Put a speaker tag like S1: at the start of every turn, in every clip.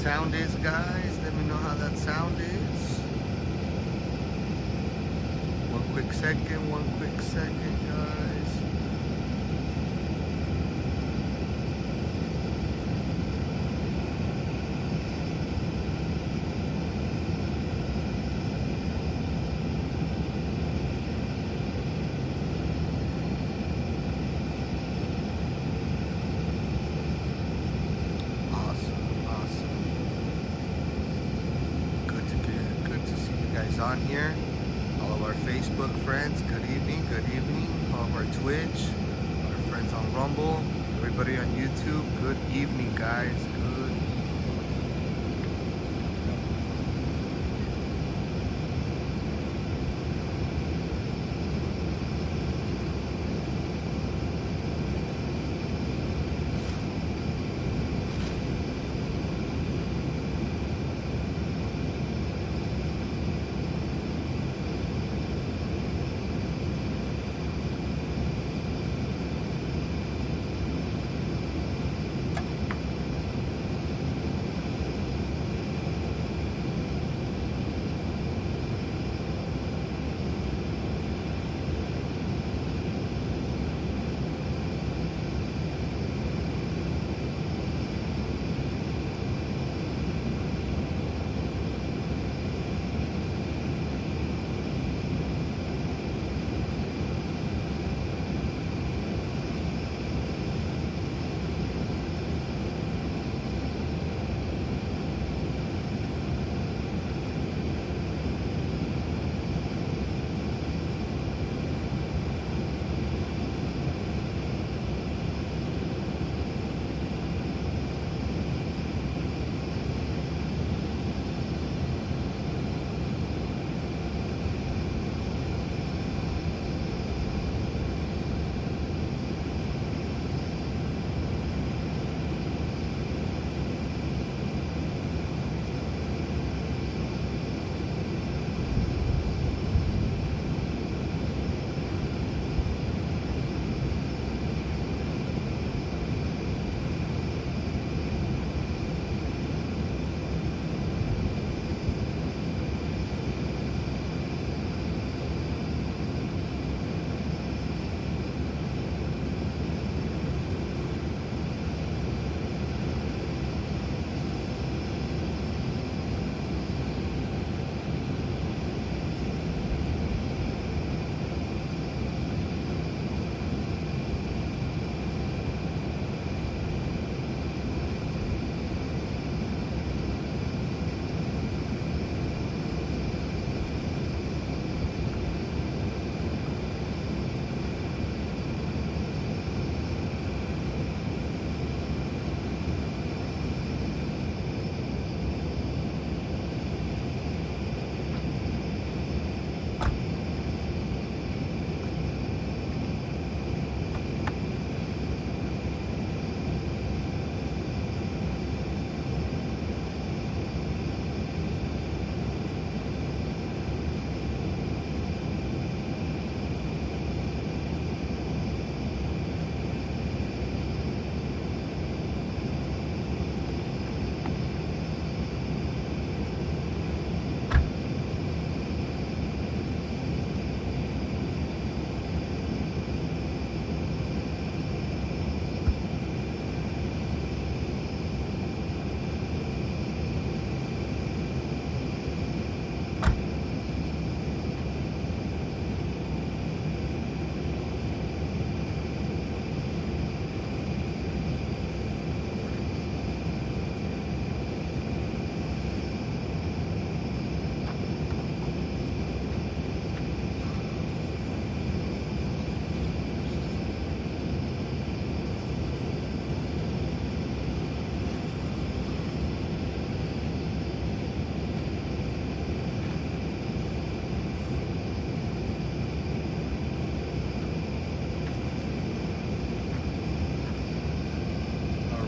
S1: sound is, guys. Let me know how that sound is. One quick second, guys. Awesome. Good to see you guys on here. All of our Facebook friends, good evening. All of our Twitch, our friends on Rumble, everybody on YouTube, good evening, guys. Good evening.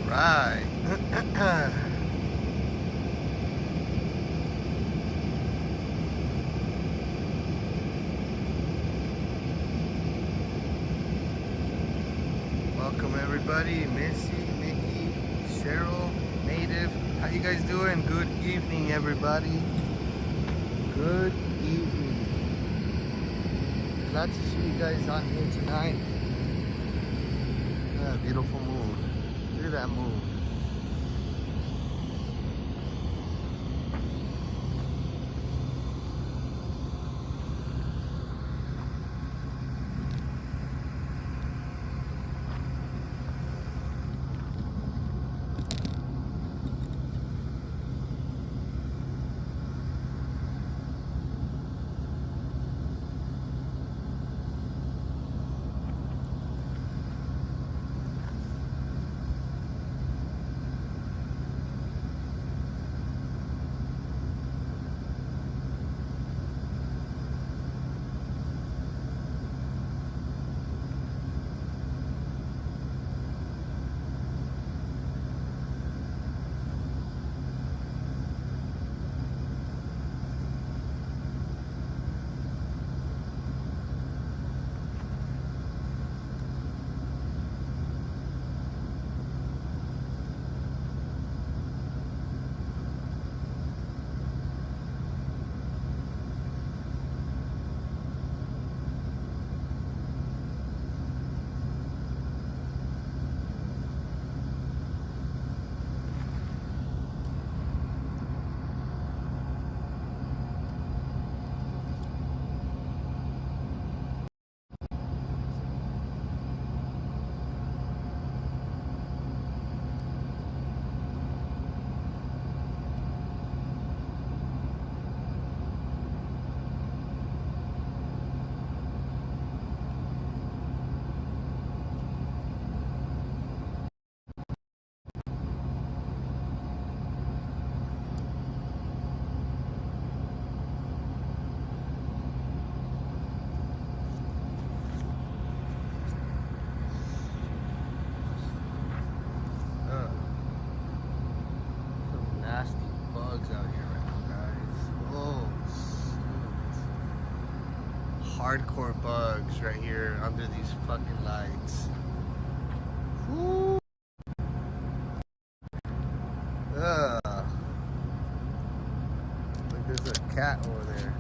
S1: Right. Welcome everybody. Missy, Mickey, Cheryl, Native. How How you guys doing? Good evening, everybody. Good evening. Glad to see you guys on here tonight. Yeah, beautiful moon. Look at that moon. Some nasty bugs out here right now, guys. Oh, shoot. Hardcore bugs right here under these fucking lights. Woo. Like there's a cat over there.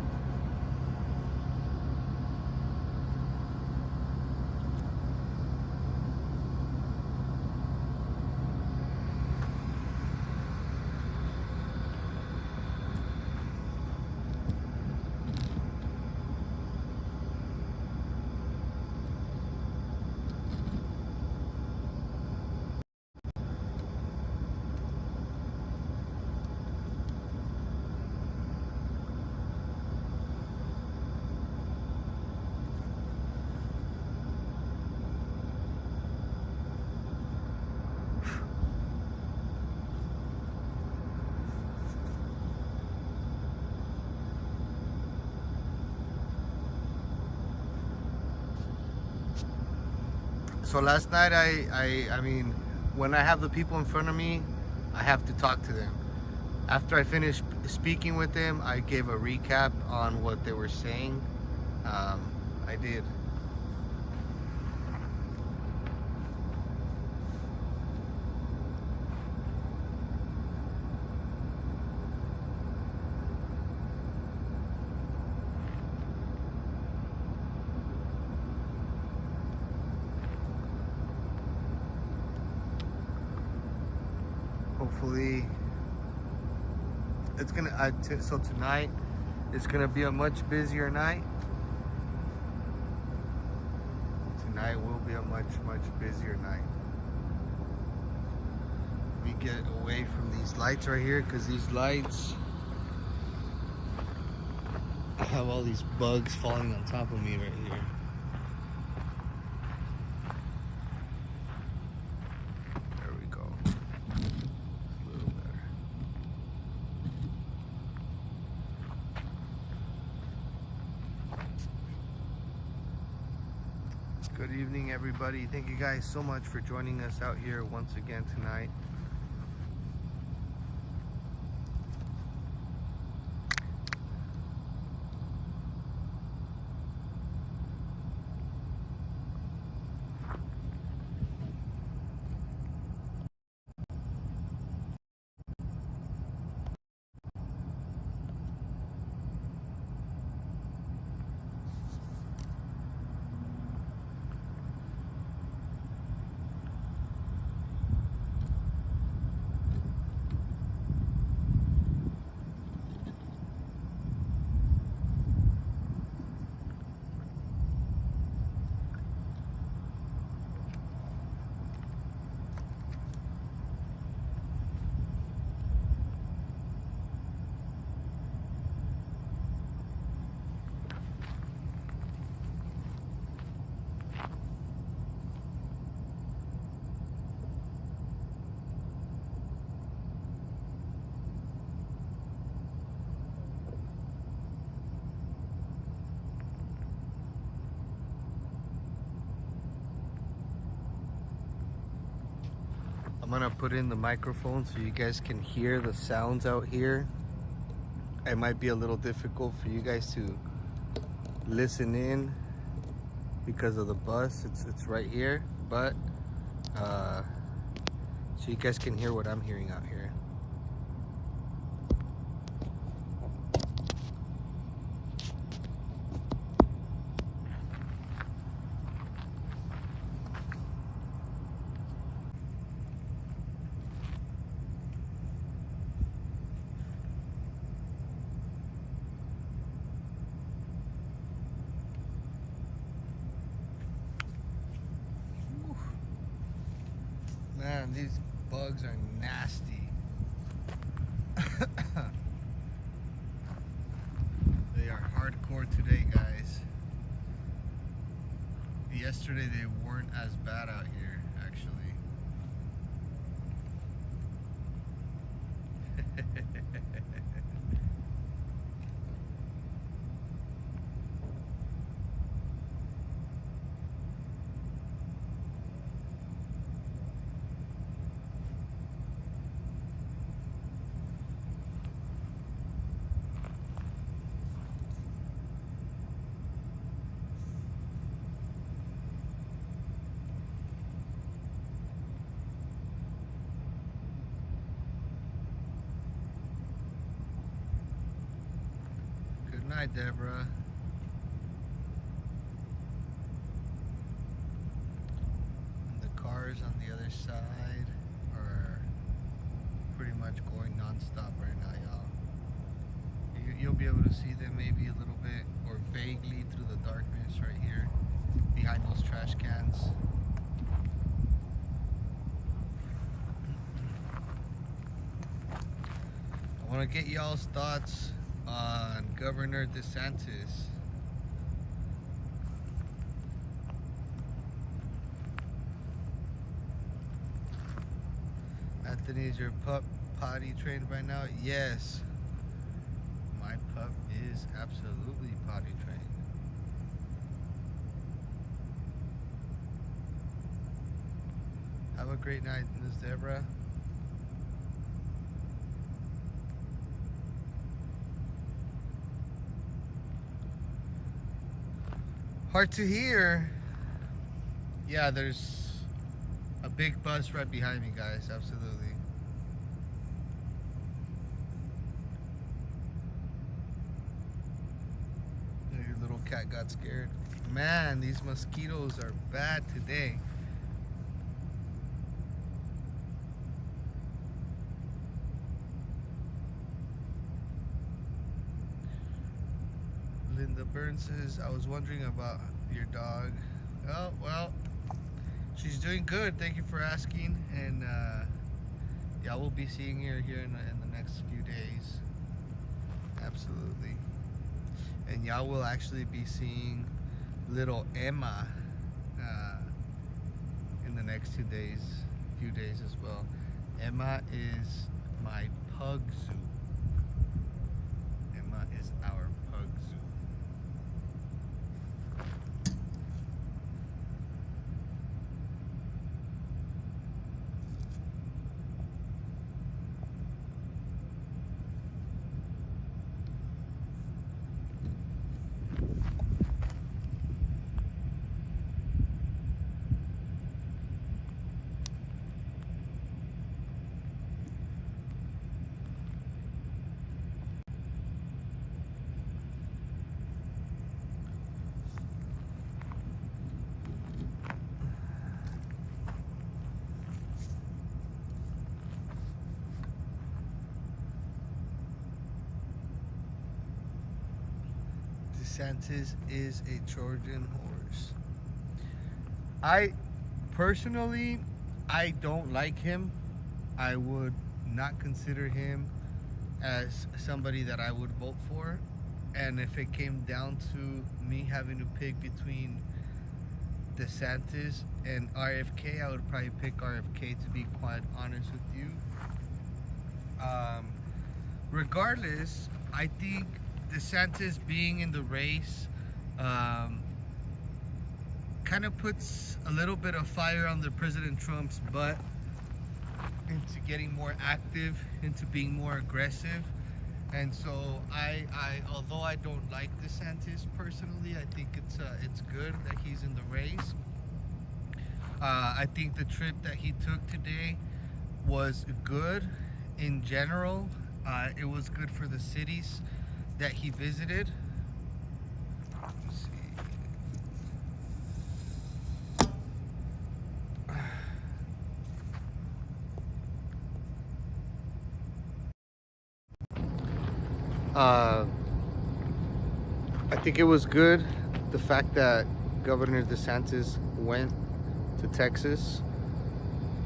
S1: So last night, I mean, when I have the people in front of me, I have to talk to them. After I finished speaking with them, I gave a recap on what they were saying. I did. Hopefully, it's gonna. So tonight, it's gonna be a much busier night. Tonight will be a much busier night. Let me get away from these lights right here, because these lights have all these bugs falling on top of me right here. There we go. A little better. Good evening, everybody. Thank you guys so much for joining us out here once again tonight. I'm gonna put in the microphone so you guys can hear the sounds out here. It might be a little difficult for you guys to listen in because of the bus. It's right here, but so you guys can hear what I'm hearing out here. Man, these bugs are nasty. They are hardcore today, guys. Yesterday they weren't as bad out here, actually. Good night, Deborah. And the cars on the other side are pretty much going non-stop right now, y'all. You'll be able to see them maybe a little bit or vaguely through the darkness right here behind those trash cans. I want to get y'all's thoughts on Governor DeSantis. Anthony, is your pup potty trained by now? Yes. My pup is absolutely potty trained. Have a great night, Ms. Deborah. Hard to hear. Yeah, there's a big bus right behind me, guys. Absolutely. Your little cat got scared. Man, these mosquitoes are bad today. Linda Burns says, I was wondering about your dog. Oh, well, she's doing good. Thank you for asking. And yeah, we'll be seeing her here in the next few days. Absolutely. And y'all will actually be seeing little Emma in the next few days as well. Emma is my pug zoo. Emma is our pug zoo. DeSantis is a Trojan horse. I personally, I don't like him. I would not consider him as somebody that I would vote for. And if it came down to me having to pick between DeSantis and RFK, I would probably pick RFK, to be quite honest with you. Regardless, I think DeSantis being in the race kind of puts a little bit of fire under President Trump's butt into getting more active, into being more aggressive. And so although I don't like DeSantis personally, I think it's good that he's in the race. I think the trip that he took today was good in general. It was good for the cities that he visited. Let's see. I think it was good the fact that Governor DeSantis went to Texas.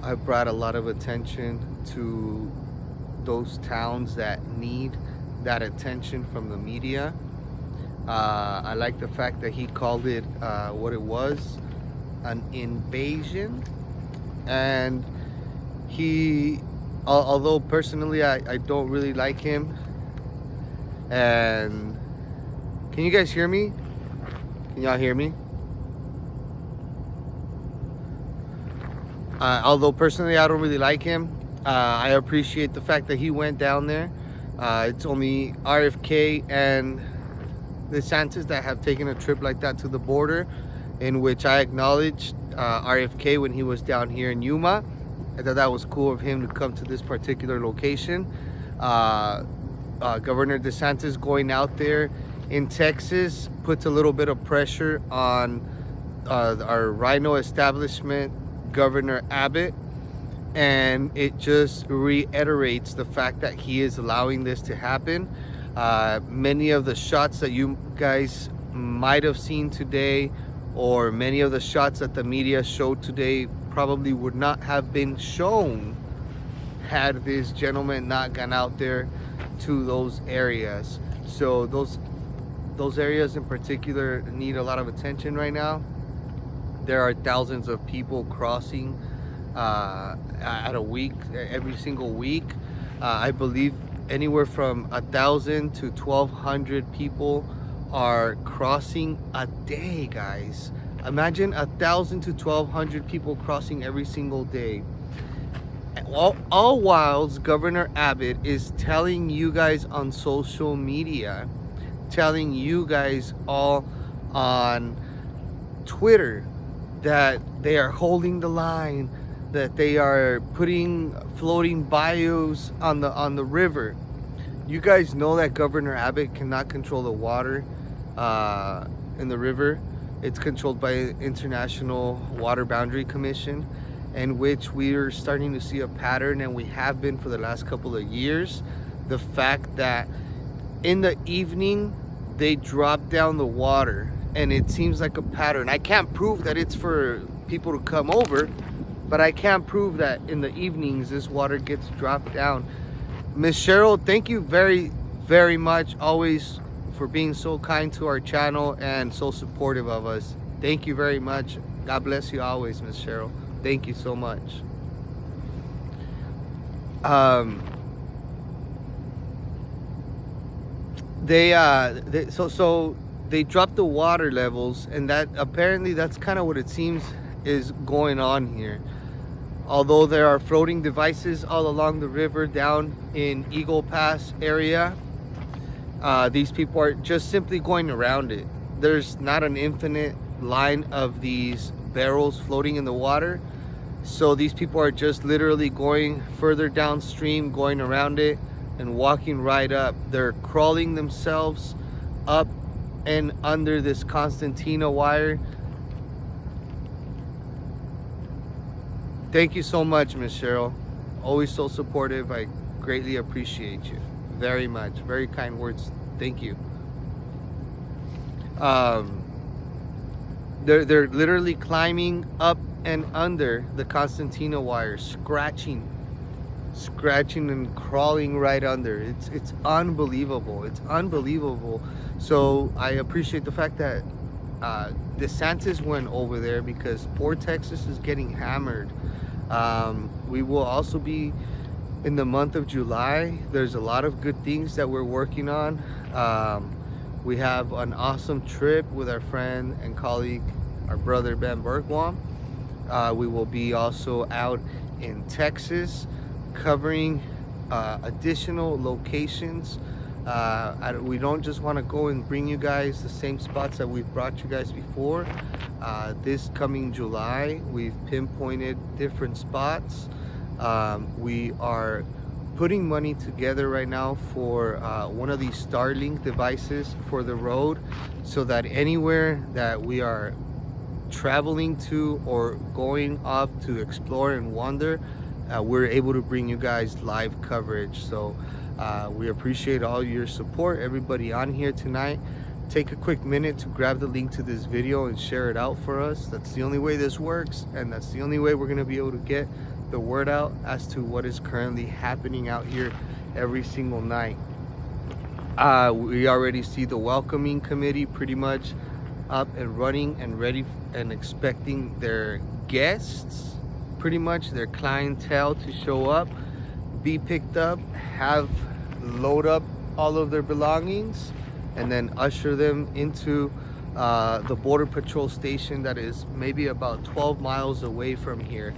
S1: I brought a lot of attention to those towns that need that attention from the media. I like the fact that he called it what it was, an invasion. And he, although personally I don't really like him, and can you guys hear me? Can y'all hear me? Although personally I don't really like him, I appreciate the fact that he went down there. It's only RFK and DeSantis that have taken a trip like that to the border, in which I acknowledged RFK when he was down here in Yuma. I thought that was cool of him to come to this particular location. Governor DeSantis going out there in Texas puts a little bit of pressure on our rhino establishment, Governor Abbott, and it just reiterates the fact that he is allowing this to happen. Many of the shots that you guys might have seen today, or many of the shots that the media showed today, probably would not have been shown had this gentleman not gone out there to those areas. So those areas in particular need a lot of attention right now. There are thousands of people crossing at a week, every single week. I believe anywhere from 1,000 to 1,200 people are crossing a day, guys. Imagine 1,000 to 1,200 people crossing every single day. All whilst Governor Abbott is telling you guys on social media, telling you guys all on Twitter that they are holding the line, that they are putting floating bayous on the river. You guys know that Governor Abbott cannot control the water in the river. It's controlled by International Water Boundary Commission, in which we're starting to see a pattern, and we have been for the last couple of years. The fact that in the evening they drop down the water, and it seems like a pattern. I can't prove that it's for people to come over, but I can prove that in the evenings this water gets dropped down. Miss Cheryl, thank you very, very much always for being so kind to our channel and so supportive of us. Thank you very much. God bless you always, Miss Cheryl. Thank you so much. So they dropped the water levels, and that apparently that's kind of what it seems is going on here. Although there are floating devices all along the river down in Eagle Pass area, these people are just simply going around it. There's not an infinite line of these barrels floating in the water, so these people are just literally going further downstream, going around it and walking right up. They're crawling themselves up and under this concertina wire. Thank you so much, Miss Cheryl. Always so supportive. I greatly appreciate you very much. Very kind words. Thank you. They're literally climbing up and under the concertina wire, scratching and crawling right under. It's unbelievable. It's unbelievable. So I appreciate the fact that DeSantis went over there, because poor Texas is getting hammered. We will also be in the month of July. There's a lot of good things that we're working on. We have an awesome trip with our friend and colleague, our brother Ben Bergwam. We will be also out in Texas covering additional locations. We don't just want to go and bring you guys the same spots that we've brought you guys before. This coming July, we've pinpointed different spots. We are putting money together right now for one of these Starlink devices for the road, so that anywhere that we are traveling to or going off to explore and wander, we're able to bring you guys live coverage. So we appreciate all your support, everybody on here tonight. Take a quick minute to grab the link to this video and share it out for us. That's the only way this works, and that's the only way we're going to be able to get the word out as to what is currently happening out here every single night. We already see the welcoming committee pretty much up and running and ready and expecting their guests, pretty much their clientele, to show up, be picked up, load up all of their belongings, and then usher them into the border patrol station that is maybe about 12 miles away from here,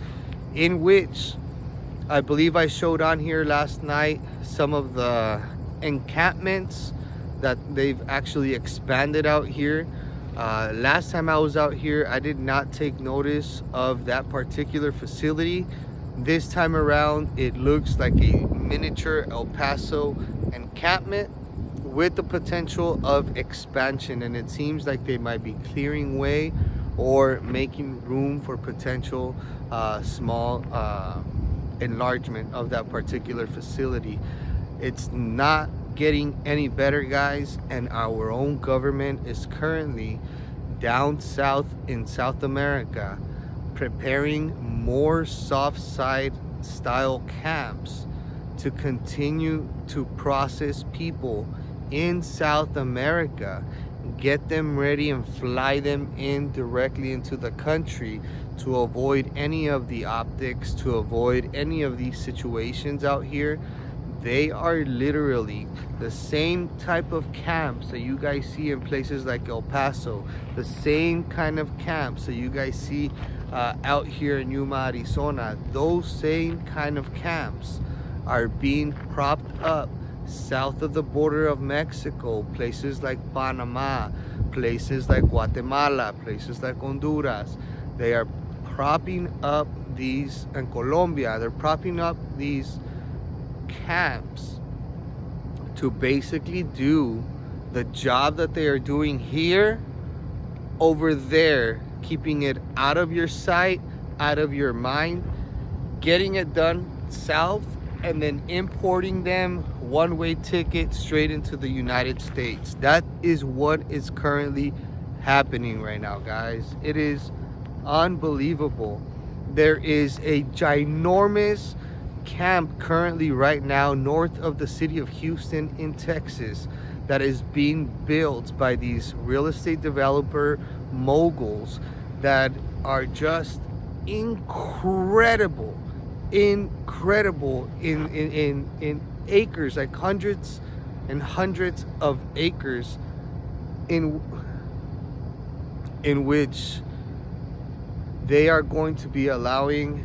S1: in which I believe I showed on here last night some of the encampments that they've actually expanded out here. Last time I was out here, I did not take notice of that particular facility. This time around, it looks like a miniature El Paso encampment with the potential of expansion, and it seems like they might be clearing way or making room for potential small enlargement of that particular facility. It's not getting any better, guys, and our own government is currently down south in South America preparing more soft side style camps to continue to process people in South America, get them ready and fly them in directly into the country to avoid any of the optics, to avoid any of these situations out here. They are literally the same type of camps that you guys see in places like El Paso, the same kind of camps that you guys see out here in Yuma, Arizona. Those same kind of camps are being propped up south of the border of Mexico, places like Panama, places like Guatemala, places like Honduras. They are propping up these, in Colombia, they're propping up these camps to basically do the job that they are doing here over there, keeping it out of your sight, out of your mind, getting it done south, and then importing them one-way ticket straight into the United States. That is what is currently happening right now, guys. It is unbelievable. There is a ginormous camp currently right now north of the city of Houston in Texas that is being built by these real estate developer moguls that are just incredible in acres, like hundreds and hundreds of acres in which they are going to be allowing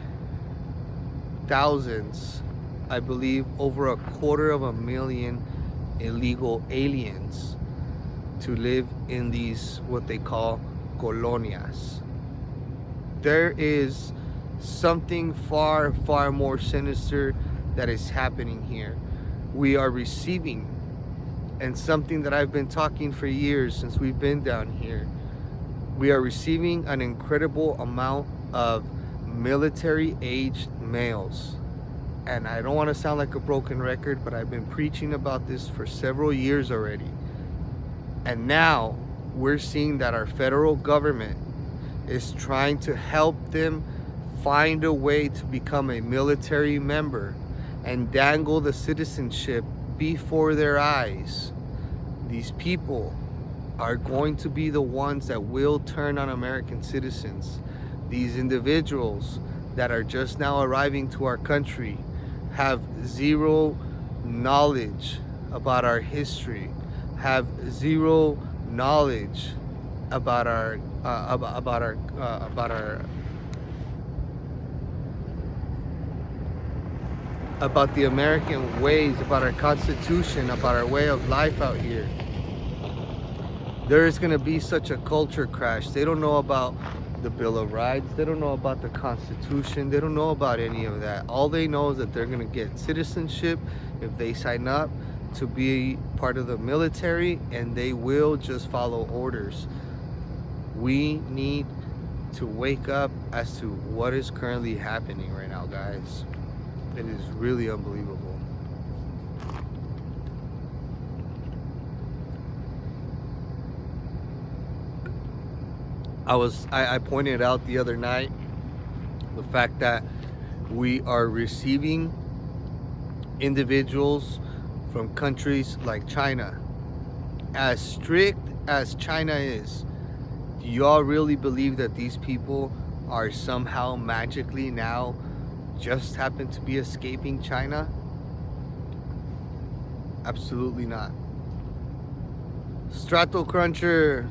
S1: thousands, I believe over 250,000 illegal aliens to live in these, what they call colonias. There is something far more sinister that is happening here. We are receiving, and something that I've been talking for years since we've been down here, we are receiving an incredible amount of military aged males. And I don't want to sound like a broken record, but I've been preaching about this for several years already. And now we're seeing that our federal government is trying to help them find a way to become a military member and dangle the citizenship before their eyes. These people are going to be the ones that will turn on American citizens. These individuals that are just now arriving to our country have zero knowledge about our history, have zero knowledge about our about the American ways, about our Constitution, about our way of life out here. There is going to be such a culture crash. They don't know about the Bill of Rights. They don't know about the Constitution. They don't know about any of that. All they know is that they're going to get citizenship if they sign up to be part of the military, and they will just follow orders. We need to wake up as to what is currently happening right now, guys. It is really unbelievable. I pointed out the other night the fact that we are receiving individuals from countries like China. As strict as China is, do y'all really believe that these people are somehow magically now just happen to be escaping China? Absolutely not. Strato Cruncher.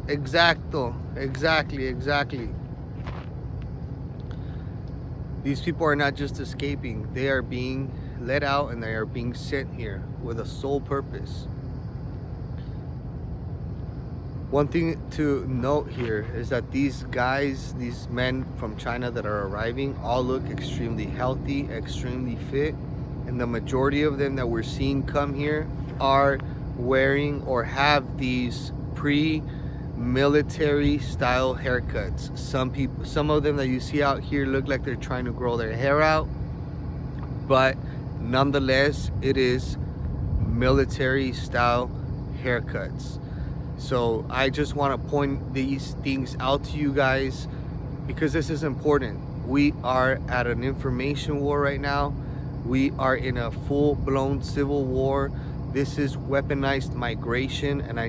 S1: Exactly. These people are not just escaping, they are being let out and they are being sent here with a sole purpose. One thing to note here is that these guys, these men from China that are arriving, all look extremely healthy, extremely fit, and the majority of them that we're seeing come here are wearing or have these pre-military style haircuts. Some of them that you see out here look like they're trying to grow their hair out, but nonetheless, it is military style haircuts. So I just want to point these things out to you guys because this is important. We are at an information war right now. We are in a full-blown civil war. This is weaponized migration, and I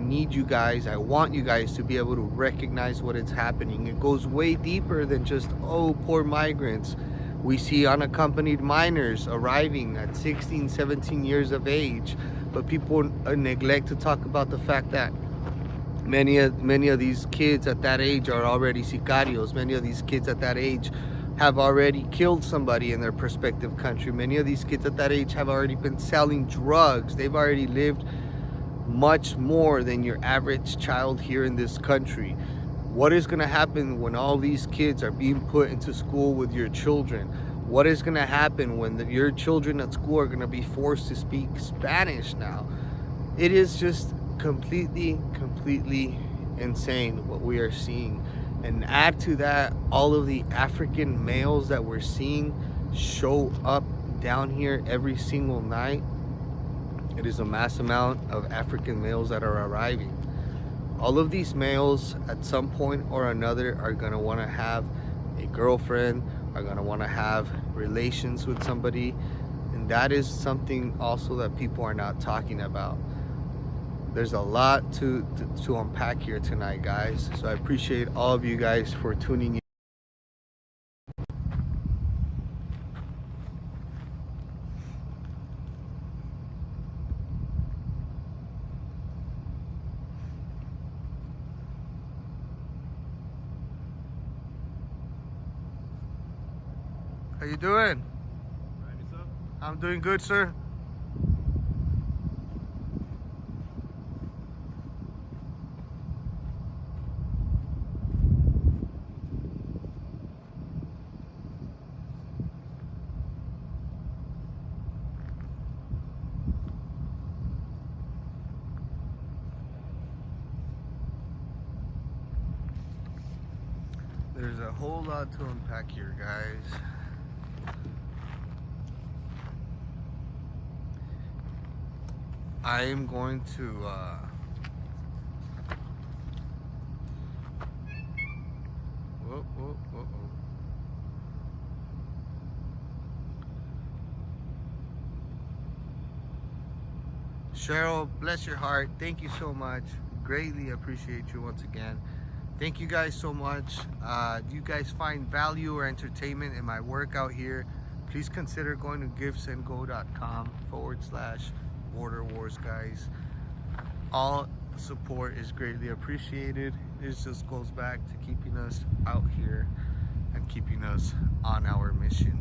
S1: want you guys to be able to recognize what is happening. It goes way deeper than just, oh, poor migrants. We see unaccompanied minors arriving at 16, 17 years of age, but people neglect to talk about the fact that many of these kids at that age are already sicarios. Many of these kids at that age have already killed somebody in their prospective country. Many of these kids at that age have already been selling drugs. They've already lived much more than your average child here in this country. What is going to happen when all these kids are being put into school with your children? What is going to happen when your children at school are going to be forced to speak Spanish now? It is just completely insane what we are seeing. And add to that all of the African males that we're seeing show up down here every single night. It is a mass amount of African males that are arriving. All of these males at some point or another are going to want to have a girlfriend, are going to want to have relations with somebody, and that is something also that people are not talking about. There's a lot to unpack here tonight, guys. So I appreciate all of you guys for tuning in. How you doing? I'm doing good, sir. There's a whole lot to unpack here, guys. I am going to whoa. Cheryl, bless your heart. Thank you so much. Greatly appreciate you once again. Thank you guys so much. You guys find value or entertainment in my work out here, please consider going to givesendgo.com/border wars, guys. All support is greatly appreciated. It just goes back to keeping us out here and keeping us on our mission.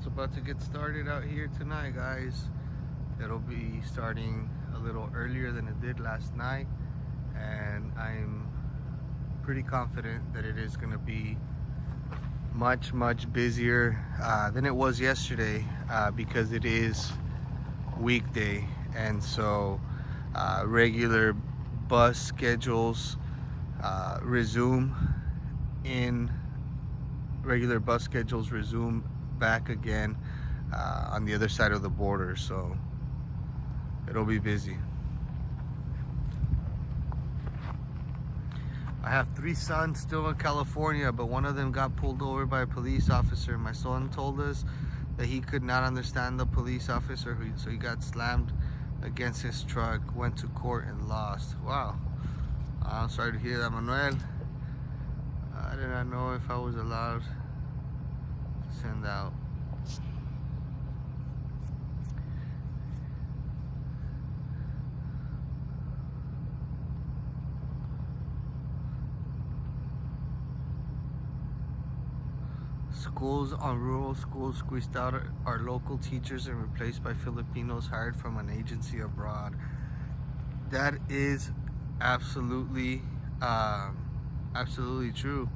S1: It's about to get started out here tonight, guys. It'll be starting a little earlier than it did last night, and I'm pretty confident that it is going to be much busier than it was yesterday, because it is weekday, and so regular bus schedules resume back again on the other side of the border, so it'll be busy. I have 3 sons still in California, but one of them got pulled over by a police officer. My son told us that he could not understand the police officer, so he got slammed against his truck, went to court and lost. Wow. I'm sorry to hear that, Manuel. I did not know if I was allowed to send out. Schools on rural schools squeezed out our local teachers and replaced by Filipinos hired from an agency abroad. That is absolutely true.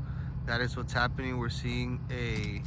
S1: That is what's happening. We're seeing a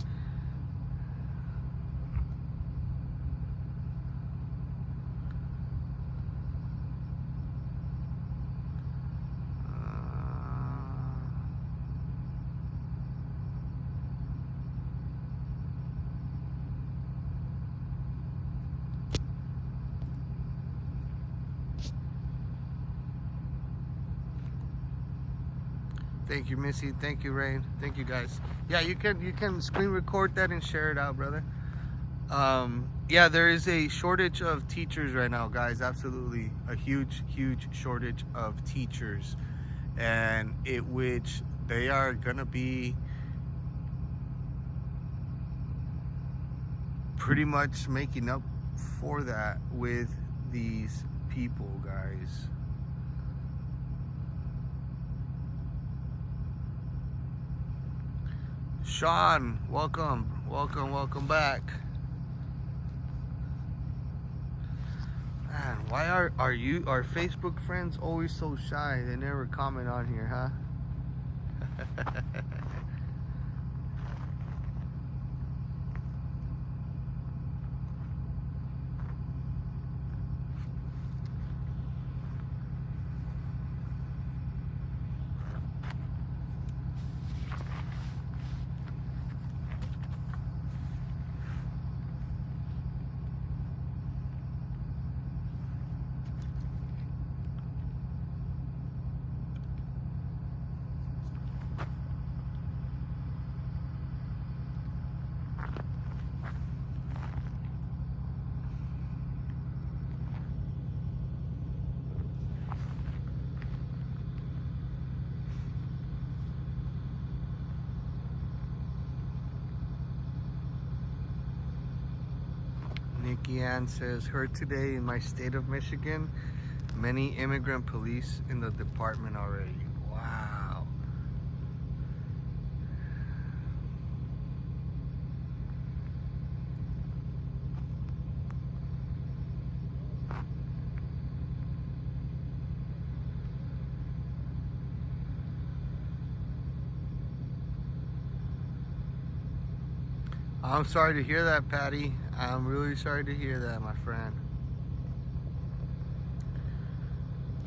S1: Thank you, Missy. Thank you, Rain. Thank you, guys. Yeah, you can screen record that and share it out, brother. Yeah, there is a shortage of teachers right now, guys. Absolutely, a huge shortage of teachers, and which they are gonna be pretty much making up for that with these people, guys. Sean, welcome back. Man, why are our Facebook friends always so shy? They never comment on here, huh? Nikki Ann says, heard today in my state of Michigan, many immigrant police in the department already. Wow. I'm sorry to hear that, Patty. I'm really sorry to hear that, my friend.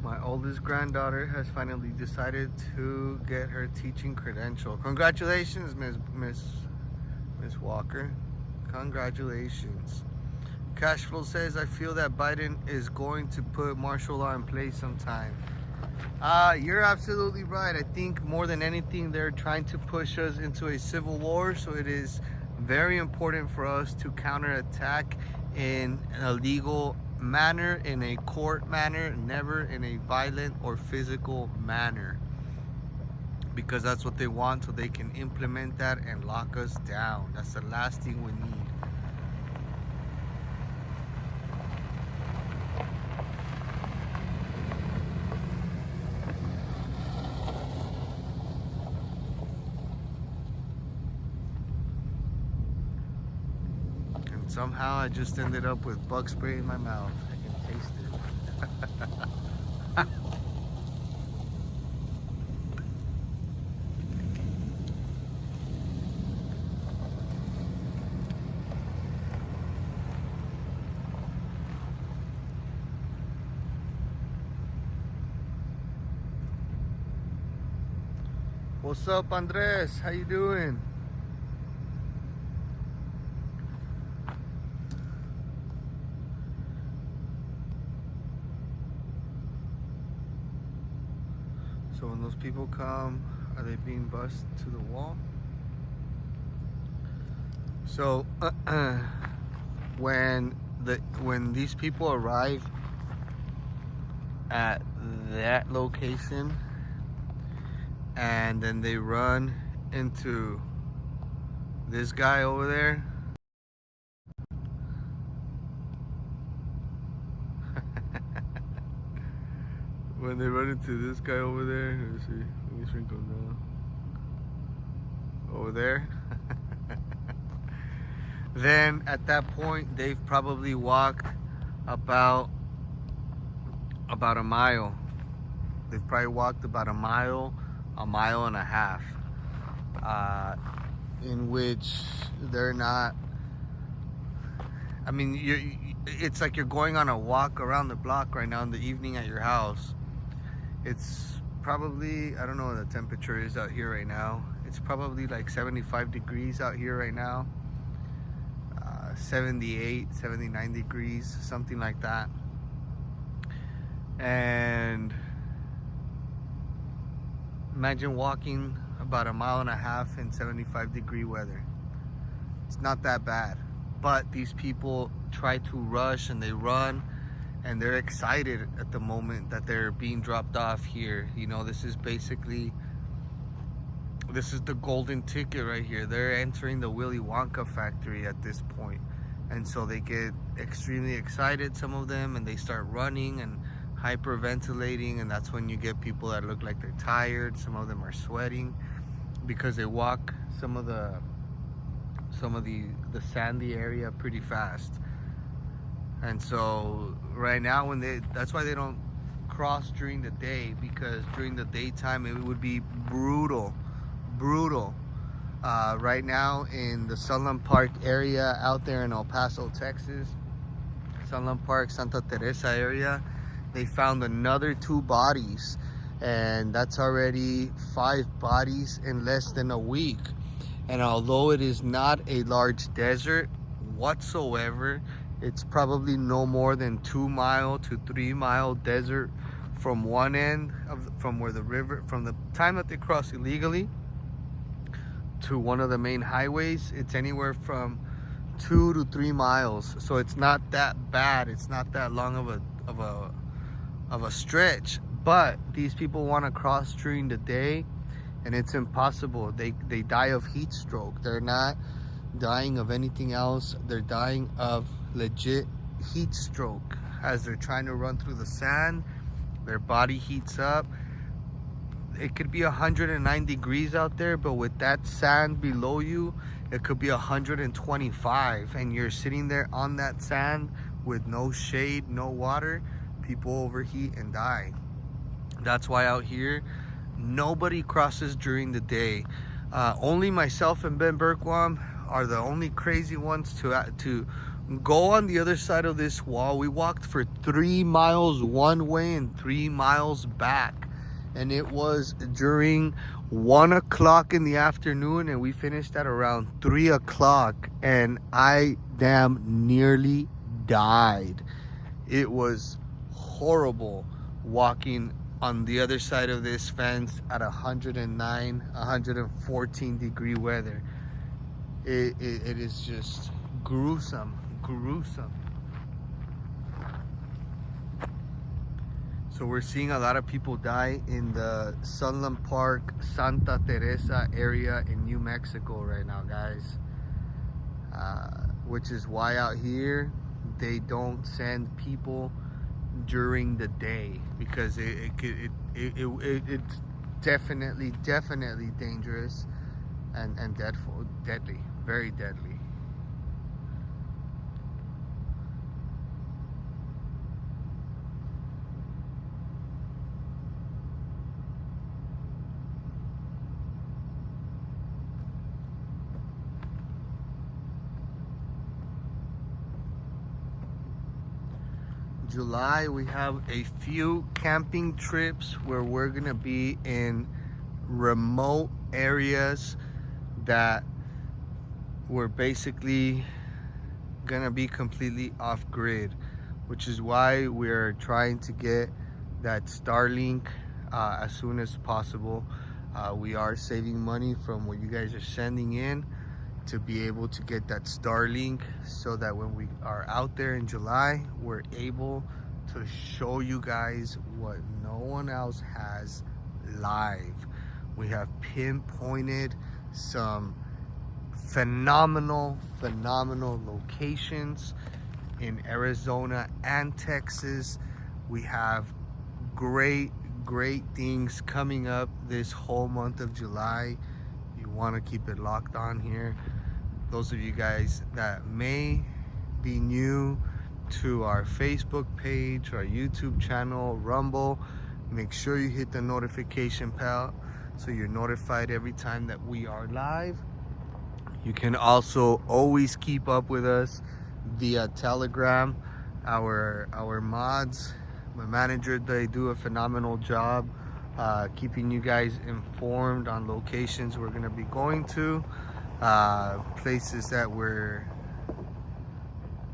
S1: My oldest granddaughter has finally decided to get her teaching credential. Congratulations, Miss Walker. Congratulations. Cashflow says, I feel that Biden is going to put martial law in place sometime. You're absolutely right. I think more than anything, they're trying to push us into a civil war, so it is very important for us to counterattack in a legal manner, in a court manner, never in a violent or physical manner, because that's what they want, so they can implement that and lock us down. That's the last thing we need. somehow I just ended up with bug spray in my mouth. I can taste it. What's up, Andres? How you doing? So when those people come, are they being bused to the wall? So when these people arrive at that location and then they run into this guy over there, when they run into this guy over there, let's see, let me shrink him down. Over there. Then at that point, they've probably walked about a mile. They've probably walked about a mile and a half, in which they're not. I mean, it's like you're going on a walk around the block right now in the evening at your house. It's probably, I don't know what the temperature is out here right now. It's probably like 75 degrees out here right now. 78, 79 degrees, something like that. And imagine walking about a mile and a half in 75-degree weather. It's not that bad. But these people try to rush and they run, and they're excited at the moment that they're being dropped off here. You know, this is the golden ticket right here. They're entering the Willy Wonka factory at this point. And so they get extremely excited, some of them, and they start running and hyperventilating, and that's when you get people that look like they're tired. Some of them are sweating because they walk some of the sandy area pretty fast. And so right now, that's why they don't cross during the day, because during the daytime it would be brutal. Right now in the Sunland Park area out there in El Paso, Texas, Sunland Park, Santa Teresa area, they found another 2 bodies, and that's already 5 bodies in less than a week. And although it is not a large desert whatsoever, it's probably no more than 2 mile to 3 mile desert from one end from where the river, from the time that they cross illegally to one of the main highways. It's anywhere from 2 to 3 miles. So it's not that bad. It's not that long of a stretch. But these people want to cross during the day, and it's impossible. They die of heat stroke. They're not dying of anything else. They're dying of legit heat stroke. As they're trying to run through the sand, their body heats up. It could be 109 degrees out there, but with that sand below you, it could be 125, and you're sitting there on that sand with no shade, no water. People overheat and die. That's why out here nobody crosses during the day. Only myself and Ben Berkwam are the only crazy ones to go on the other side of this wall. We walked for 3 miles one way and 3 miles back, and it was during 1 o'clock in the afternoon, and we finished at around 3 o'clock, and I damn nearly died. It was horrible walking on the other side of this fence at 109, 114 degree weather. It is just gruesome. So we're seeing a lot of people die in the Sunland Park, Santa Teresa area in New Mexico right now, guys. Which is why out here they don't send people during the day, because it's definitely dangerous and deadly, very deadly. July, we have a few camping trips where we're gonna be in remote areas that we're basically gonna be completely off grid, which is why we're trying to get that Starlink as soon as possible. We are saving money from what you guys are sending in to be able to get that Starlink, so that when we are out there in July, we're able to show you guys what no one else has live. We have pinpointed some phenomenal locations in Arizona and Texas. We have great things coming up this whole month of July. You want to keep it locked on here. Those of you guys that may be new to our Facebook page, our YouTube channel, Rumble, make sure you hit the notification bell so you're notified every time that we are live. You can also always keep up with us via Telegram. Our mods, my manager, they do a phenomenal job keeping you guys informed on locations we're gonna be going to, places that we're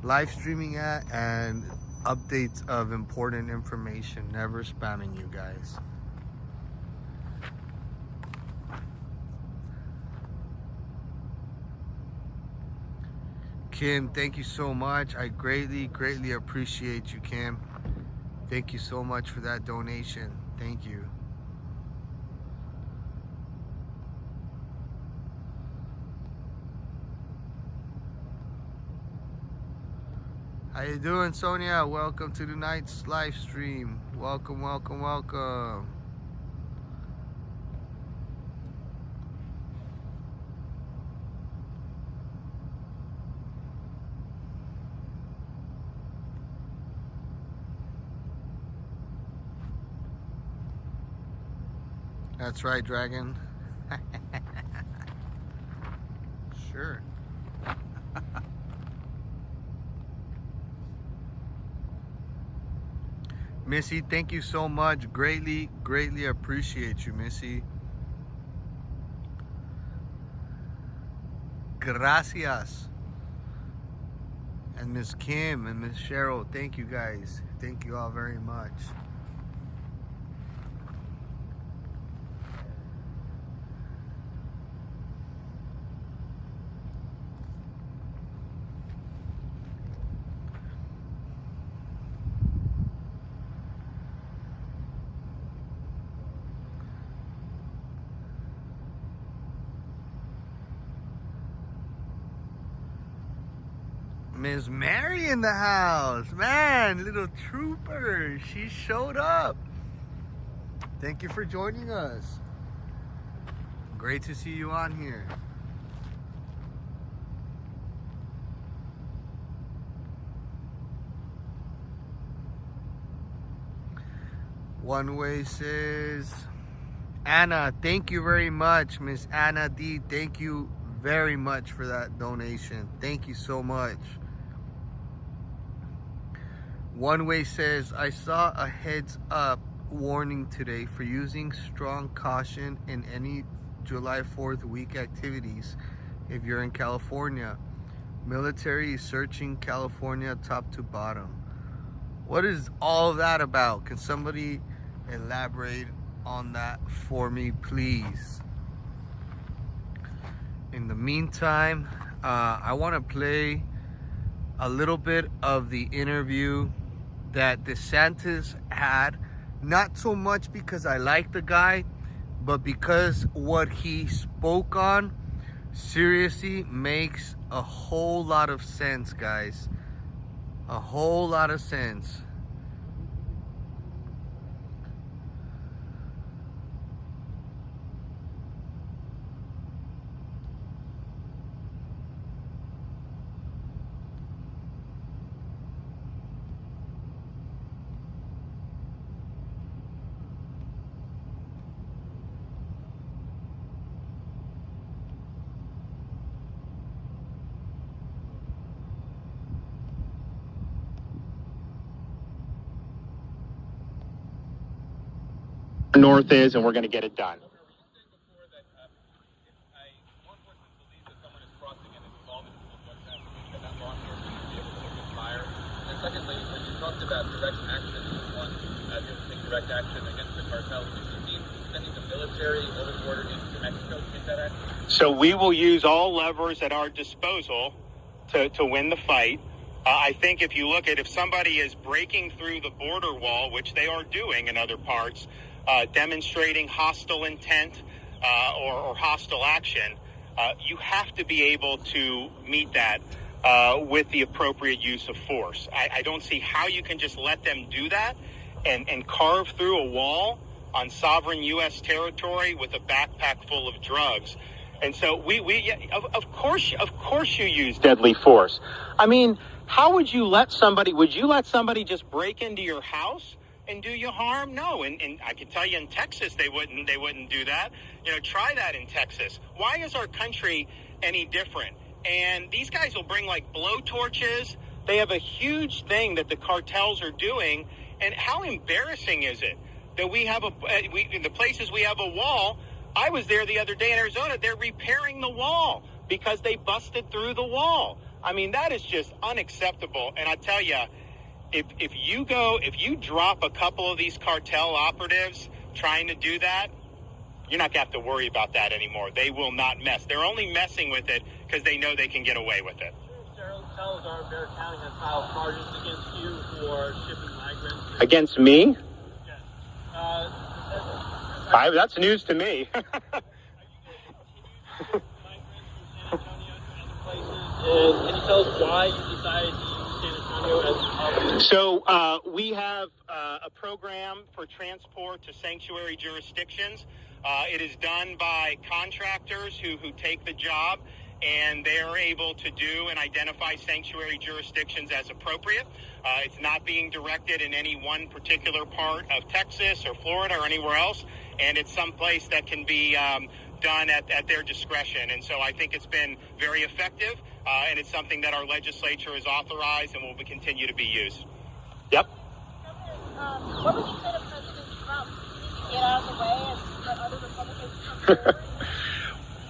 S1: live streaming at, and updates of important information. Never spamming you guys. Kim, thank you so much. I greatly appreciate you, Kim. Thank you so much for that donation. Thank you. How you doing, Sonia? Welcome to tonight's live stream. Welcome. That's right, Dragon. Sure. Missy, thank you so much. Greatly appreciate you, Missy. Gracias. And Miss Kim and Miss Cheryl, thank you guys. Thank you all very much. Miss Mary in the house. Man, little trooper. She showed up. Thank you for joining us. Great to see you on here. One Way says, Anna, thank you very much. Miss Anna D, thank you very much for that donation. Thank you so much. One Way says, I saw a heads up warning today for using strong caution in any July 4th week activities if you're in California. Military is searching California top to bottom. What is all that about? Can somebody elaborate on that for me, please? In the meantime, I want to play a little bit of the interview that DeSantis had, not so much because I like the guy, but because what he spoke on seriously makes a whole lot of sense, guys. A whole lot of sense.
S2: North is, and we're going to get it done.
S3: Secondly, when you talked about direct action, direct action against the cartels, do you mean sending the military over the border into Mexico to take that action?
S2: So we will use all levers at our disposal to win the fight. I think if you look at if somebody is breaking through the border wall, which they are doing in other parts, demonstrating hostile intent or hostile action, you have to be able to meet that with the appropriate use of force. I don't see how you can just let them do that and carve through a wall on sovereign U.S. territory with a backpack full of drugs. And so of course you use deadly force. I mean, how would you let somebody just break into your house and do you harm? No. And I can tell you in Texas, they wouldn't do that. Try that in Texas. Why is our country any different? And these guys will bring like blowtorches. They have a huge thing that the cartels are doing. And how embarrassing is it that we have in the places we have a wall? I was there the other day in Arizona. They're repairing the wall because they busted through the wall. I mean, that is just unacceptable. And I tell you, if you drop a couple of these cartel operatives trying to do that, you're not going to have to worry about that anymore. They will not mess. They're only messing with it because they know they can get away with it.
S3: Salazar Bear County has filed charges against you for shipping migrants.
S2: Against me?
S3: Yes.
S2: That's news to me.
S3: Are you going to continue to ship migrants from San Antonio to other places? And can you tell us why you decided to use San Antonio as a hub?
S2: So we have a program for transport to sanctuary jurisdictions. It is done by contractors who take the job, and they're able to do and identify sanctuary jurisdictions as appropriate. It's not being directed in any one particular part of Texas or Florida or anywhere else, and it's someplace that can be done at their discretion. And so I think it's been very effective, and it's something that our legislature has authorized and will continue to be used. Yep.
S4: What would you say to President Trump? Get out of the way and let other Republicans come forward?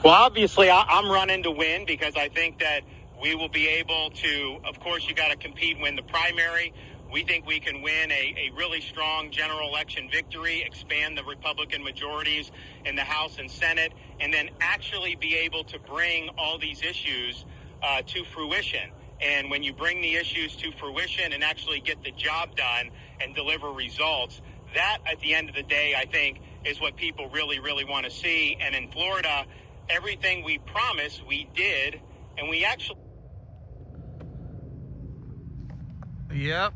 S2: Well, obviously, I'm running to win because I think that we will be able to, of course, you got to compete and win the primary. We think we can win a really strong general election victory, expand the Republican majorities in the House and Senate, and then actually be able to bring all these issues to fruition. And when you bring the issues to fruition and actually get the job done and deliver results, that, at the end of the day, I think, is what people really, really want to see. And in Florida, everything we promised, we did, and we actually...
S1: Yep.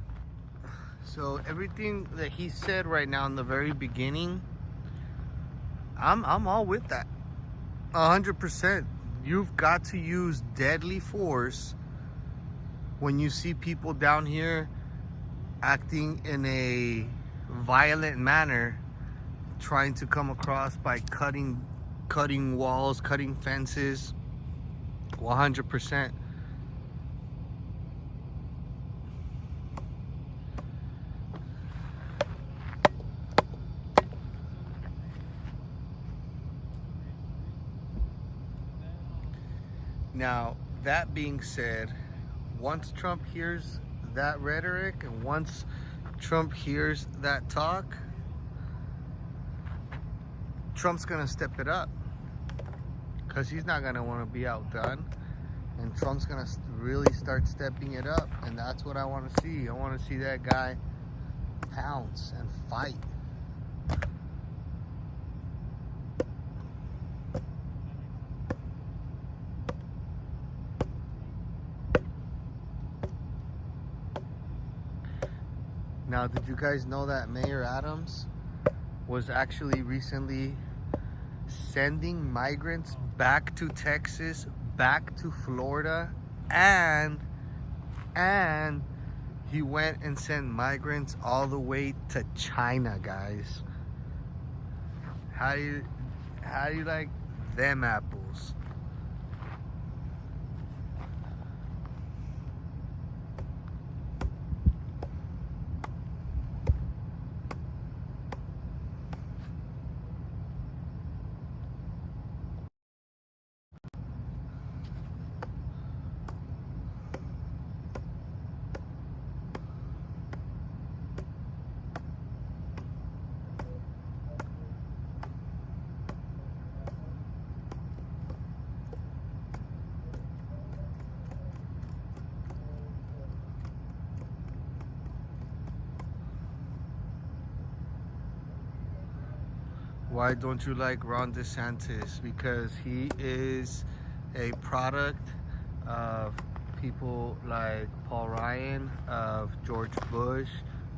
S1: So everything that he said right now in the very beginning, I'm all with that. 100%. You've got to use deadly force when you see people down here acting in a violent manner, trying to come across by cutting walls, cutting fences. 100%. Now, that being said, once Trump hears that rhetoric and once Trump hears that talk, Trump's gonna step it up because he's not gonna want to be outdone, and Trump's gonna really start stepping it up, and that's what I want to see. I want to see that guy pounce and fight. Now, did you guys know that Mayor Adams was actually recently sending migrants back to Texas, back to Florida, and he went and sent migrants all the way to China, guys? How do you like them apples? Why don't you like Ron DeSantis? Because he is a product of people like Paul Ryan, of George Bush,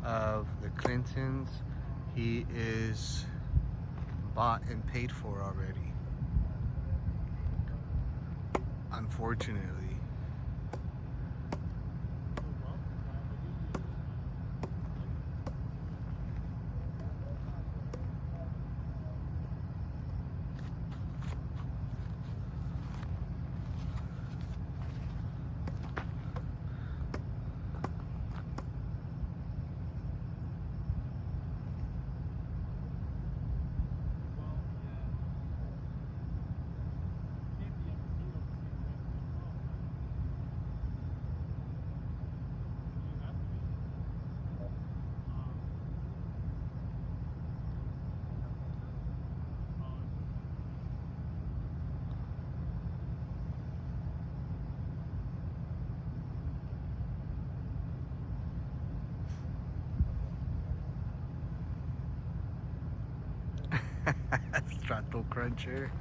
S1: of the Clintons. He is bought and paid for already, unfortunately. Strato Cruncher.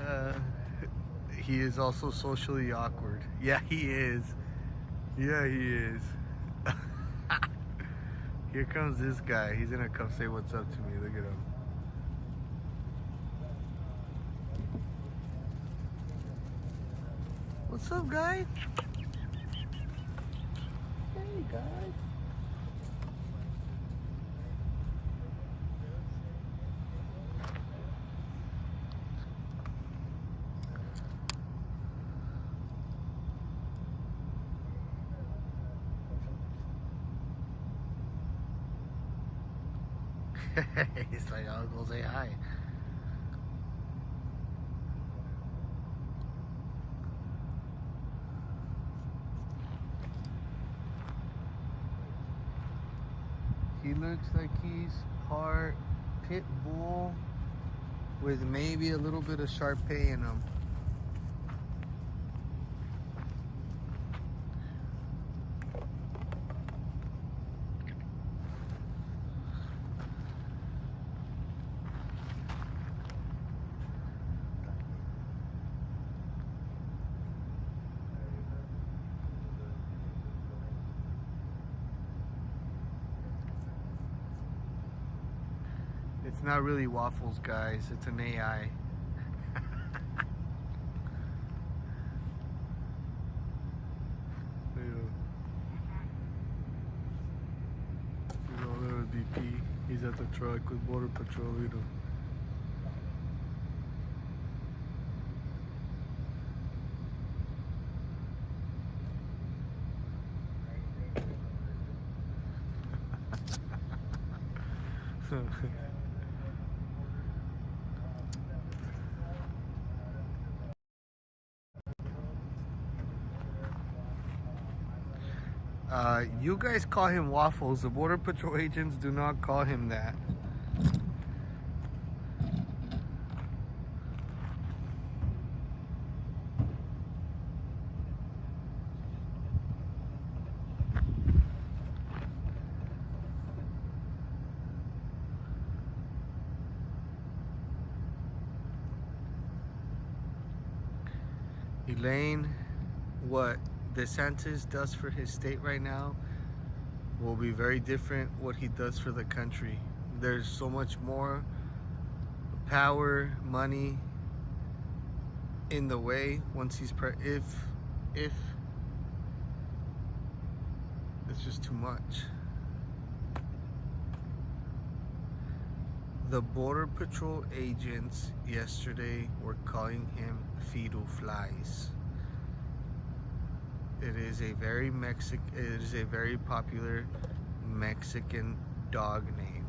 S1: uh, he is also socially awkward. Yeah, he is. Yeah, he is. Here comes this guy. He's gonna come say what's up to me. Look at him. What's up, guy? Hey, guys. He's like, I'll go say hi. He looks like he's part pit bull with maybe a little bit of Shar-Pei in him. It's not really Waffles, guys. It's an AI. DP. He's at the truck with Border Patrol, you know. You guys call him Waffles. The Border Patrol agents do not call him that. Elaine, what DeSantis does for his state right now will be very different what he does for the country. There's so much more power, money in the way once he's if it's just too much. The Border Patrol agents yesterday were calling him fetal flies. It is a very popular Mexican dog name.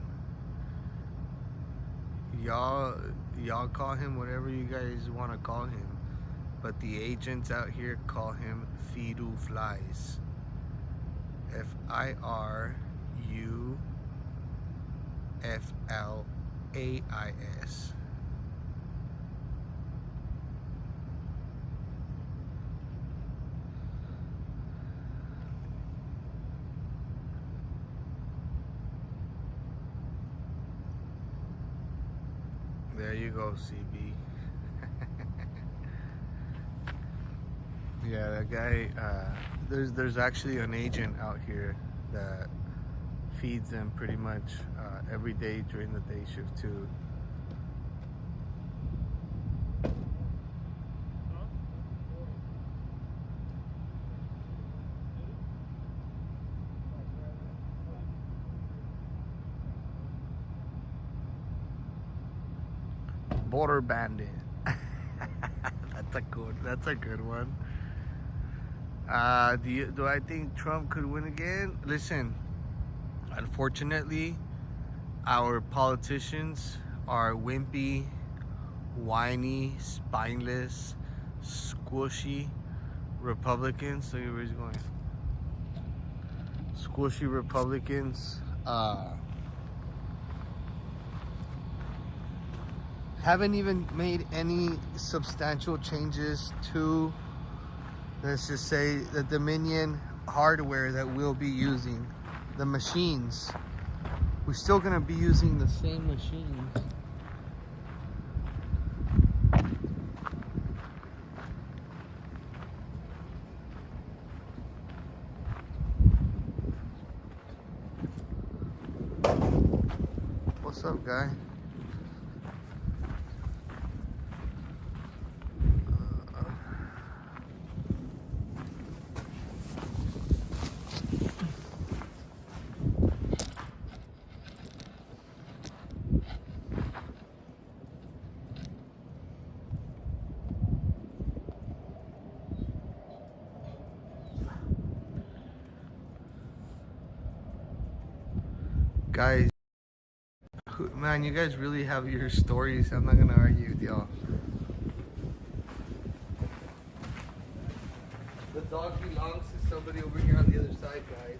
S1: Y'all call him whatever you guys want to call him, but the agents out here call him fetal flies. FIRUFLAIS. There you go, CB. Yeah, that guy. There's actually an agent out here that feeds them pretty much every day during the day shift too. Border bandit. That's a good one. Do I think Trump could win again? Listen, unfortunately, our politicians are wimpy, whiny, spineless, squishy Republicans. Look at where he's going. Squishy Republicans. Haven't even made any substantial changes to, let's just say, the Dominion hardware that we'll be using. The machines. We're still gonna be using the same machines. What's up, guy? Guys, man, you guys really have your stories. I'm not gonna argue with y'all. The dog belongs to somebody over here on the other side, guys.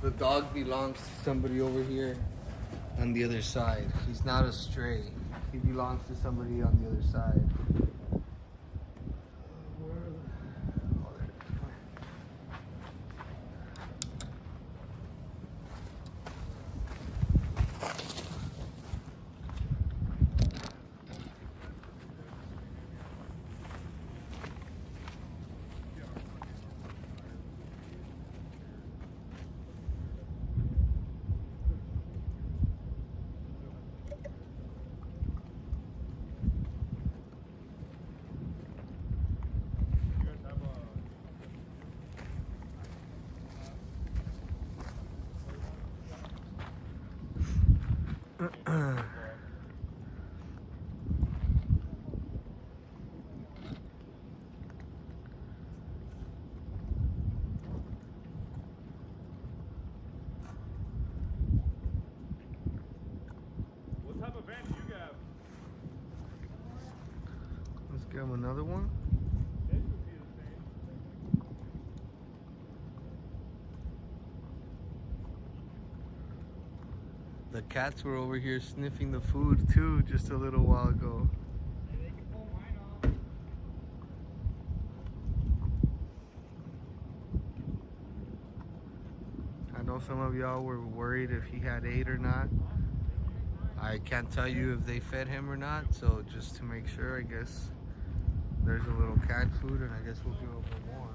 S1: The dog belongs to somebody over here on the other side. He's not a stray. He belongs to somebody on the other side.
S5: What type of van do you have?
S1: Let's give him another one.
S5: This would be the same.
S1: The cats were over here sniffing the food too just a little while ago.
S5: They can pull mine off.
S1: I know some of y'all were worried if he had ate or not. I can't tell you if they fed him or not, so just to make sure, I guess there's a little cat food, and I guess we'll give him more.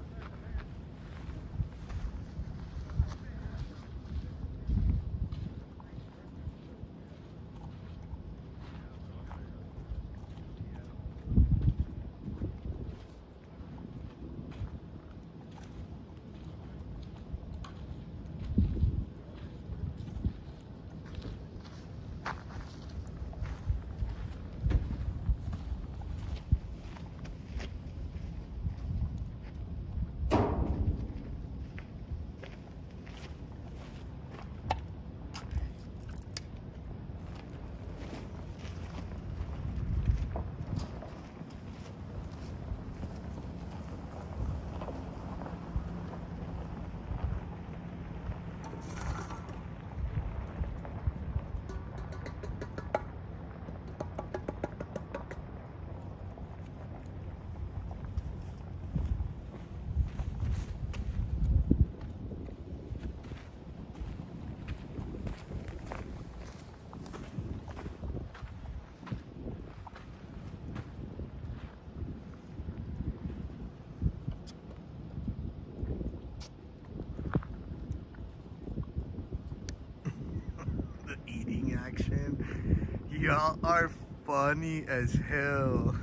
S1: Y'all are funny as hell.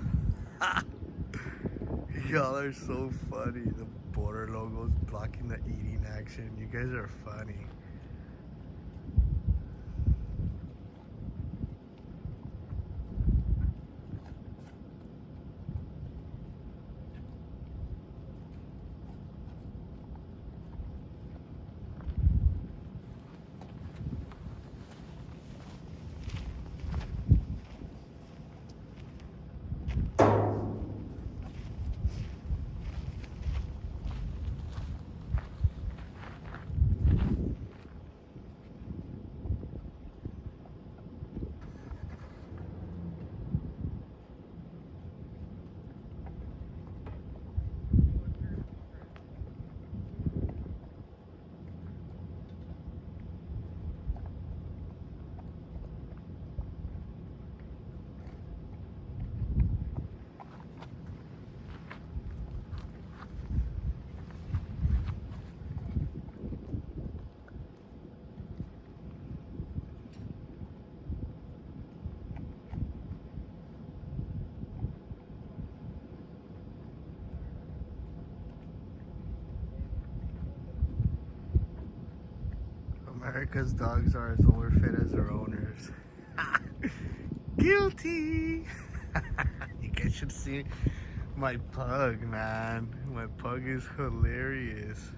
S1: Y'all are so funny. The border logos blocking the eating action. You guys are funny. America's dogs are as overfed as their owners. Guilty! You guys should see my pug, man. My pug is hilarious.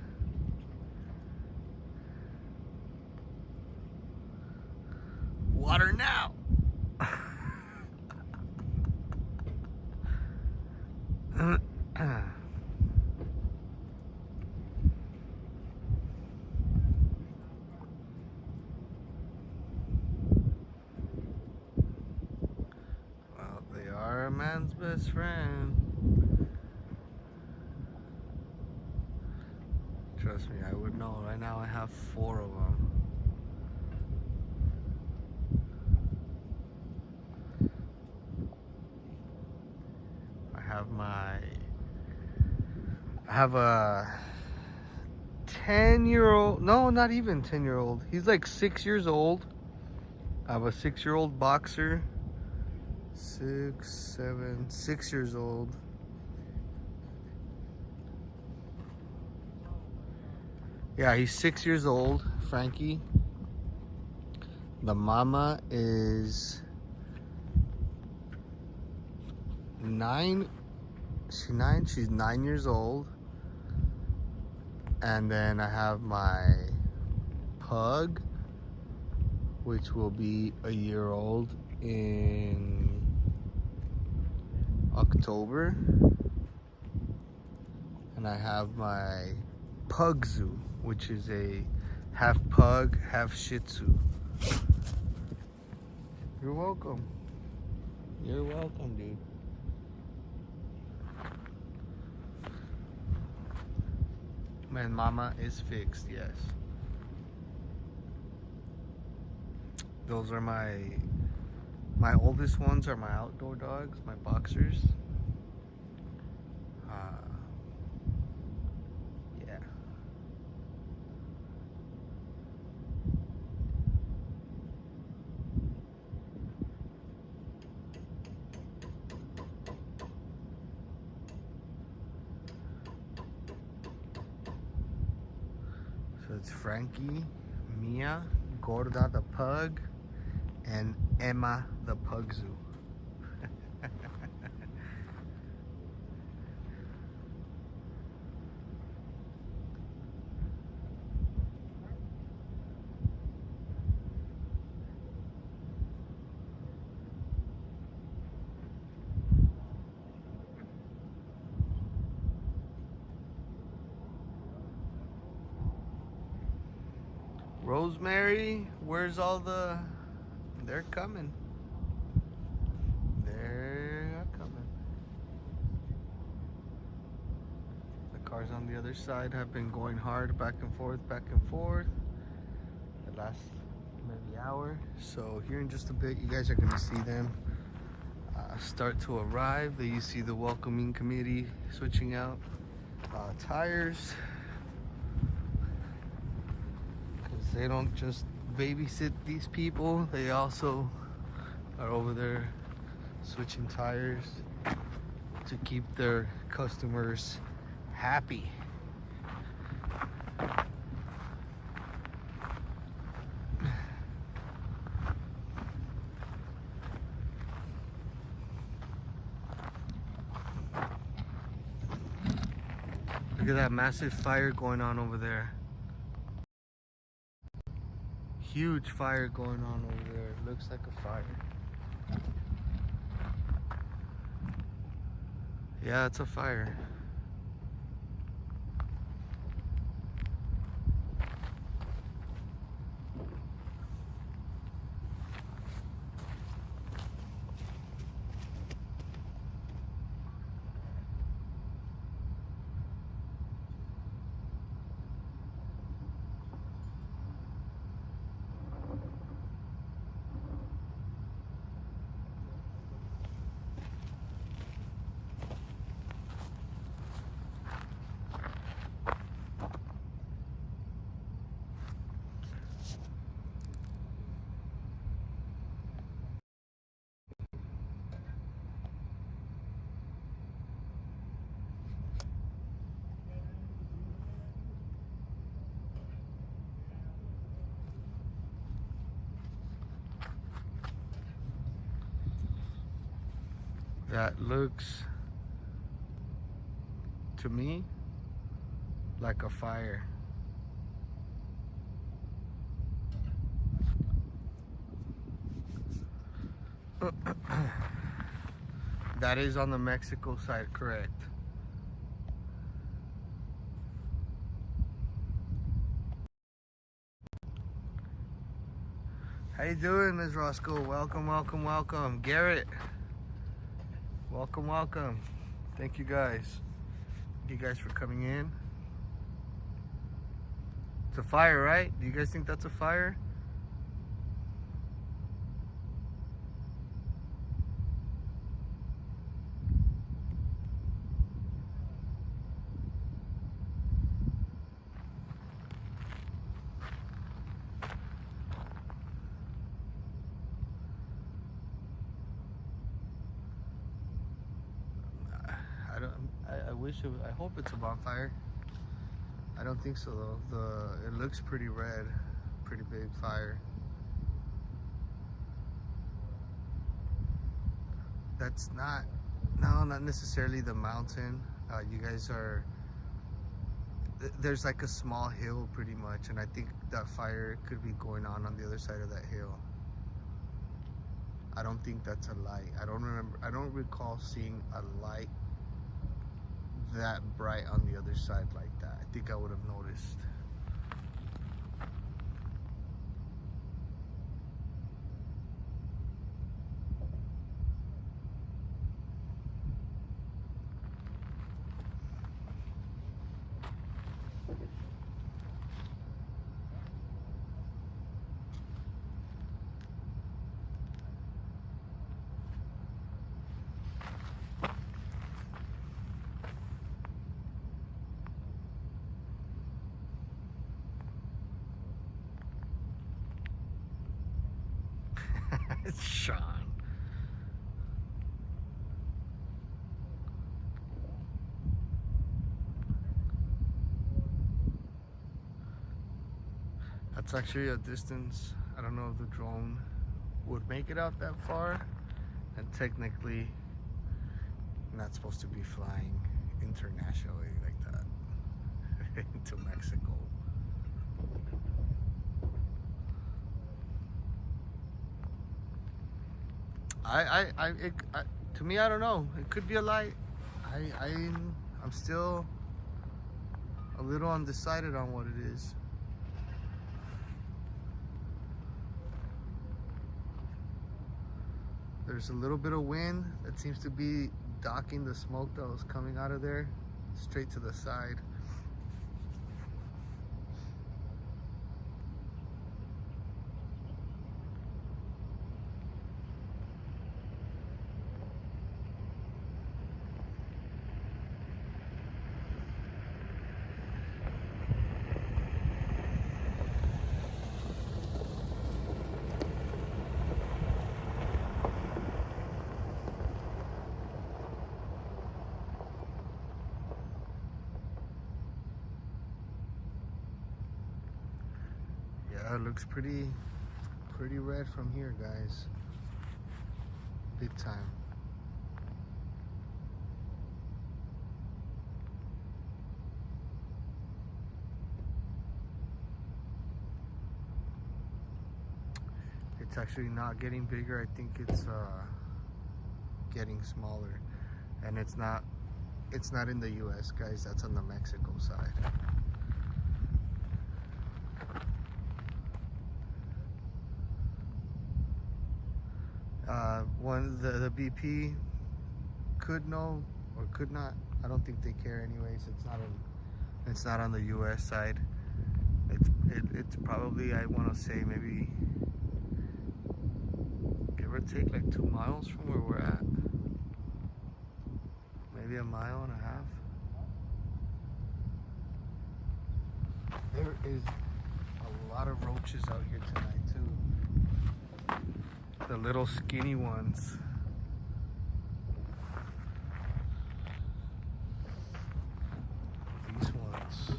S1: Water now! Well, they are a man's best friend. Trust me, I would know. Right now I have 4 of them. I have a 10-year-old, no, not even 10-year-old. He's like 6 years old. I have a 6-year-old boxer. 6 years old. Yeah, he's 6 years old, Frankie. The mama is 9. She's 9 years old. And then I have my pug, which will be a year old in October. And I have my Pug Zoo, which is a half pug, half Shih Tzu. You're welcome. You're welcome, dude. Man, mama is fixed, yes. Those are my oldest ones are my outdoor dogs, my boxers. Yeah. So it's Frankie, Mia, Gorda the pug, and Emma the pug zoo. Rosemary, where's all the... They're coming. They're coming. The cars on the other side have been going hard, back and forth, the last maybe hour. So here in just a bit, you guys are gonna see them start to arrive. There you see the welcoming committee switching out tires. They don't just babysit these people, they also are over there switching tires to keep their customers happy. Look at that massive fire going on over there. Huge fire going on over there. It looks like a fire. Yeah, it's a fire. That looks to me like a fire. That is on the Mexico side, correct? How you doing, Ms. Roscoe? Welcome, welcome, welcome. Garrett, welcome, welcome. Thank you guys. Thank you guys for coming in. It's a fire, right? Do you guys think that's a fire? I hope it's a bonfire. I don't think so though. It looks pretty red, pretty big fire. That's not necessarily the mountain. You guys are, there's like a small hill pretty much, and I think that fire could be going on the other side of that hill. I don't think that's a light. I don't recall seeing a light that bright on the other side like that. I think I would have noticed. It's Sean. That's actually a distance. I don't know if the drone would make it out that far, and technically not supposed to be flying internationally like that into Mexico. To me, I don't know. It could be a light. I'm still a little undecided on what it is. There's a little bit of wind that seems to be docking the smoke that was coming out of there straight to the side. it looks pretty red from here, guys. Big time. It's actually not getting bigger. I think it's getting smaller, and it's not in the US, guys. That's on the Mexico side. The BP could know or could not. I don't think they care anyways. It's not on the US side. It's probably, I want to say, maybe give or take like 2 miles from where we're at. Maybe a mile and a half. There is a lot of roaches out here tonight too. The little skinny ones. These ones.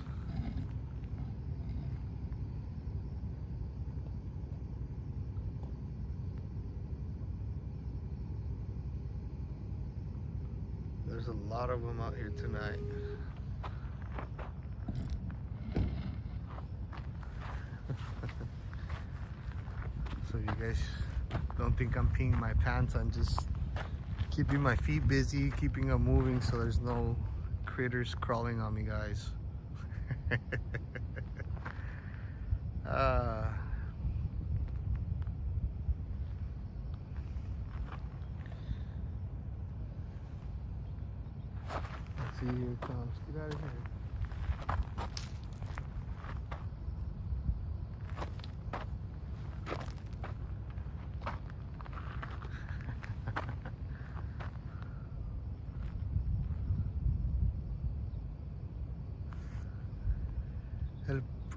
S1: There's a lot of them out here tonight. So you guys don't think I'm peeing my pants. I'm just keeping my feet busy, keeping them moving so there's no critters crawling on me, guys. Let's see, here it comes. Get out of here.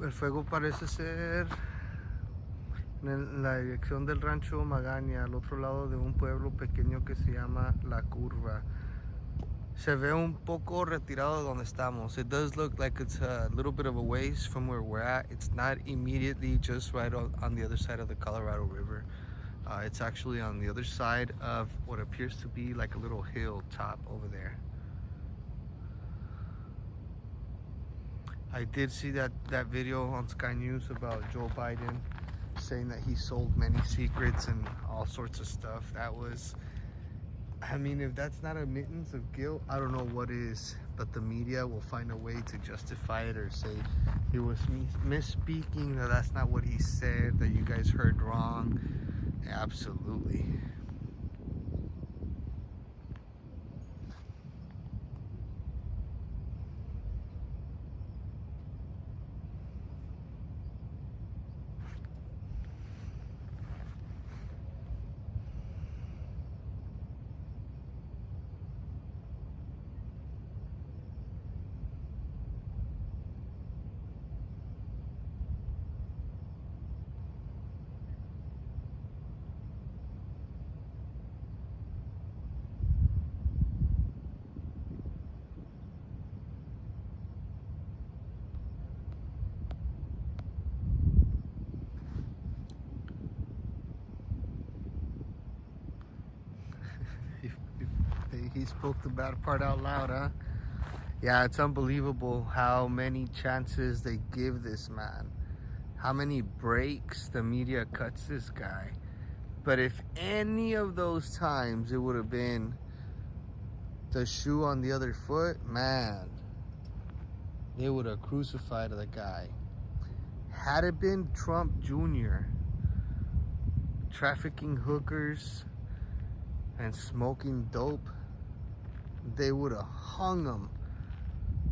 S1: El fuego parece ser en la dirección del rancho Magaña, al otro lado de un pueblo pequeño que se llama La Curva. Se ve un poco retirado de donde estamos. It does look like it's a little bit of a ways from where we're at. It's not immediately just right on the other side of the Colorado River. It's actually on the other side of what appears to be like a little hilltop over there. I did see that video on Sky News about Joe Biden saying that he sold many secrets and all sorts of stuff. That was, I mean, if that's not admittance of guilt, I don't know what is. But the media will find a way to justify it or say he was misspeaking, that that's not what he said, that you guys heard wrong. Absolutely. He spoke the bad part out loud, huh? Yeah, it's unbelievable how many chances they give this man. How many breaks the media cuts this guy. But if any of those times it would have been the shoe on the other foot, man, they would have crucified the guy. Had it been Trump Jr. trafficking hookers and smoking dope, they would have hung him.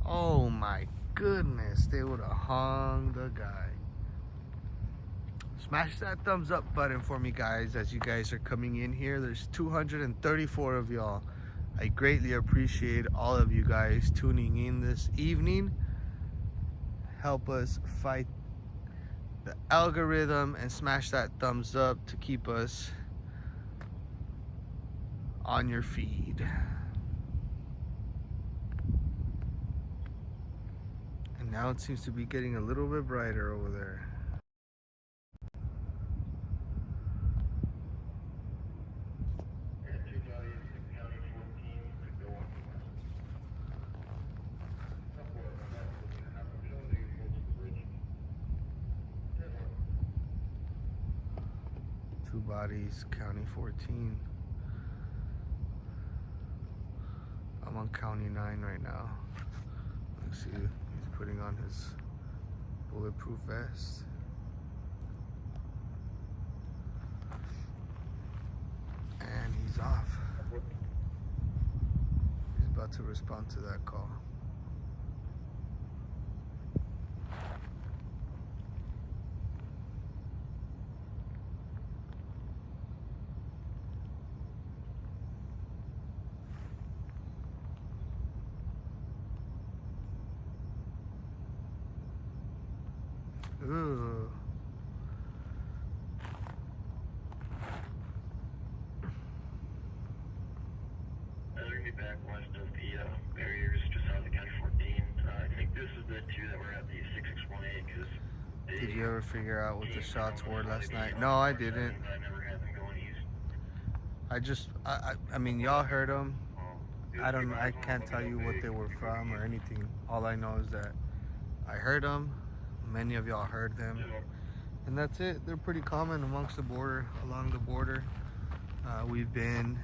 S1: Oh my goodness, they would have hung the guy. Smash that thumbs up button for me, guys, as you guys are coming in here. There's 234 of y'all. I greatly appreciate all of you guys tuning in this evening. Help us fight the algorithm and smash that thumbs up to keep us on your feed. And now it seems to be getting a little bit brighter over there. 2 bodies, County 14. I'm on County 9 right now. Let's see, he's putting on his bulletproof vest. And he's off. He's about to respond to that call. Ooh.
S6: They're going to be back west of the barriers just south of County 14. I think this is the two that were at the 6618 because...
S1: Did you ever figure out what the shots were last night? No, I didn't.
S6: I never had them going east.
S1: I mean, y'all heard them. I can't tell you what they were from or anything. All I know is that I heard them. Many of y'all heard them. And that's it. They're pretty common amongst the border, along the border. We've been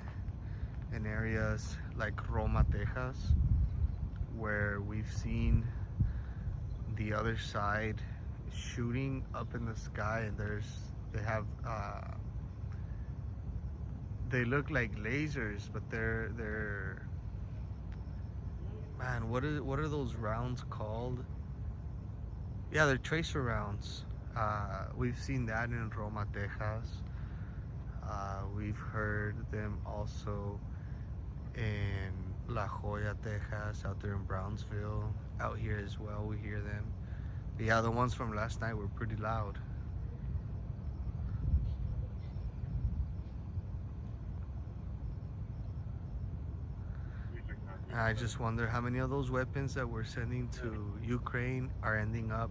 S1: in areas like Roma, Texas, where we've seen the other side shooting up in the sky, and they look like lasers, but they're man, what are those rounds called? Yeah, they're tracer rounds. We've seen that in Roma, Texas. We've heard them also in La Joya, Texas, out there in Brownsville. Out here as well, we hear them. But yeah, the ones from last night were pretty loud. I just wonder how many of those weapons that we're sending to Ukraine are ending up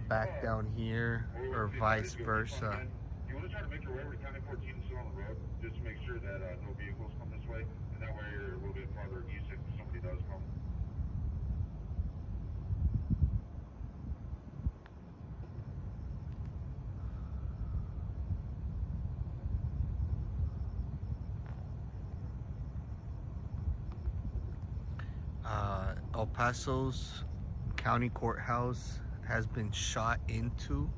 S1: back down here, or vice versa.
S7: You want to try to make your way over to County 14 and sit on the road, just to make sure that no vehicles come this way, and that way you're a little bit farther east if somebody does come.
S1: El Paso's county courthouse has been shot into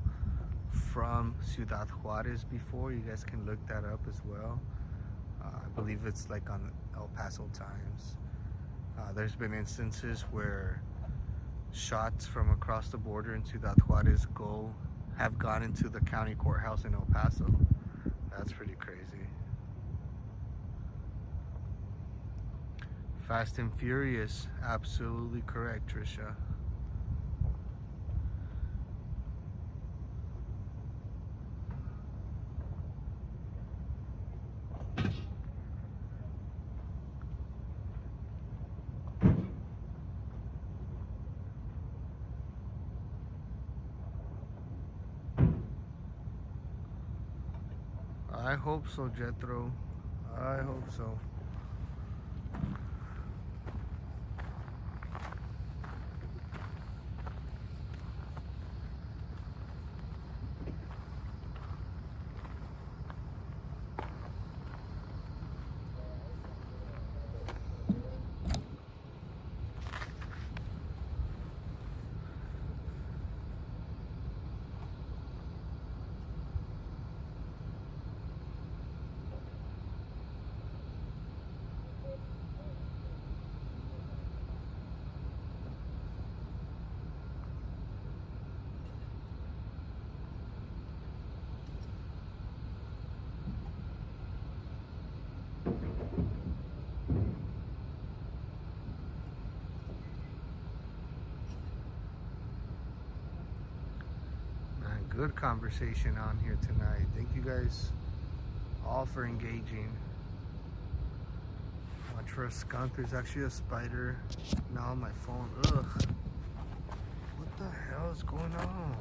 S1: from Ciudad Juarez before. You guys can look that up as well. I believe it's like on El Paso Times. There's been instances where shots from across the border in Ciudad Juarez have gone into the county courthouse in El Paso. That's pretty crazy. Fast and Furious, absolutely correct, Trisha. I hope so, Jethro. I hope so. Good conversation on here tonight. Thank you guys all for engaging. Watch for a skunk. There's actually a spider now on my phone. Ugh. What the hell is going on?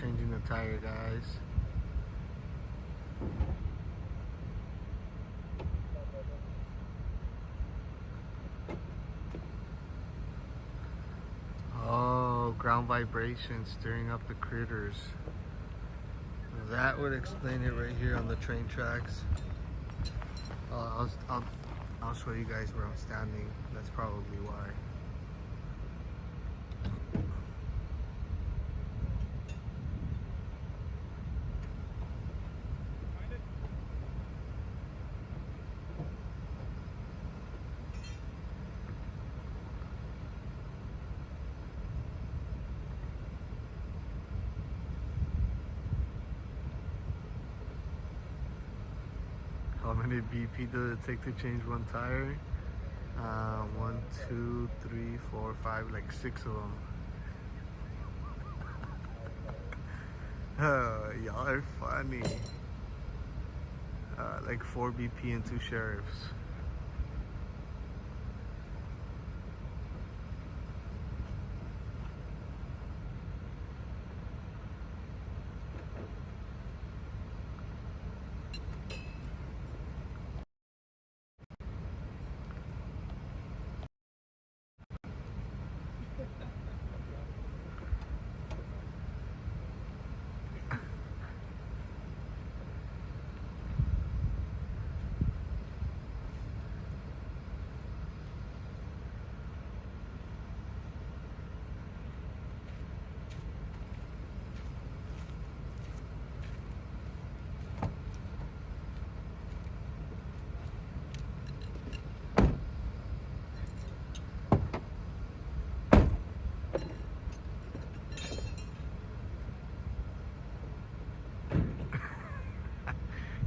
S1: Changing the tire, guys. Oh, ground vibration stirring up the critters. That would explain it right here on the train tracks. I'll show you guys where I'm standing. That's probably why. How many BP does it take to change one tire? 1, 2, 3, 4, 5, like 6 of them. Y'all are funny. Like 4 BP and 2 sheriffs.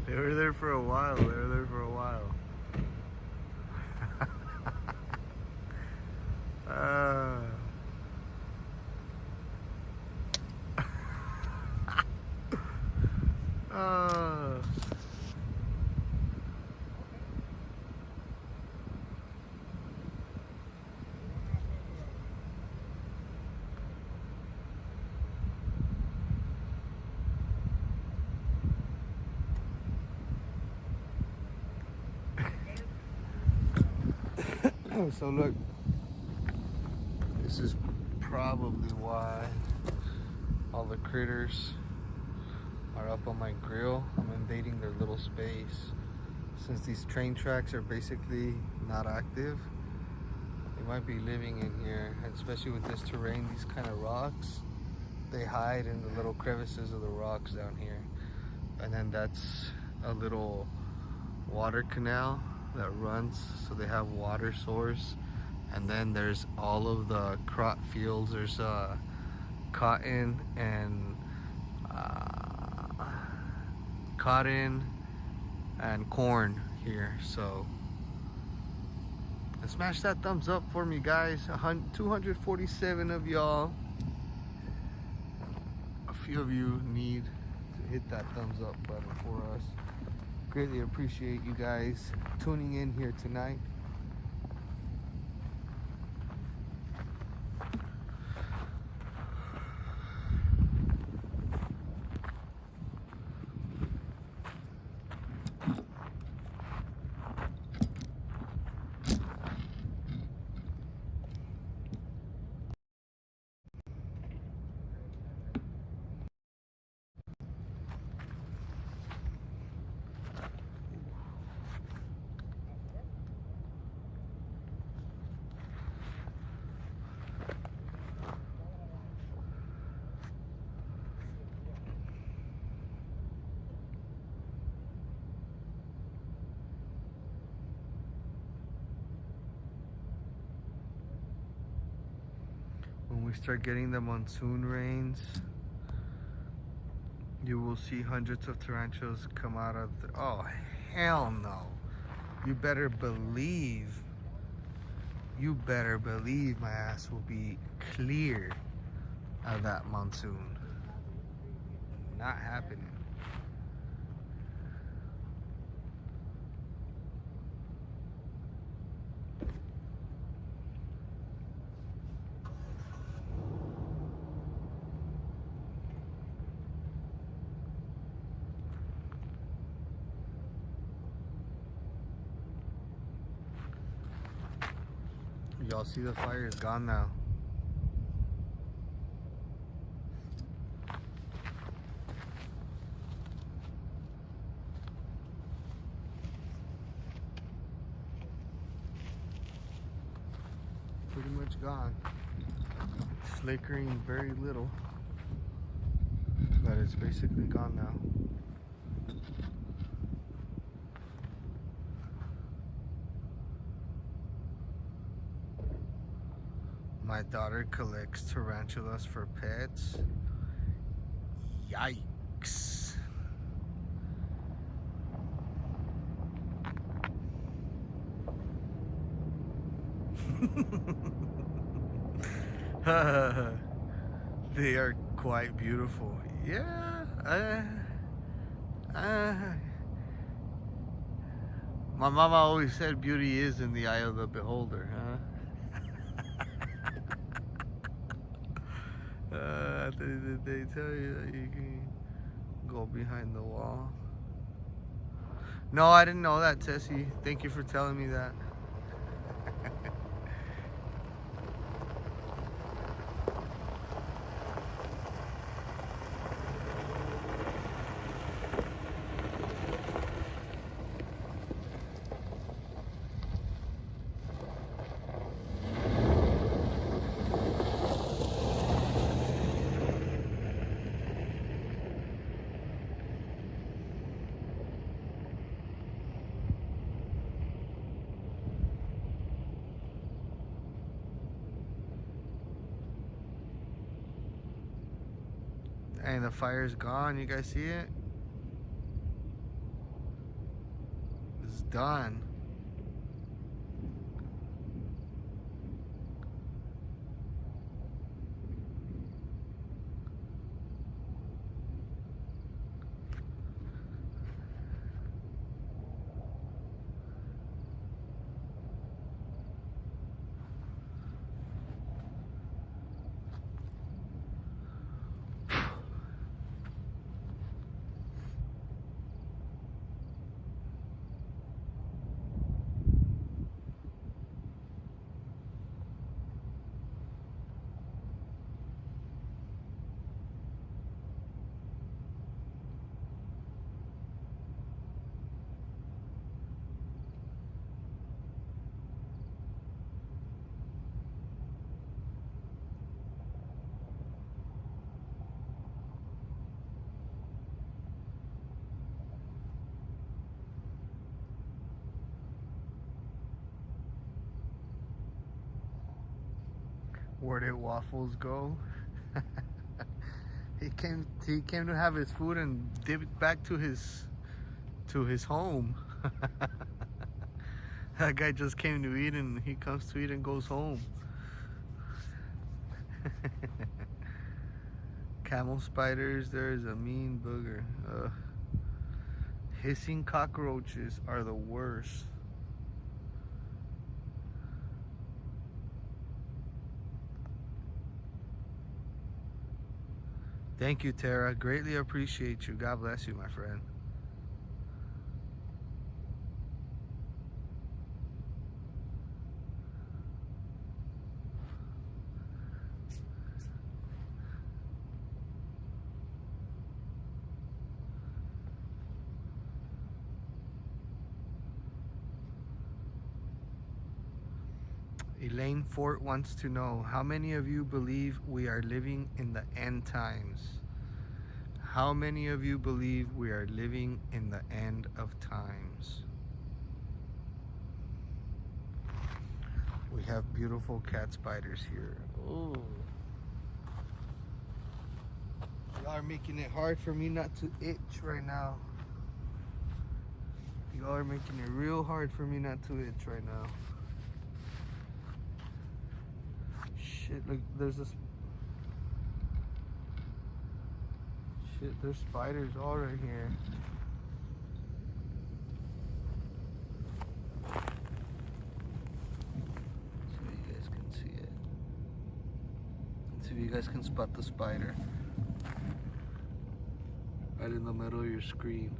S1: They were there for a while. Uh, uh. So look, this is probably why all the critters are up on my grill. I'm invading their little space. Since these train tracks are basically not active, they might be living in here, especially with this terrain, these kind of rocks. They hide in the little crevices of the rocks down here. And then that's a little water canal that runs, so they have water source. And then there's all of the crop fields. There's cotton and corn here. So smash that thumbs up for me, guys. 247 of y'all. A few of you need to hit that thumbs up button for us. Greatly appreciate you guys tuning in here tonight. When we start getting the monsoon rains, you will see hundreds of tarantulas come out of the... Oh, hell no. You better believe my ass will be clear of that monsoon. Not happening. y'all see the fire is gone now. Pretty much gone. It's flickering very little, but it's basically gone now. My daughter collects tarantulas for pets. Yikes. They are quite beautiful. Yeah. My mama always said beauty is in the eye of the beholder, huh? Did they tell you that you can go behind the wall? No, I didn't know that, Tessie. Thank you for telling me that. And the fire's gone. You guys see it? It's done. Where did Waffles go? He came to have his food and dipped back to his home. That guy just came to eat and he comes to eat and goes home. Camel spiders, there's a mean booger. Hissing cockroaches are the worst. Thank you, Tara. Greatly appreciate you. God bless you, my friend. Elaine Fort wants to know, how many of you believe we are living in the end times? How many of you believe we are living in the end of times? We have beautiful cat spiders here. Oh, y'all are making it hard for me not to itch right now. Y'all are making it real hard for me not to itch right now. Shit, look, there's this. Shit, there's spiders all right here. So you guys can see it. Let's see if you guys can spot the spider. Right in the middle of your screen.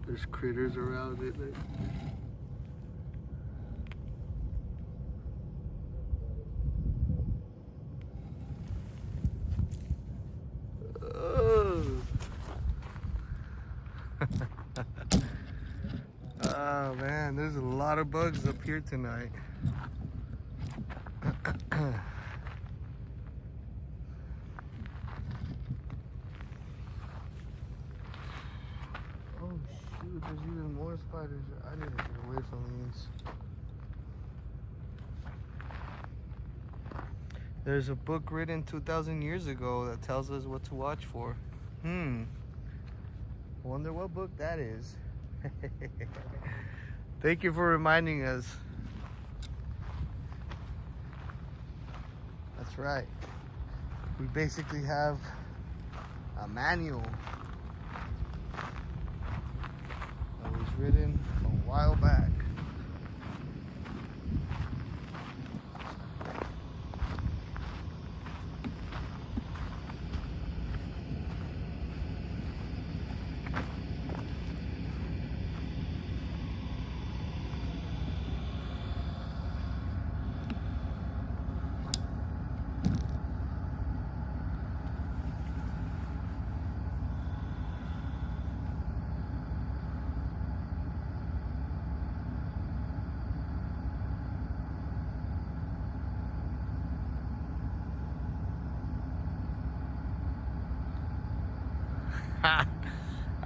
S1: There's critters around it. man, there's a lot of bugs up here tonight. Oh shoot, there's even more spiders. I need to get away from these. There's a book written 2,000 years ago that tells us what to watch for. I wonder what book that is. Thank you for reminding us. That's right. We basically have a manual that was written a while back.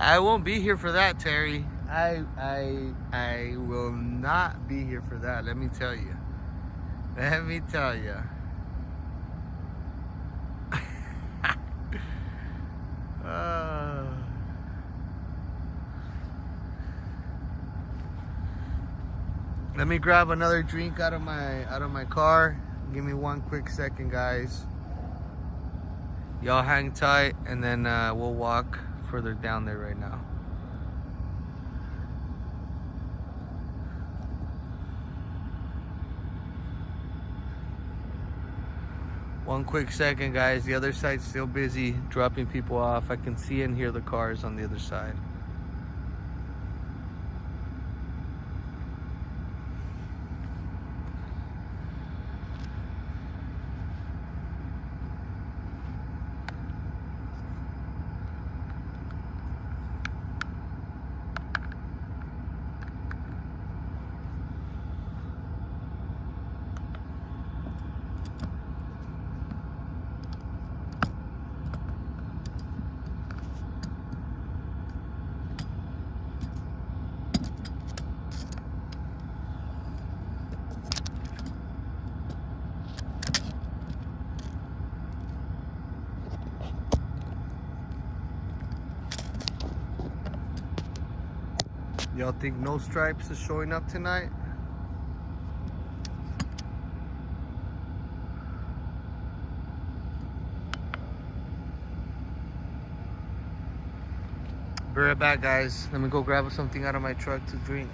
S1: I won't be here for that, Terry. I will not be here for that. Let me tell you. Let me tell you. Let me grab another drink out of my car. Give me one quick second, guys. Y'all hang tight, and then we'll walk further down there right now. One quick second, guys. The other side's still busy dropping people off. I can see and hear the cars on the other side. Y'all think No Stripes is showing up tonight? Be right back, guys. Let me go grab something out of my truck to drink.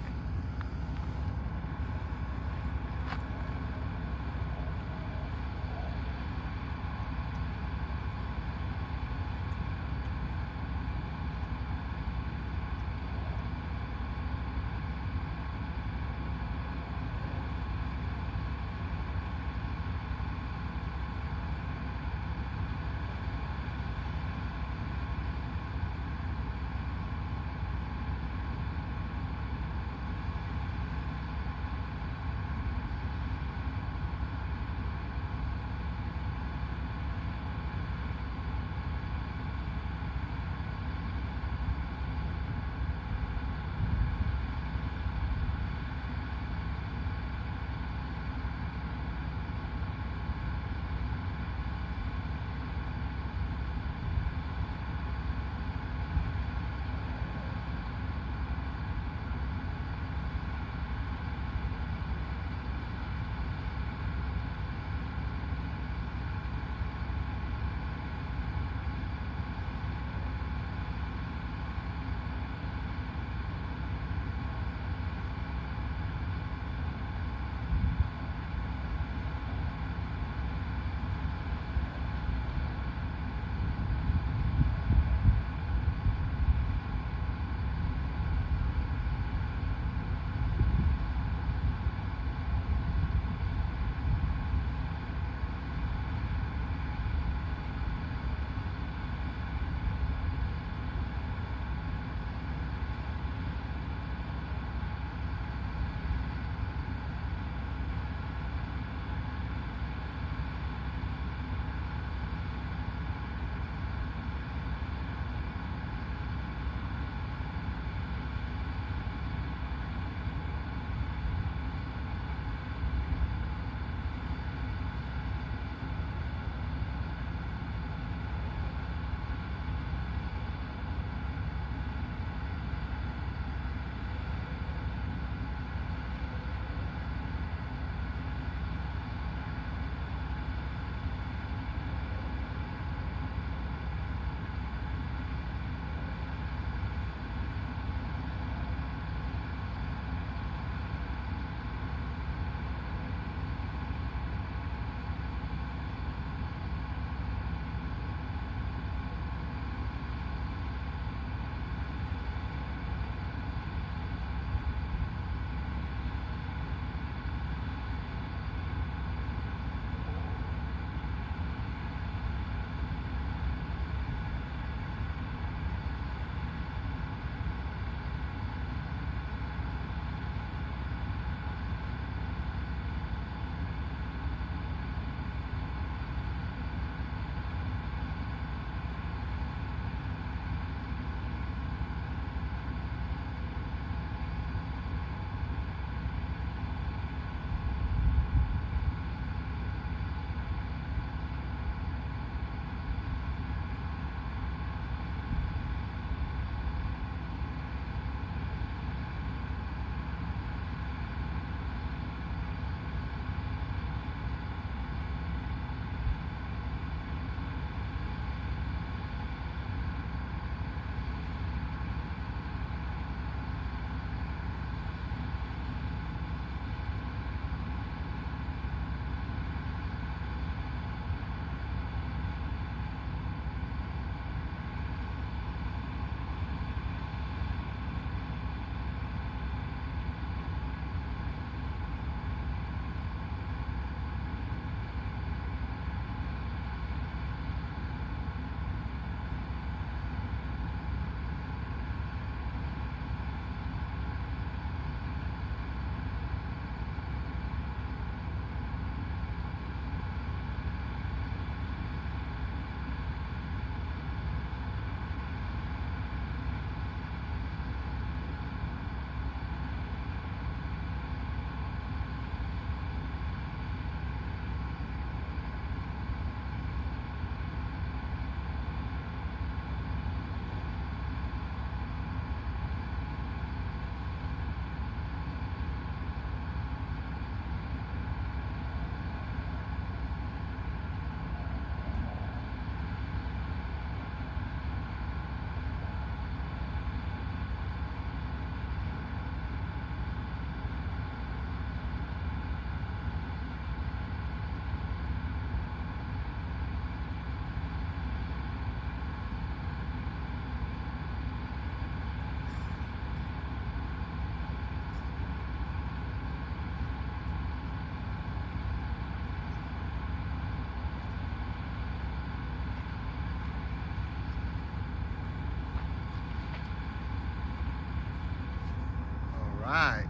S1: right.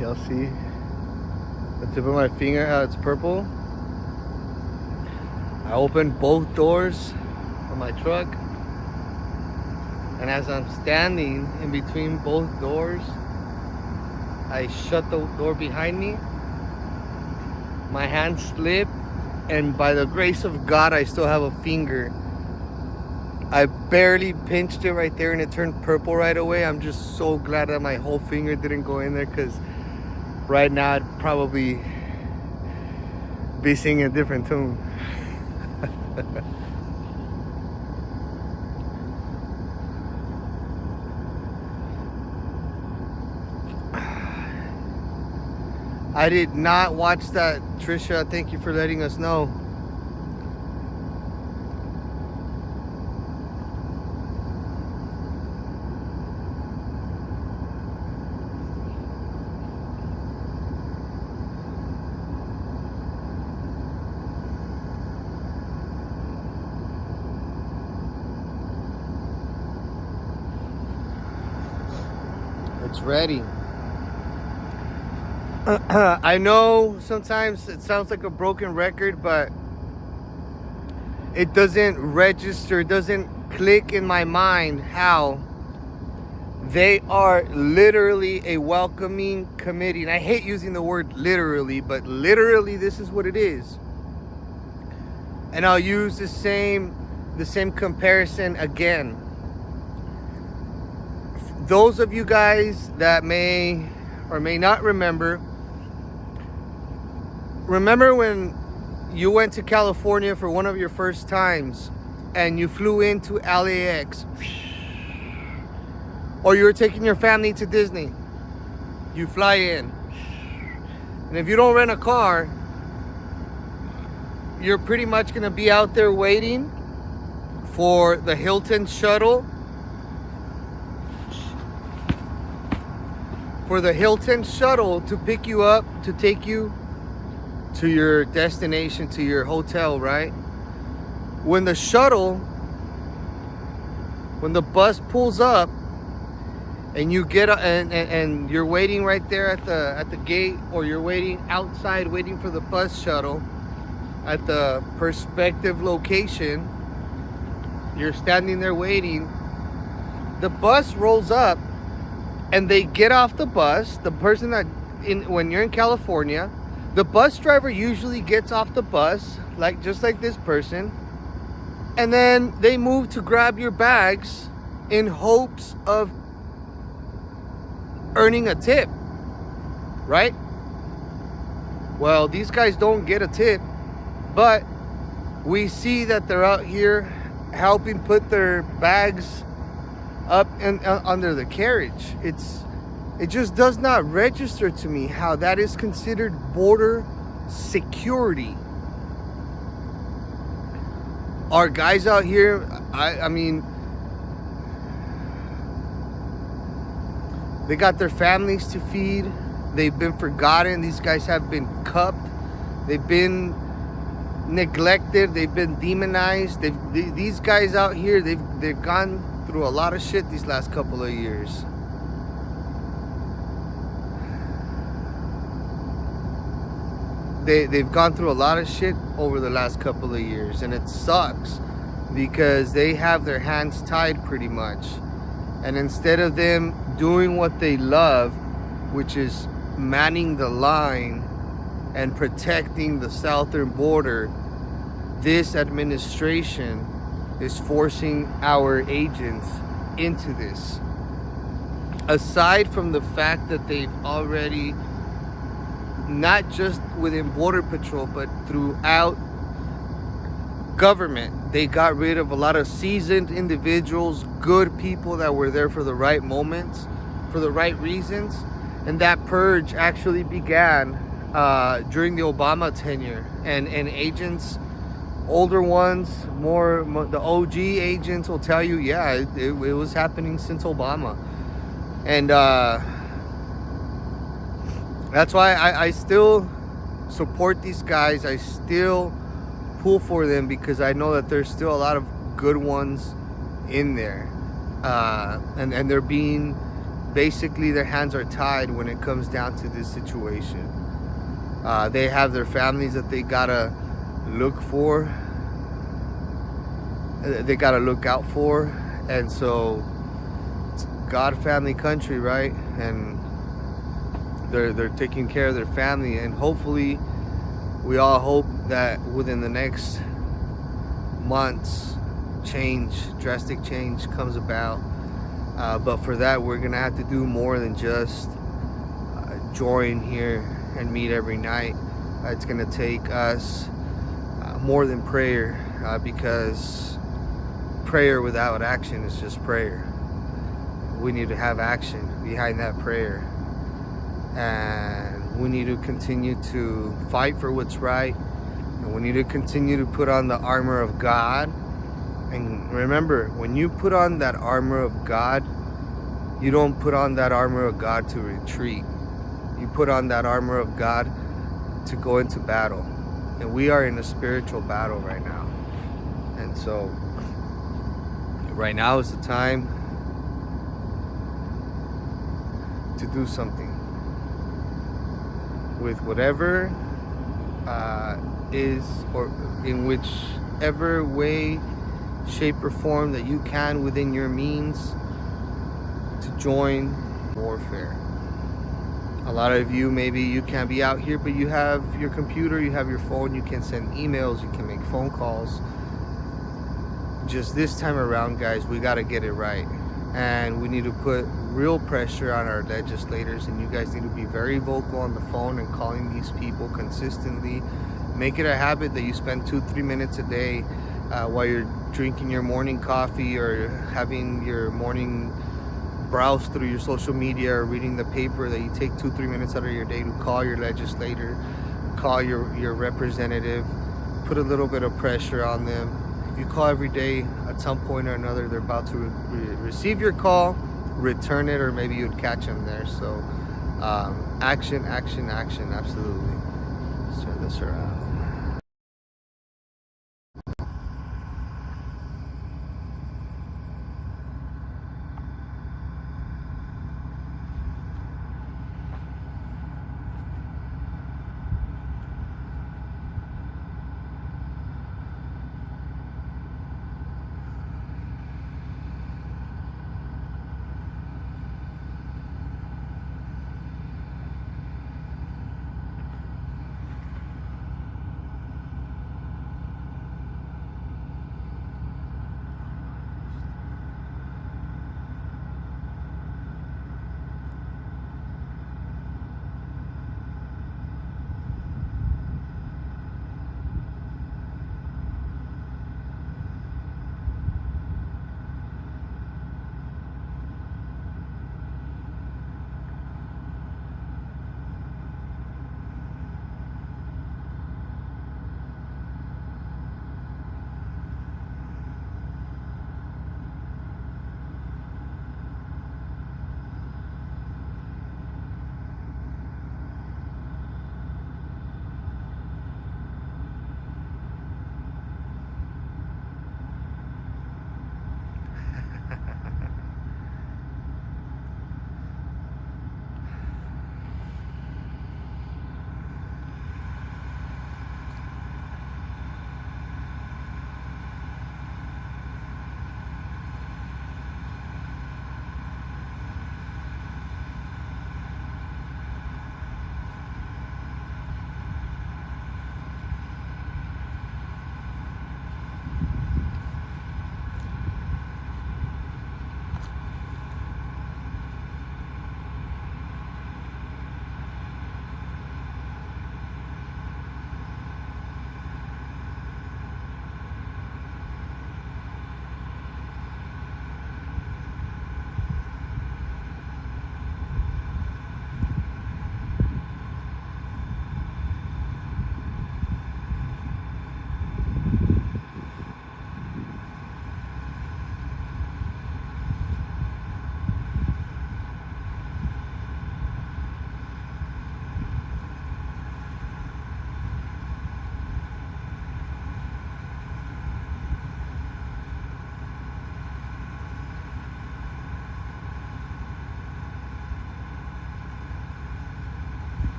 S1: Y'all see the tip of my finger, how it's purple. I opened both doors of my truck, and as I'm standing in between both doors, I shut the door behind me. My hand slipped, and by the grace of God, I still have a finger. I barely pinched it right there, and it turned purple right away. I'm just so glad that my whole finger didn't go in there, because right now I'd probably be singing a different tune. I did not watch that, Trisha. Thank you for letting us know. It's ready. I know sometimes it sounds like a broken record, but it doesn't register, it doesn't click in my mind how they are literally a welcoming committee. And I hate using the word literally, but literally this is what it is. And I'll use the same comparison again. Those of you guys that may or may not remember when you went to California for one of your first times and you flew into LAX, or you were taking your family to Disney, you fly in, and if you don't rent a car, you're pretty much gonna be out there waiting for the Hilton shuttle, to pick you up, to take you to your destination, to your hotel, right? When the bus pulls up and you get and you're waiting right there at the gate, or you're waiting outside waiting for the bus shuttle at the prospective location, you're standing there waiting, the bus rolls up and they get off the bus. The person when you're in California, the bus driver usually gets off the bus, just like this person, and then they move to grab your bags in hopes of earning a tip, right? Well, these guys don't get a tip, but we see that they're out here helping put their bags up and under the carriage. It just does not register to me how that is considered border security. Our guys out here, I mean, they got their families to feed. They've been forgotten. These guys have been cupped. They've been neglected. They've been demonized. These guys out here, they've gone through a lot of shit these last couple of years. They've gone through a lot of shit over the last couple of years, and it sucks because they have their hands tied pretty much. And instead of them doing what they love, which is manning the line and protecting the southern border, this administration is forcing our agents into this. Aside from the fact that they've already, not just within Border Patrol, but throughout government, they got rid of a lot of seasoned individuals, good people that were there for the right moments, for the right reasons. And that purge actually began during the Obama tenure, and agents older ones, the OG agents will tell you, yeah, it was happening since Obama. And that's why I still support these guys. I still pull for them, because I know that there's still a lot of good ones in there. And they're being, basically their hands are tied when it comes down to this situation. They have their families that they gotta look for. They gotta look out for. And so it's God, family, country, right? And they're taking care of their family. And hopefully, we all hope that within the next months, drastic change comes about. But for that, we're gonna have to do more than just join here and meet every night. It's gonna take us more than prayer, because prayer without action is just prayer. We need to have action behind that prayer, and we need to continue to fight for what's right, and we need to continue to put on the armor of God. And remember, when you put on that armor of God, you don't put on that armor of God to retreat. You put on that armor of God to go into battle. And we are in a spiritual battle right now. And so right now is the time to do something with whatever is, or in whichever way, shape, or form that you can within your means, to join warfare. A lot of you, maybe you can't be out here, but you have your computer, you have your phone, you can send emails, you can make phone calls. Just this time around, guys, we got to get it right. And we need to put real pressure on our legislators, and you guys need to be very vocal on the phone and calling these people consistently. Make it a habit that you spend 2-3 minutes a day while you're drinking your morning coffee, or having your morning browse through your social media, or reading the paper, that you take 2-3 minutes out of your day to call your legislator, call your representative, put a little bit of pressure on them. If you call every day, at some point or another, they're about to receive your call, return it, or maybe you'd catch them there. So action, action, action, absolutely. Let's turn this around.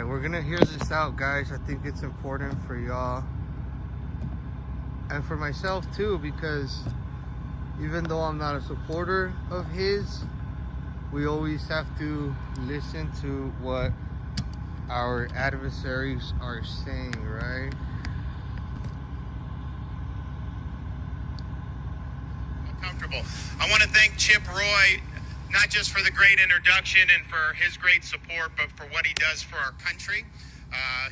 S1: right, we're gonna hear this out, guys. I think it's important for y'all and for myself too, because even though I'm not a supporter of his, we always have to listen to what our adversaries are saying, right?
S2: Comfortable. I want to thank Chip Roy, not just for the great introduction and for his great support, but for what he does for our country.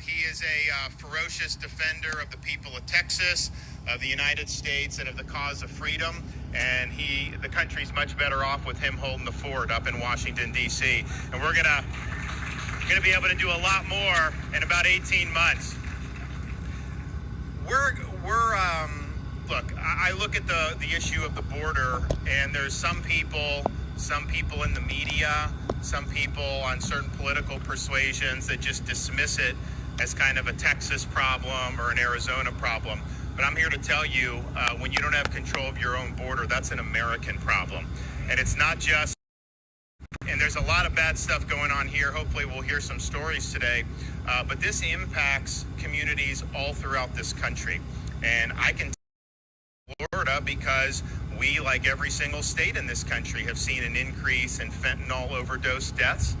S2: He is a ferocious defender of the people of Texas, of the United States, and of the cause of freedom. And the country's much better off with him holding the fort up in Washington, D.C. And we're gonna be able to do a lot more in about 18 months. Look, I look at the issue of the border, and there's some people in the media, some people on certain political persuasions that just dismiss it as kind of a Texas problem or an Arizona problem. But I'm here to tell you, when you don't have control of your own border, that's an American problem. And it's not just, and there's a lot of bad stuff going on here. Hopefully we'll hear some stories today. But this impacts communities all throughout this country. And I can tell Florida because we, like every single state in this country, have seen an increase in fentanyl overdose deaths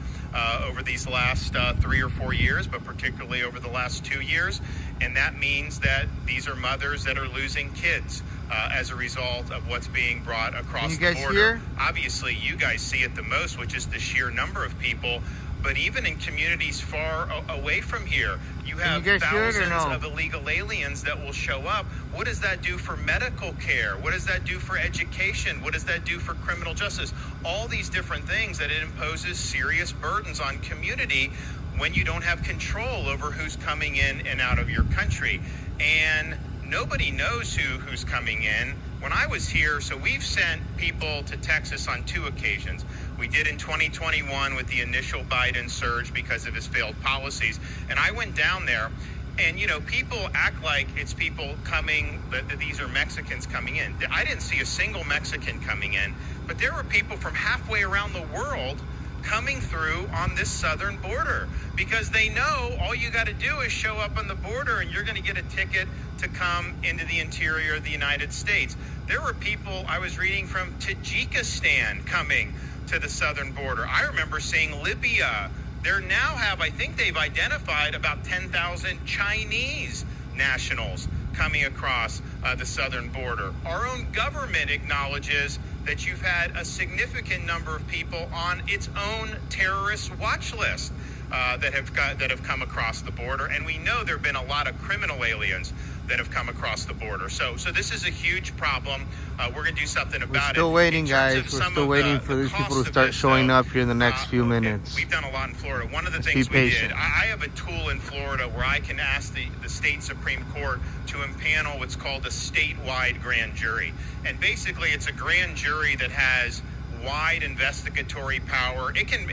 S2: over these last 3 or 4 years, but particularly over the last 2 years. And that means that these are mothers that are losing kids as a result of what's being brought across the border.
S1: Hear?
S2: Obviously, you guys see it the most, which is the sheer number of people. But even in communities far away from here, you have thousands of illegal aliens that will show up. What does that do for medical care? What does that do for education? What does that do for criminal justice? All these different things that it imposes serious burdens on community when you don't have control over who's coming in and out of your country. And nobody knows who's coming in. When I was here, so we've sent people to Texas on 2 occasions. We did in 2021 with the initial Biden surge because of his failed policies. And I went down there, and, you know, people act like it's people coming, that these are Mexicans coming in. I didn't see a single Mexican coming in, but there were people from halfway around the world coming through on this southern border because they know all you got to do is show up on the border and you're going to get a ticket to come into the interior of the United States. There were people I was reading from Tajikistan coming to the southern border. I remember seeing Libya. They now have, I think they've identified about 10,000 Chinese nationals coming across the southern border. Our own government acknowledges that you've had a significant number of people on its own terrorist watch list that have come across the border, and we know there have been a lot of criminal aliens that have come across the border. So this is a huge problem. We're going to do something about it.
S1: We're still waiting, guys. We're still waiting for these people to start showing up here in the next few minutes.
S2: We've done a lot in Florida. One of the things we did, I have a tool in Florida where I can ask the state Supreme Court to impanel what's called a statewide grand jury. And basically, it's a grand jury that has wide investigatory power. It can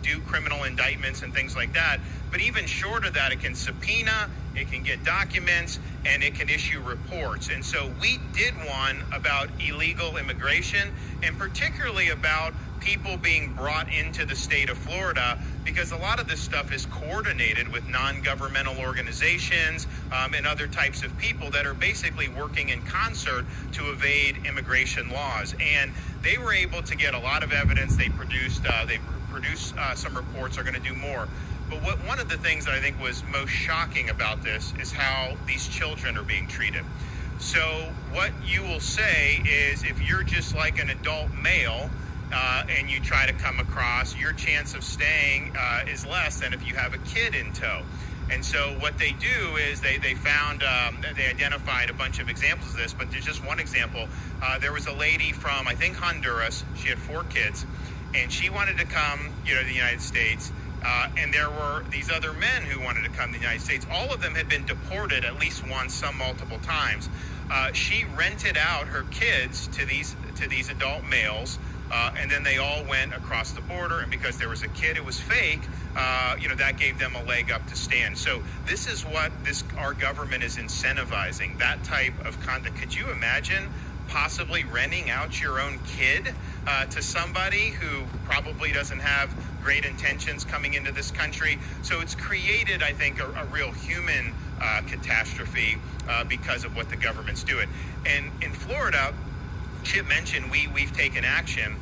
S2: do criminal indictments and things like that. But even short of that, it can subpoena, it can get documents, and it can issue reports. And so we did one about illegal immigration, and particularly about people being brought into the state of Florida, because a lot of this stuff is coordinated with non-governmental organizations and other types of people that are basically working in concert to evade immigration laws. And they were able to get a lot of evidence. They produced some reports. Are going to do more. But one of the things that I think was most shocking about this is how these children are being treated. So what you will say is, if you're just like an adult male and you try to come across, your chance of staying is less than if you have a kid in tow. And so what they do is they found, they identified a bunch of examples of this, but there's just one example. There was a lady from, I think, Honduras. She had 4 kids, and she wanted to come, to the United States. And there were these other men who wanted to come to the United States. All of them had been deported at least once, some multiple times. She rented out her kids to these adult males, and then they all went across the border. And because there was a kid, it was fake. That gave them a leg up to stand. So this is what our government is incentivizing, that type of conduct. Could you imagine possibly renting out your own kid to somebody who probably doesn't have great intentions coming into this country. So it's created, I think, a real human catastrophe because of what the government's doing. And in Florida, Chip mentioned we've taken action.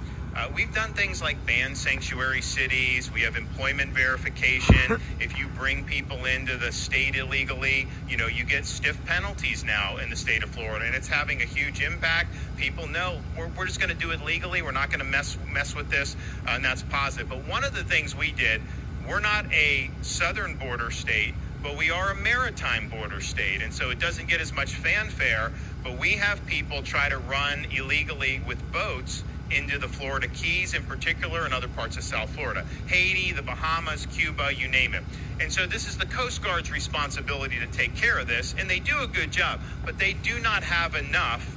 S2: We've done things like ban sanctuary cities. We have employment verification. If you bring people into the state illegally, you get stiff penalties now in the state of Florida, and it's having a huge impact. People know we're just going to do it legally. We're not going to mess with this, and that's positive. But one of the things we did, we're not a southern border state, but we are a maritime border state, and so it doesn't get as much fanfare. But we have people try to run illegally with boats into the Florida Keys in particular and other parts of South Florida, Haiti, the Bahamas, Cuba, you name it. And so this is the Coast Guard's responsibility to take care of this, and they do a good job, but they do not have enough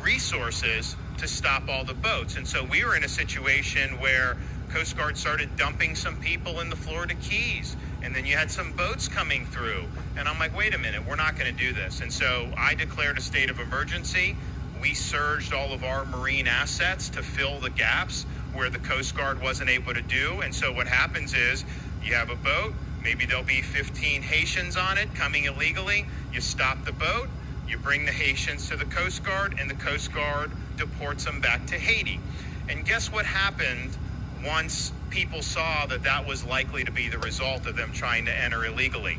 S2: resources to stop all the boats. And so we were in a situation where Coast Guard started dumping some people in the Florida Keys, and then you had some boats coming through. And I'm like, wait a minute, we're not going to do this. And so I declared a state of emergency. We surged all of our marine assets to fill the gaps where the Coast Guard wasn't able to do. And so what happens is you have a boat, maybe there'll be 15 Haitians on it coming illegally. You stop the boat, you bring the Haitians to the Coast Guard, and the Coast Guard deports them back to Haiti. And guess what happened once people saw that that was likely to be the result of them trying to enter illegally?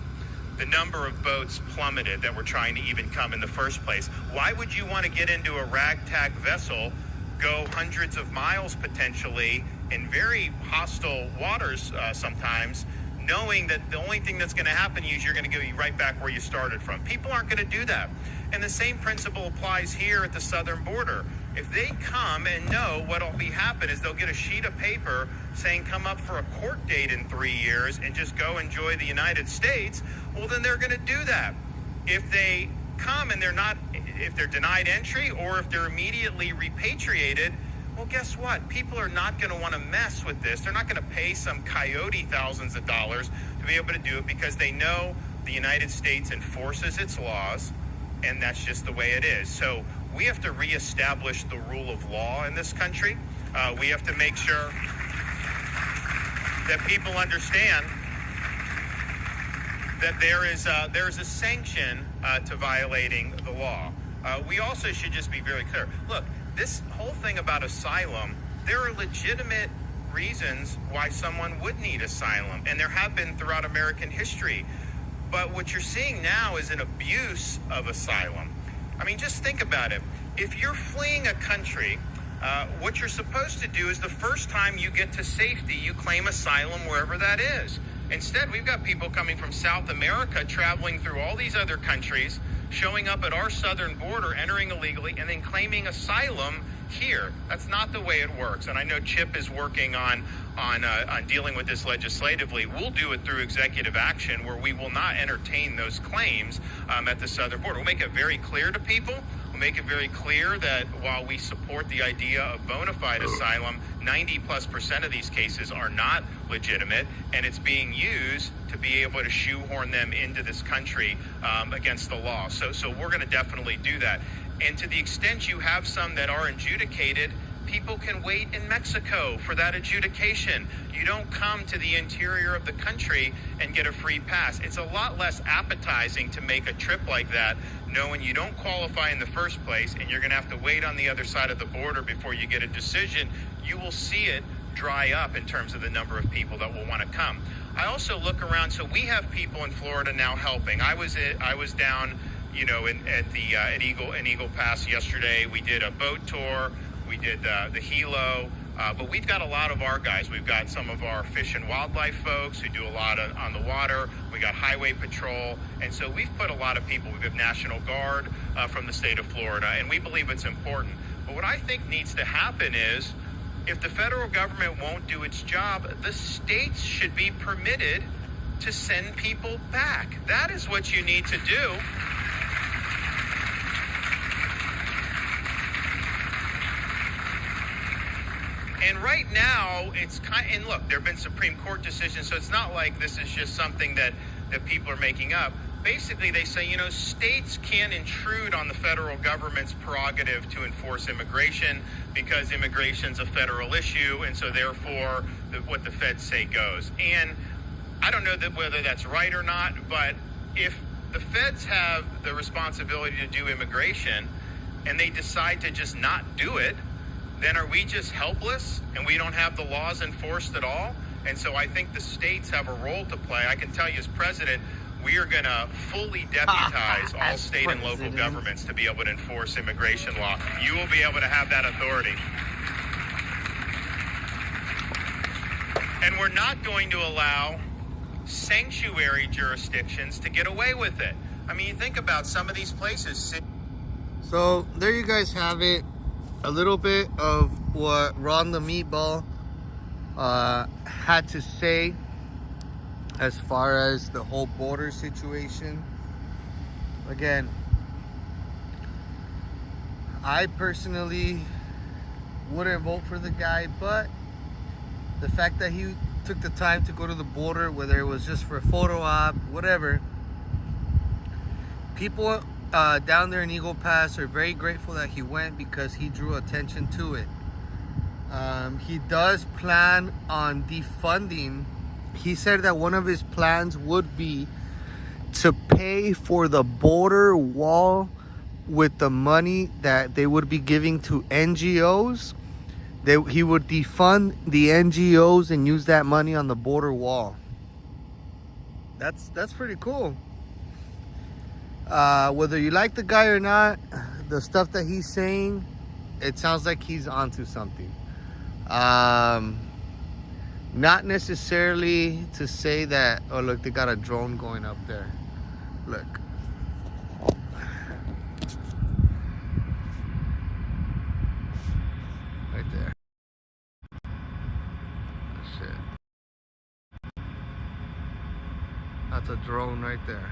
S2: The number of boats plummeted that were trying to even come in the first place. Why would you want to get into a ragtag vessel, go hundreds of miles potentially in very hostile waters sometimes, knowing that the only thing that's going to happen is you're going to go right back where you started from? People aren't going to do that. And the same principle applies here at the southern border. If they come and know what'll be happen is they'll get a sheet of paper saying come up for a court date in 3 years and just go enjoy the United States, well, then they're going to do that. If they come and if they're denied entry or if they're immediately repatriated, well, guess what? People are not going to want to mess with this. They're not going to pay some coyote thousands of dollars to be able to do it because they know the United States enforces its laws, and that's just the way it is. So we have to reestablish the rule of law in this country. We have to make sure that people understand that there is a sanction to violating the law. We also should just be very clear. Look, this whole thing about asylum, there are legitimate reasons why someone would need asylum, and there have been throughout American history. But what you're seeing now is an abuse of asylum. I mean, just think about it. If you're fleeing a country, what you're supposed to do is the first time you get to safety, you claim asylum wherever that is. Instead, we've got people coming from South America, traveling through all these other countries, showing up at our southern border, entering illegally, and then claiming asylum here. That's not the way it works. And I know Chip is working on dealing with this legislatively. We'll do it through executive action where we will not entertain those claims at the southern border. We'll make it very clear to people. We'll make it very clear that while we support the idea of bona fide asylum, 90+% of these cases are not legitimate, and it's being used to be able to shoehorn them into this country against the law. So we're going to definitely do that. And to the extent you have some that are adjudicated, people can wait in Mexico for that adjudication. You don't come to the interior of the country and get a free pass. It's a lot less appetizing to make a trip like that, knowing you don't qualify in the first place and you're going to have to wait on the other side of the border before you get a decision. You will see it dry up in terms of the number of people that will want to come. I also look around, so we have people in Florida now helping. I was down, at Eagle Pass yesterday. We did a boat tour. We did the helo, but we've got a lot of our guys. We've got some of our fish and wildlife folks who do a lot on the water. We got highway patrol, and so we've put a lot of people. We've got National Guard from the state of Florida, and we believe it's important. But what I think needs to happen is, if the federal government won't do its job, the states should be permitted to send people back. That is what you need to do. And right now, and look, there have been Supreme Court decisions, so it's not like this is just something that people are making up. basically they say, you know, states can't intrude on the federal government's prerogative to enforce immigration because immigration's a federal issue, and so therefore what the feds say goes. And I don't know that whether that's right or not, but if the feds have the responsibility to do immigration and they decide to just not do it, then are we just helpless and we don't have the laws enforced at all? And so I think the states have a role to play. I can tell you as president, we are going to fully deputize all state and local governments to be able to enforce immigration law. You will be able to have that authority. And we're not going to allow sanctuary jurisdictions to get away with it. I mean, you think about some of these places.
S1: So there you guys have it. A little bit of what Ron the Meatball had to say as far as the whole border situation. Again, I personally wouldn't vote for the guy, but the fact that he took the time to go to the border, whether it was just for a photo op, whatever, people down there in Eagle Pass are very grateful that he went because he drew attention to it. He does plan on defunding. He said that one of his plans would be to pay for the border wall with the money that they would be giving to NGOs. He would defund the NGOs and use that money on the border wall. That's pretty cool. Whether you like the guy or not, the stuff that he's saying, it sounds like he's onto something. Not necessarily to say that, oh look, they got a drone going up there. Look. Right there. Shit. That's a drone right there.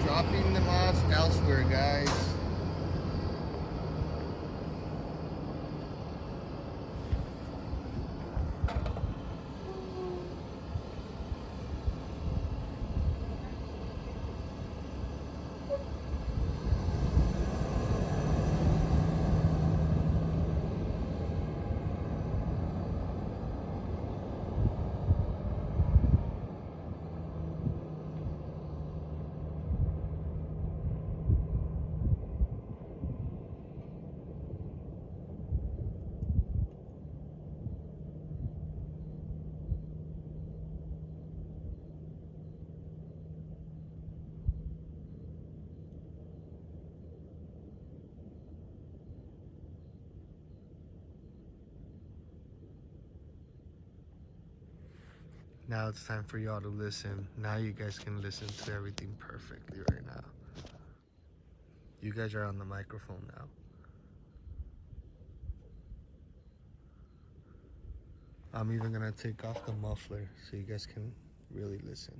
S1: Dropping them off elsewhere, guys. Now it's time for y'all to listen. Now you guys can listen to everything perfectly right now. You guys are on the microphone now. I'm even gonna take off the muffler so you guys can really listen.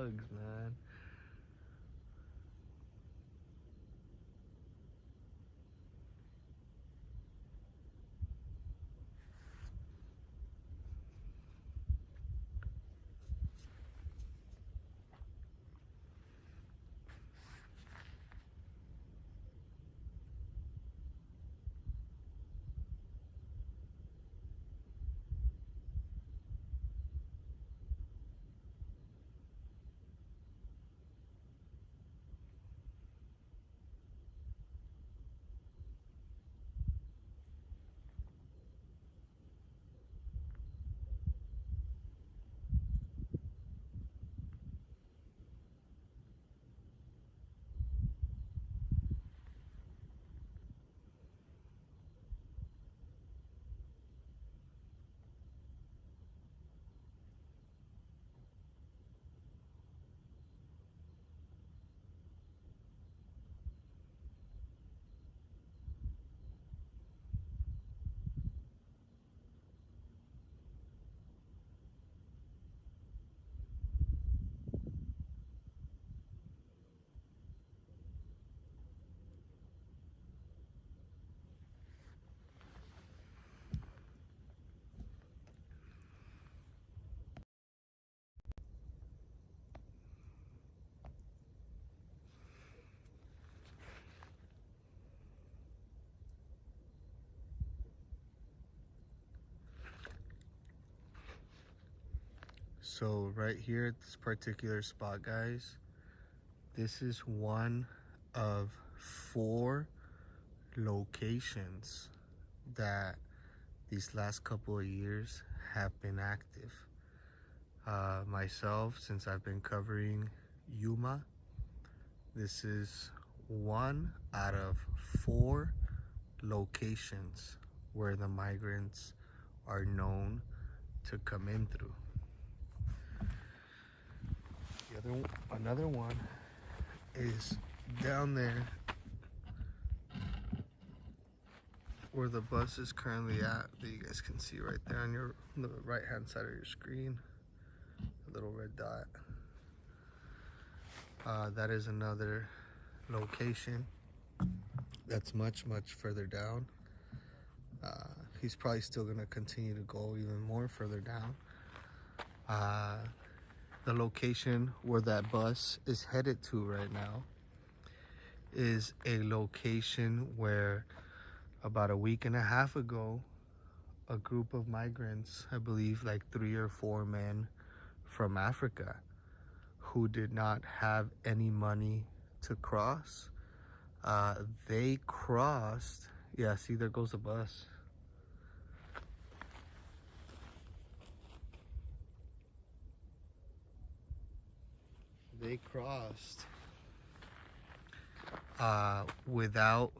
S1: bugs, man. So right here at this particular spot, guys, this is one of 4 locations that these last couple of years have been active. Myself, since I've been covering Yuma, this is 1 out of 4 locations where the migrants are known to come in through. Another one is down there where the bus is currently at, that you guys can see right there on the right hand side of your screen, a little red dot. That is another location that's much further down. He's probably still gonna continue to go even more further down. The location where that bus is headed to right now is a location where about a week and a half ago, a group of migrants, I believe like 3 or 4 men from Africa, who did not have any money to cross, they crossed. Yeah, see, there goes the bus. They crossed without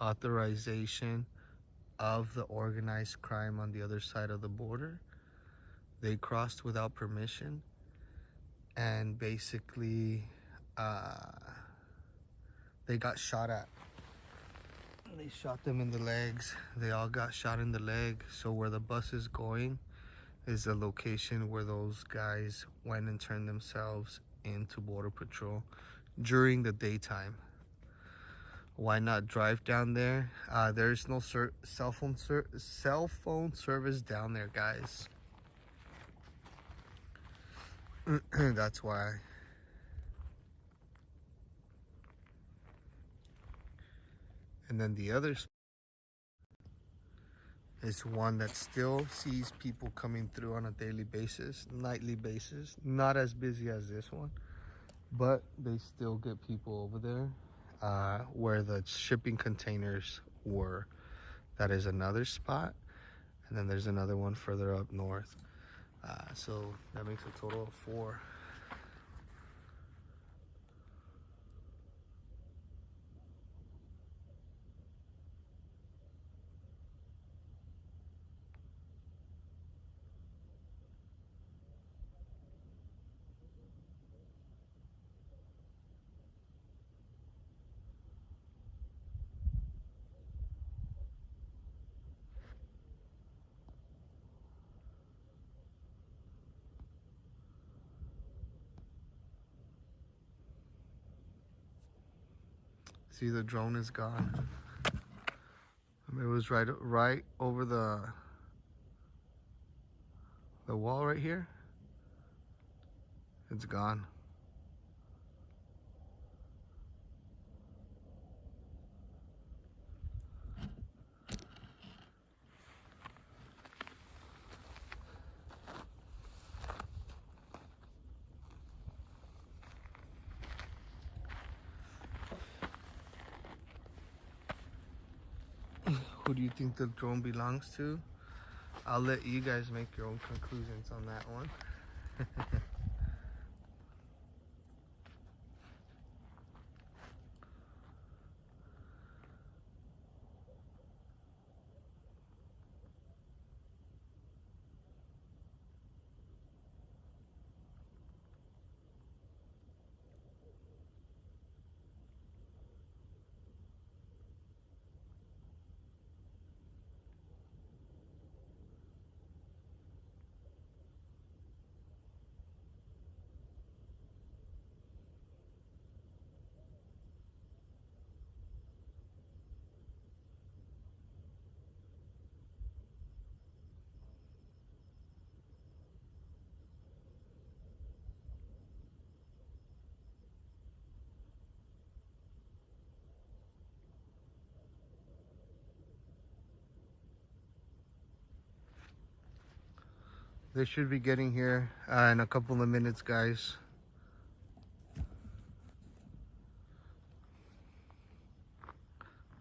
S1: authorization of the organized crime on the other side of the border. They crossed without permission, and basically they got shot at. They shot them in the legs. They all got shot in the leg. So where the bus is going is the location where those guys went and turned themselves into Border Patrol during the daytime. Why not drive down there? There's no cell phone service down there, guys. That's why. And then the other is one that still sees people coming through on a daily basis, nightly basis. Not as busy as this one, but they still get people over there where the shipping containers were. That is another spot. And then there's another one further up north. So that makes a total of 4. See, the drone is gone. It was right over the wall right here. It's gone. Who do you think the drone belongs to? I'll let you guys make your own conclusions on that one. They should be getting here in a couple of minutes, guys.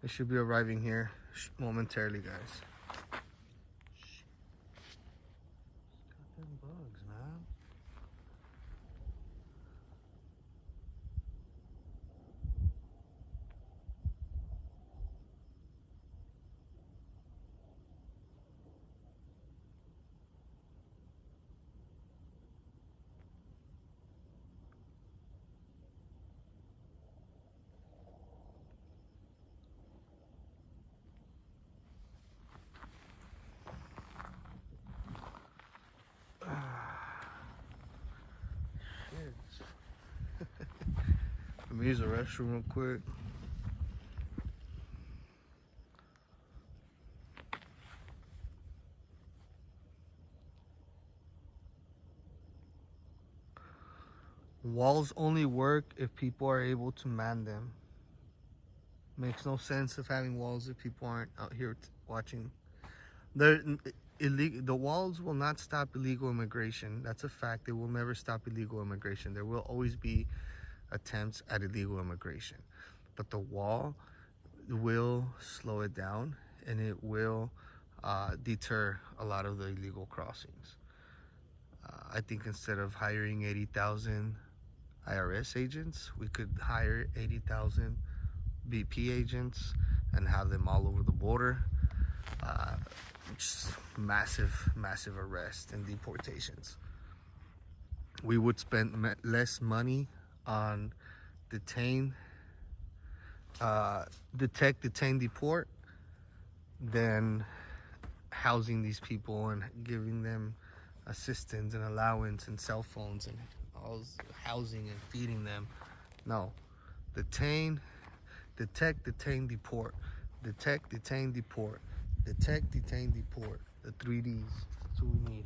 S1: They should be arriving here momentarily, guys. Got them bugs, man. Let me use the restroom real quick. Walls only work if people are able to man them. Makes no sense of having walls if people aren't out here watching. The walls will not stop illegal immigration. That's a fact. They will never stop illegal immigration. There will always be attempts at illegal immigration, but the wall will slow it down, and it will deter a lot of the illegal crossings. I think instead of hiring 80,000 IRS agents, we could hire 80,000 BP agents and have them all over the border. Just massive arrests and deportations. We would spend less money on detain, detect, detain, deport than housing these people and giving them assistance and allowance and cell phones and all housing and feeding them. No, detain, detect, detain, deport. Detect, detain, deport. Detect, detain, deport. The 3Ds. That's what we need.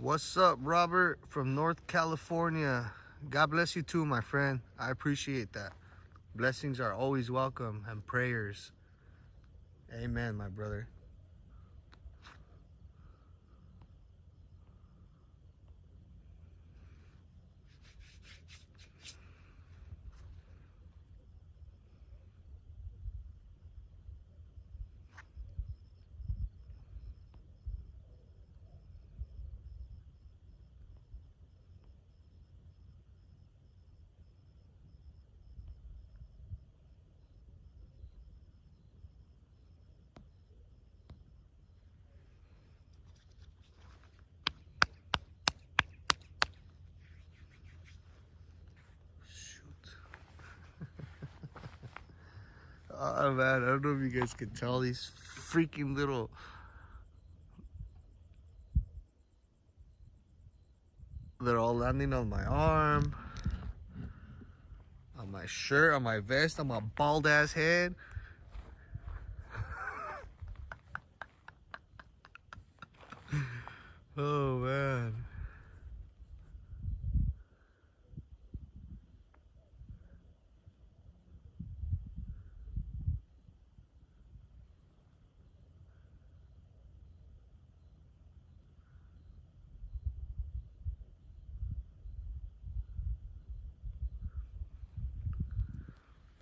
S1: What's up, Robert from North California? God bless you too, my friend. I appreciate that. Blessings are always welcome and prayers. Amen, my brother. Shoot. Oh man, I don't know if you guys can tell these freaking little. They're all landing on my arm, on my shirt, on my vest, on my bald ass head. Oh man.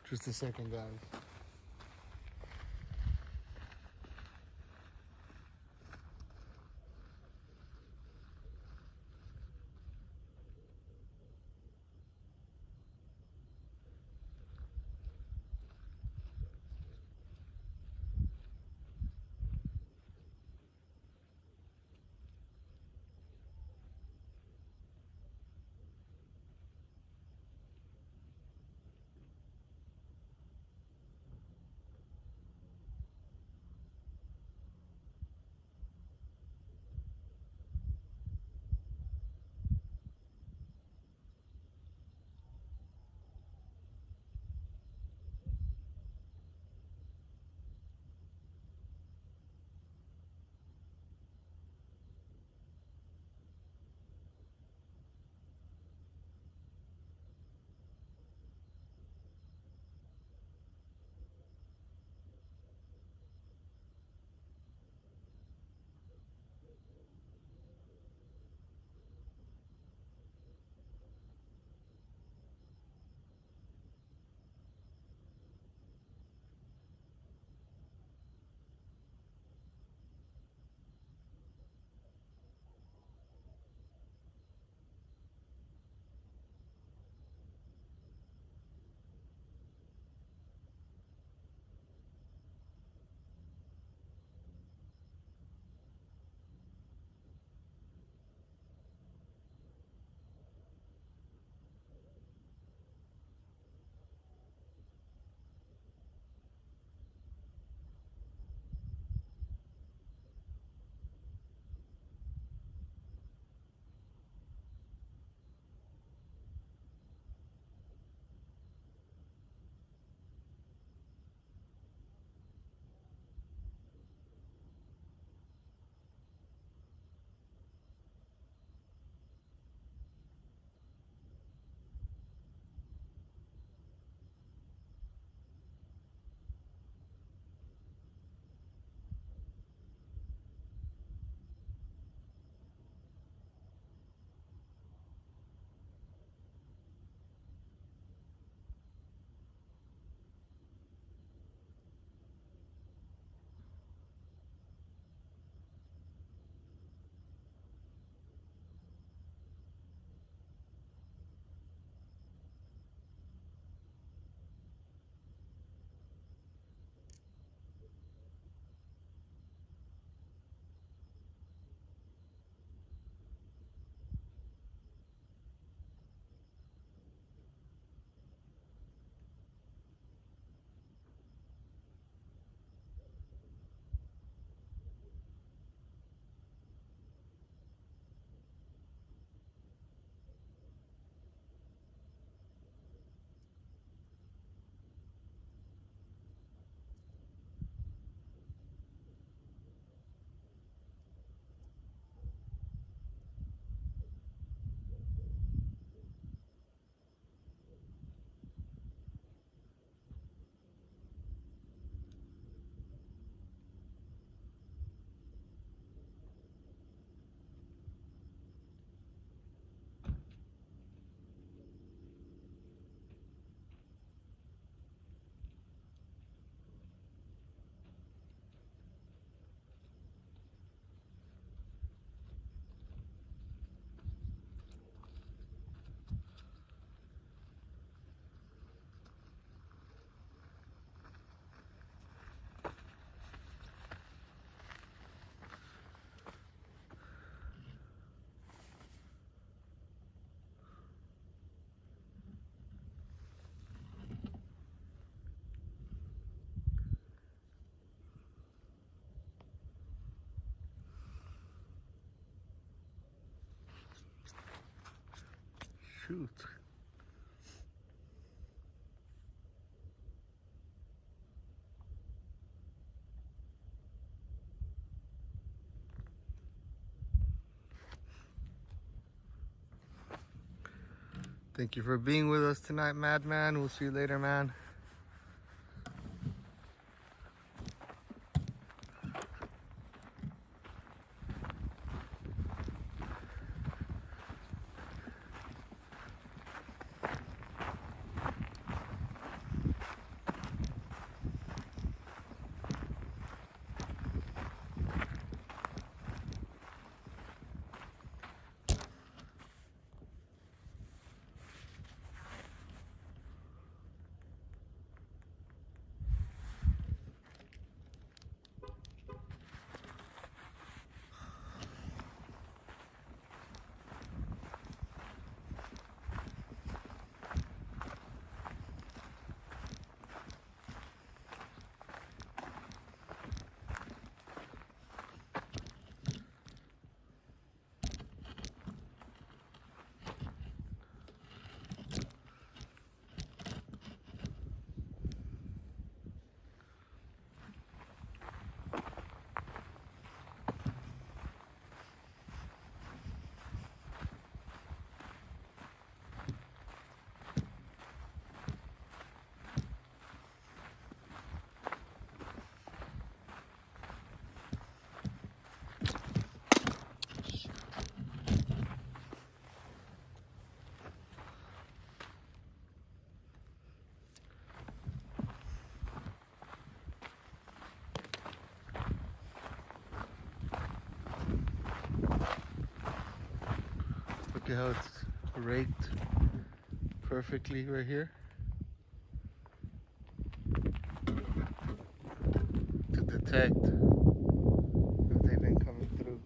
S1: Just a second, guys. Shoot. Thank you for being with us tonight, Madman. We'll see you later, man. Look at how it's raked perfectly right here to detect if they've been coming through.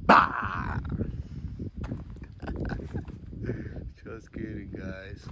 S1: Bah! Just kidding, guys.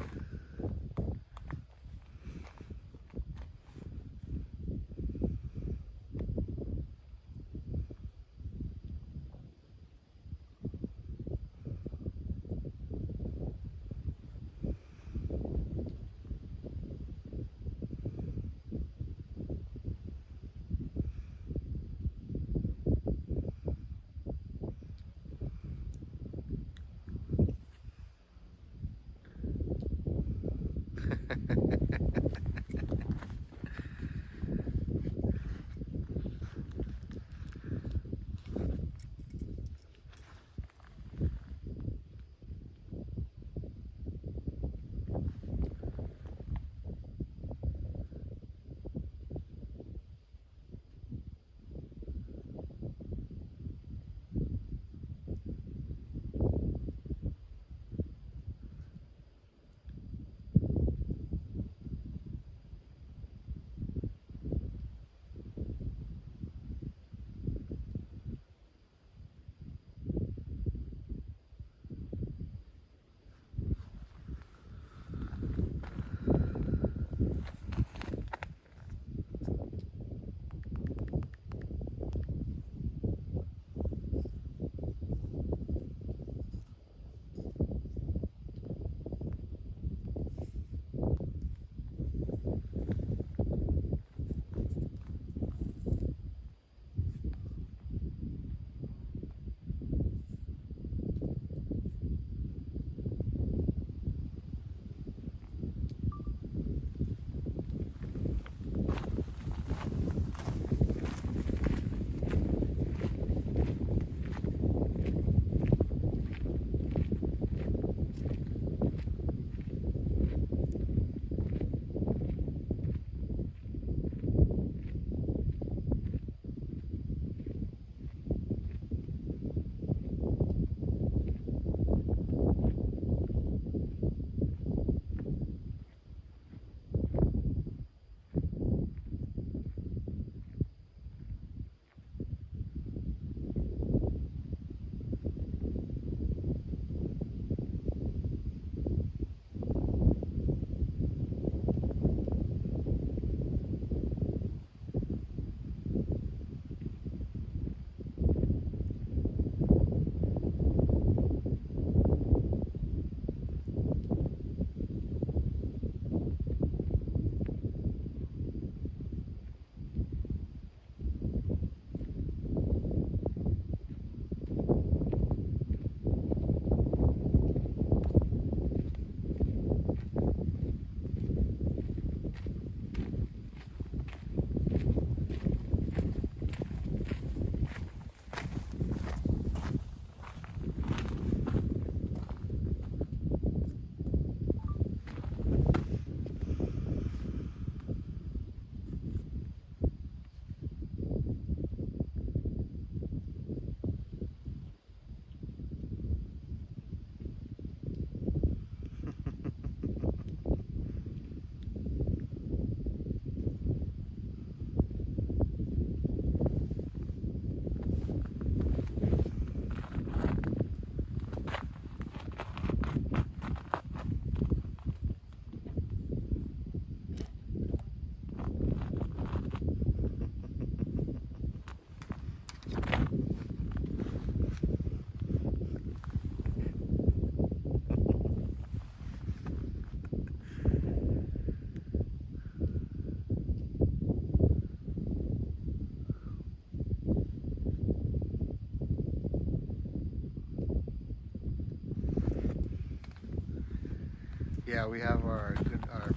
S1: Yeah, we have our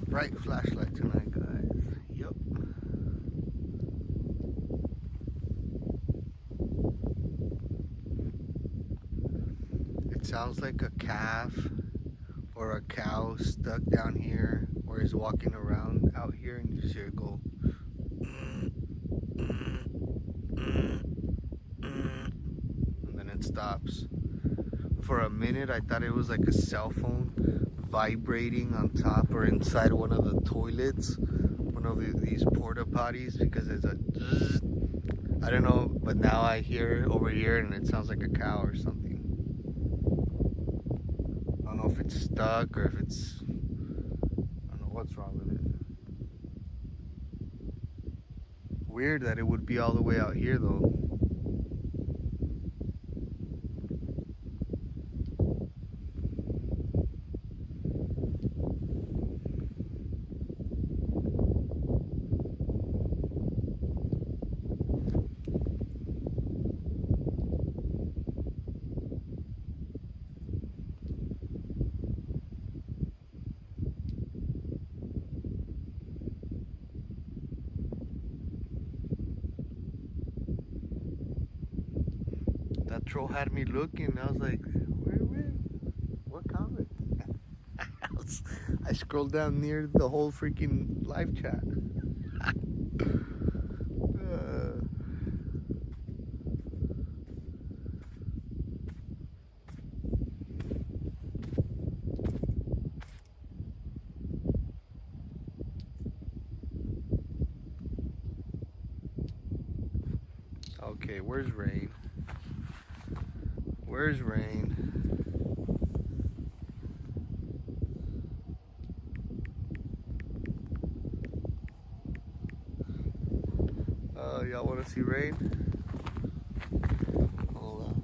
S1: bright flashlight tonight, guys. Yep. It sounds like a calf or a cow stuck down here, or is walking around out here, and you just hear it go. And then it stops. For a minute, I thought it was like a cell phone vibrating on top or inside one of the toilets, one of these porta potties, because it's a zzz. I don't know, but now I hear it over here and it sounds like a cow or something. I don't know if it's stuck or if it's, I don't know what's wrong with it. Weird that it would be all the way out here though. That troll had me looking. I was like, where? What comment? I scrolled down near the whole freaking live chat. Okay, where's Rain? Where's Rain? Y'all want to see Rain? Hold on.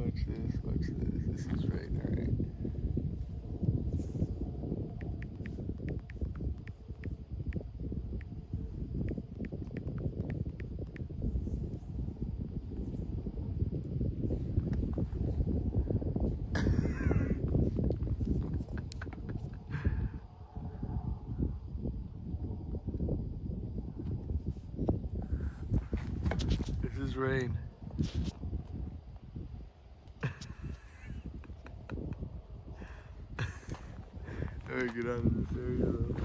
S1: Watch this, watch this. This is Rain, alright. This is Rain. Alright, get out of this area though.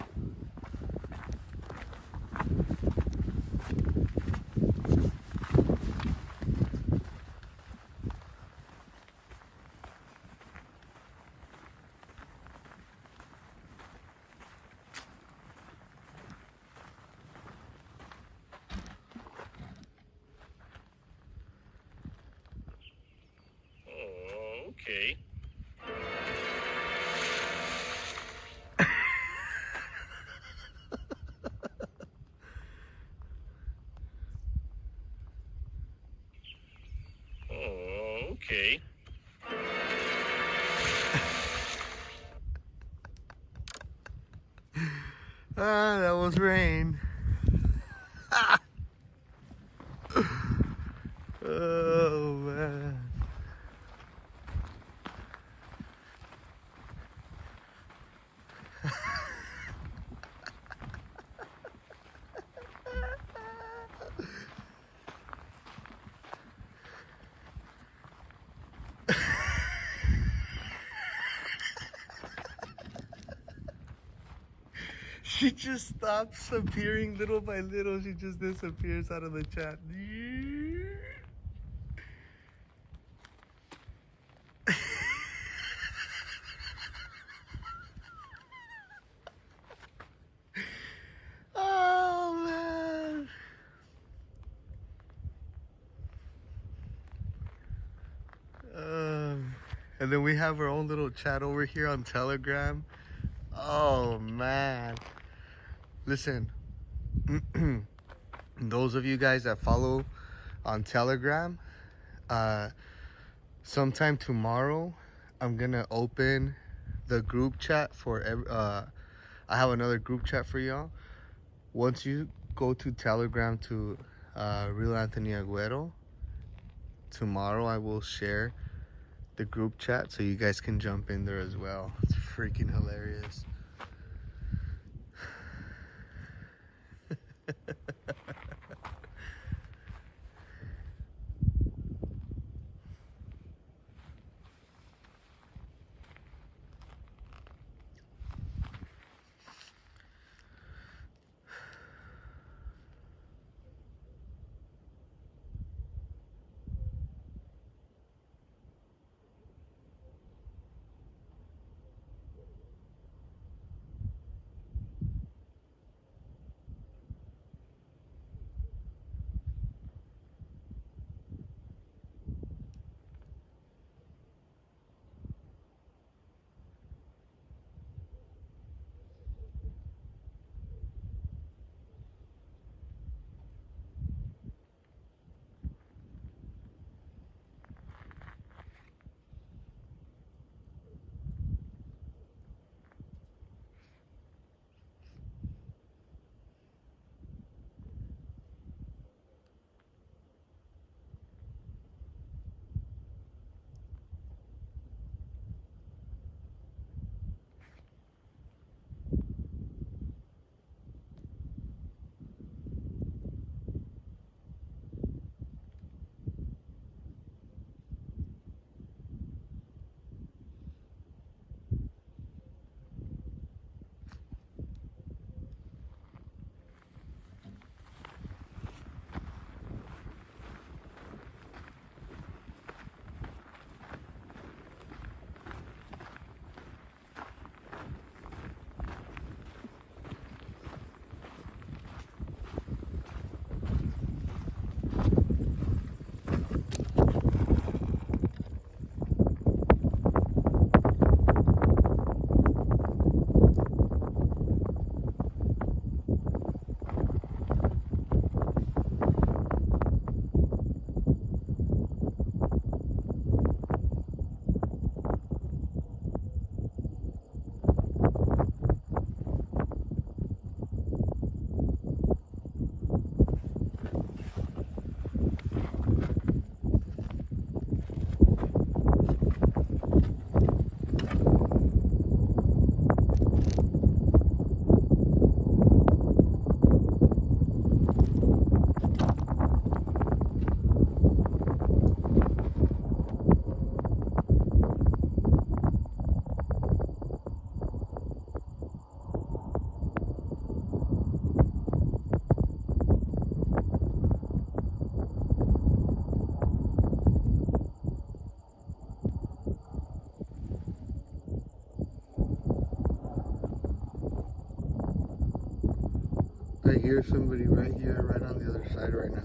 S2: Okay. Okay.
S1: Ah, that was Rain. Oh man. She just stops appearing little by little. She just disappears out of the chat. Oh man. And then we have our own little chat over here on Telegram. Oh man. Listen, those of you guys that follow on Telegram, sometime tomorrow, I'm gonna open the group chat for I have another group chat for y'all. Once you go to Telegram to Real Anthony Aguero. Tomorrow I will share the group chat so you guys can jump in there as well. It's freaking hilarious. I hear somebody right here, right on the other side right now.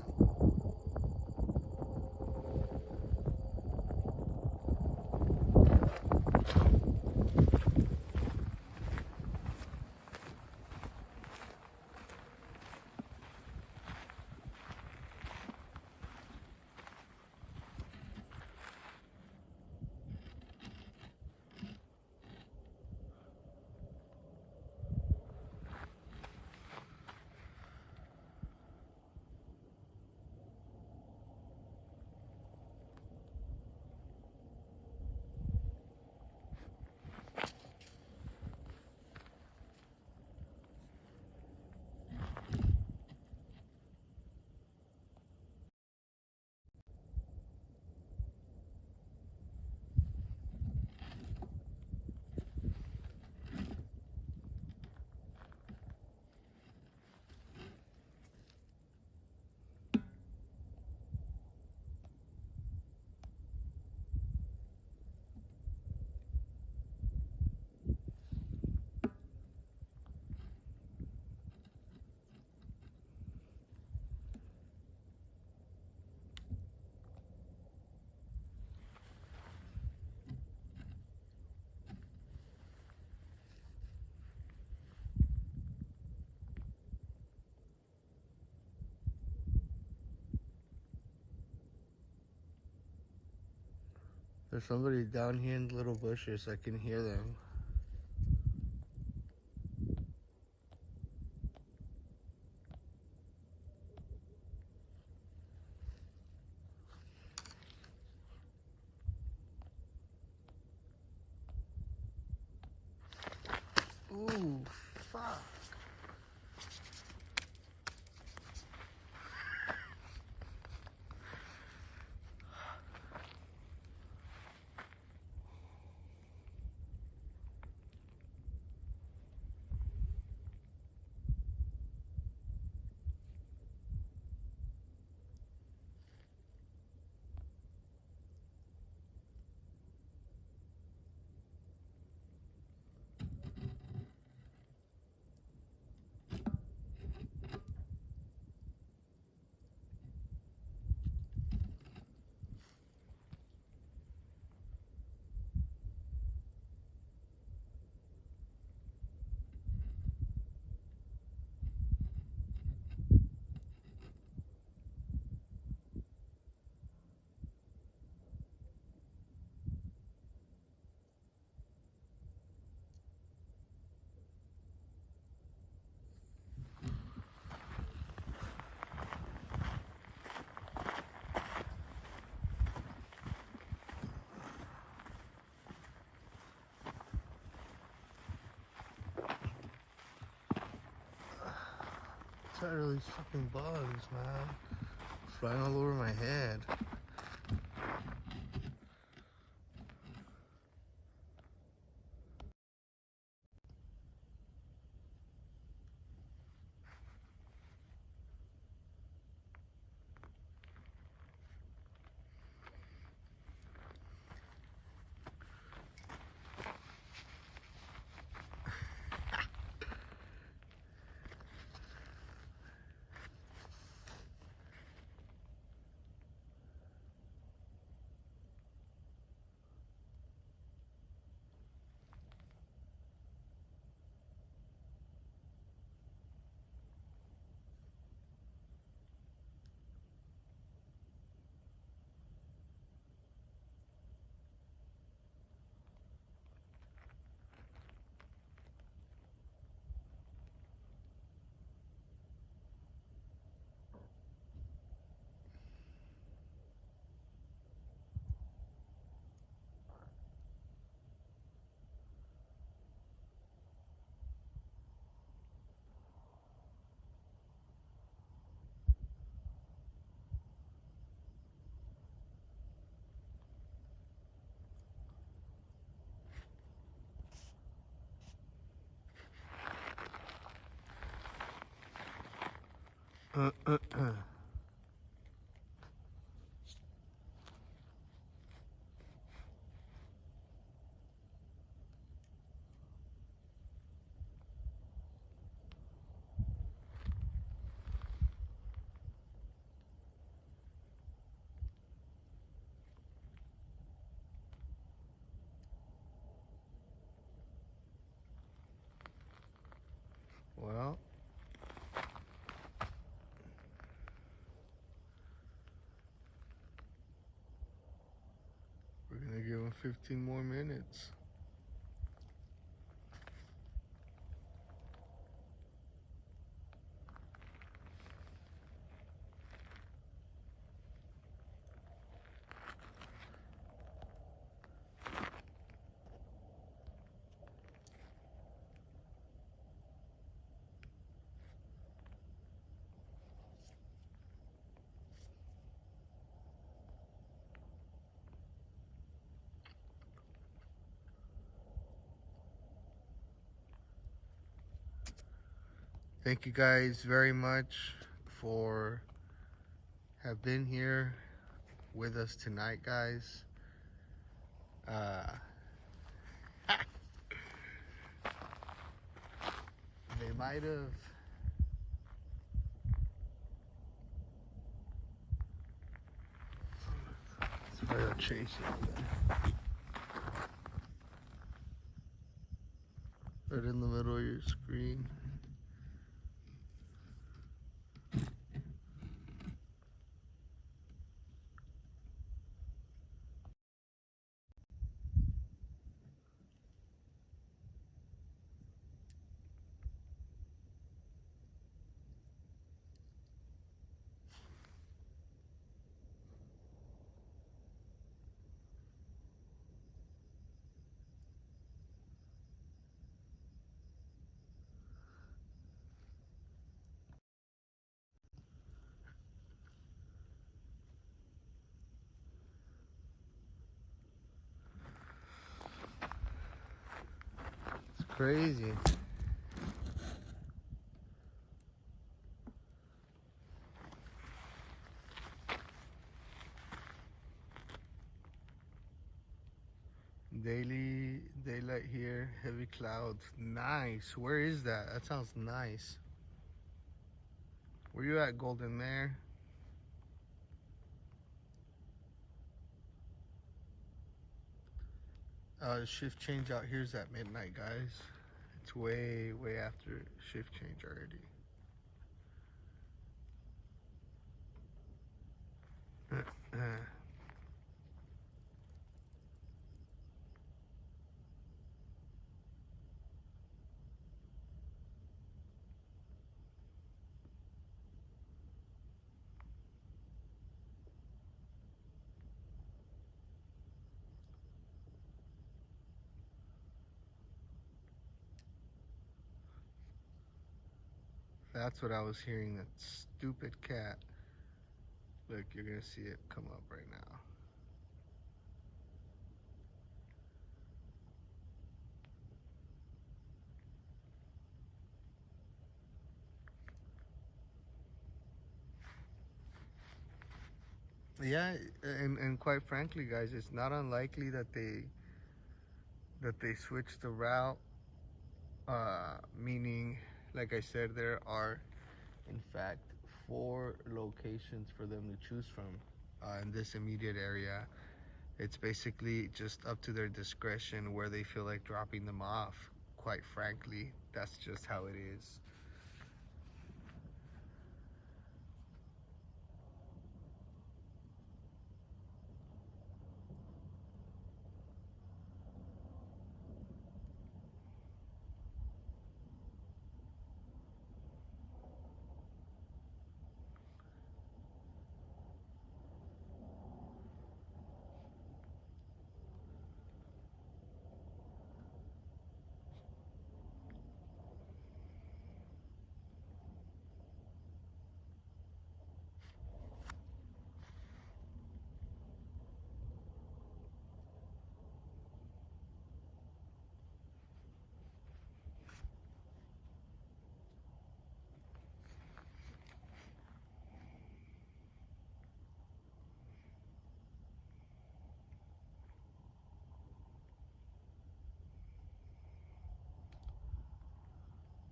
S1: There's somebody down here in the little bushes. I can hear them. Ooh, fuck. Tired of these fucking bugs, man. Flying all over my head. Well, we're gonna give him 15 more minutes. Thank you guys very much for have been here with us tonight, guys. They might have try to chase it right in the middle of your screen. crazy. Daily daylight here, heavy clouds. Nice. Where is that? That sounds nice. Where you at, Golden Mare? Shift change out here's at midnight, guys. It's way after shift change already. That's what I was hearing, that stupid cat. Look, you're gonna see it come up right now. Yeah, and quite frankly, guys, it's not unlikely that they switch the route. Meaning, like I said, there are in fact 4 locations for them to choose from in this immediate area. It's basically just up to their discretion where they feel like dropping them off. Quite frankly, that's just how it is.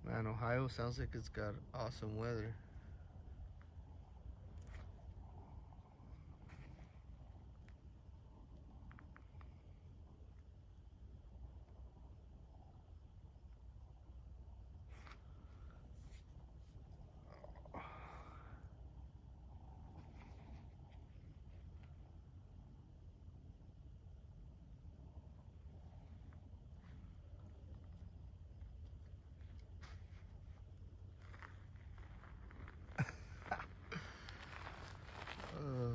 S1: Man, Ohio sounds like it's got awesome weather. Uh,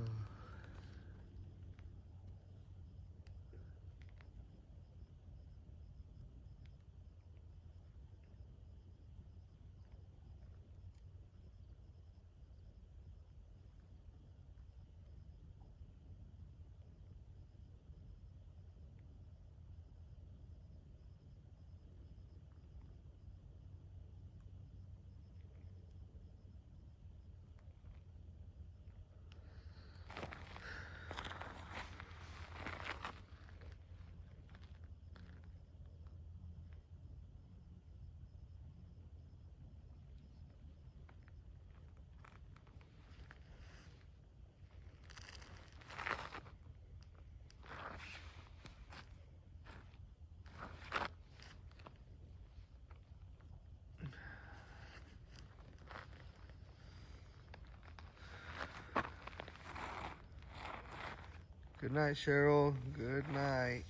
S1: Good night, Cheryl. Good night.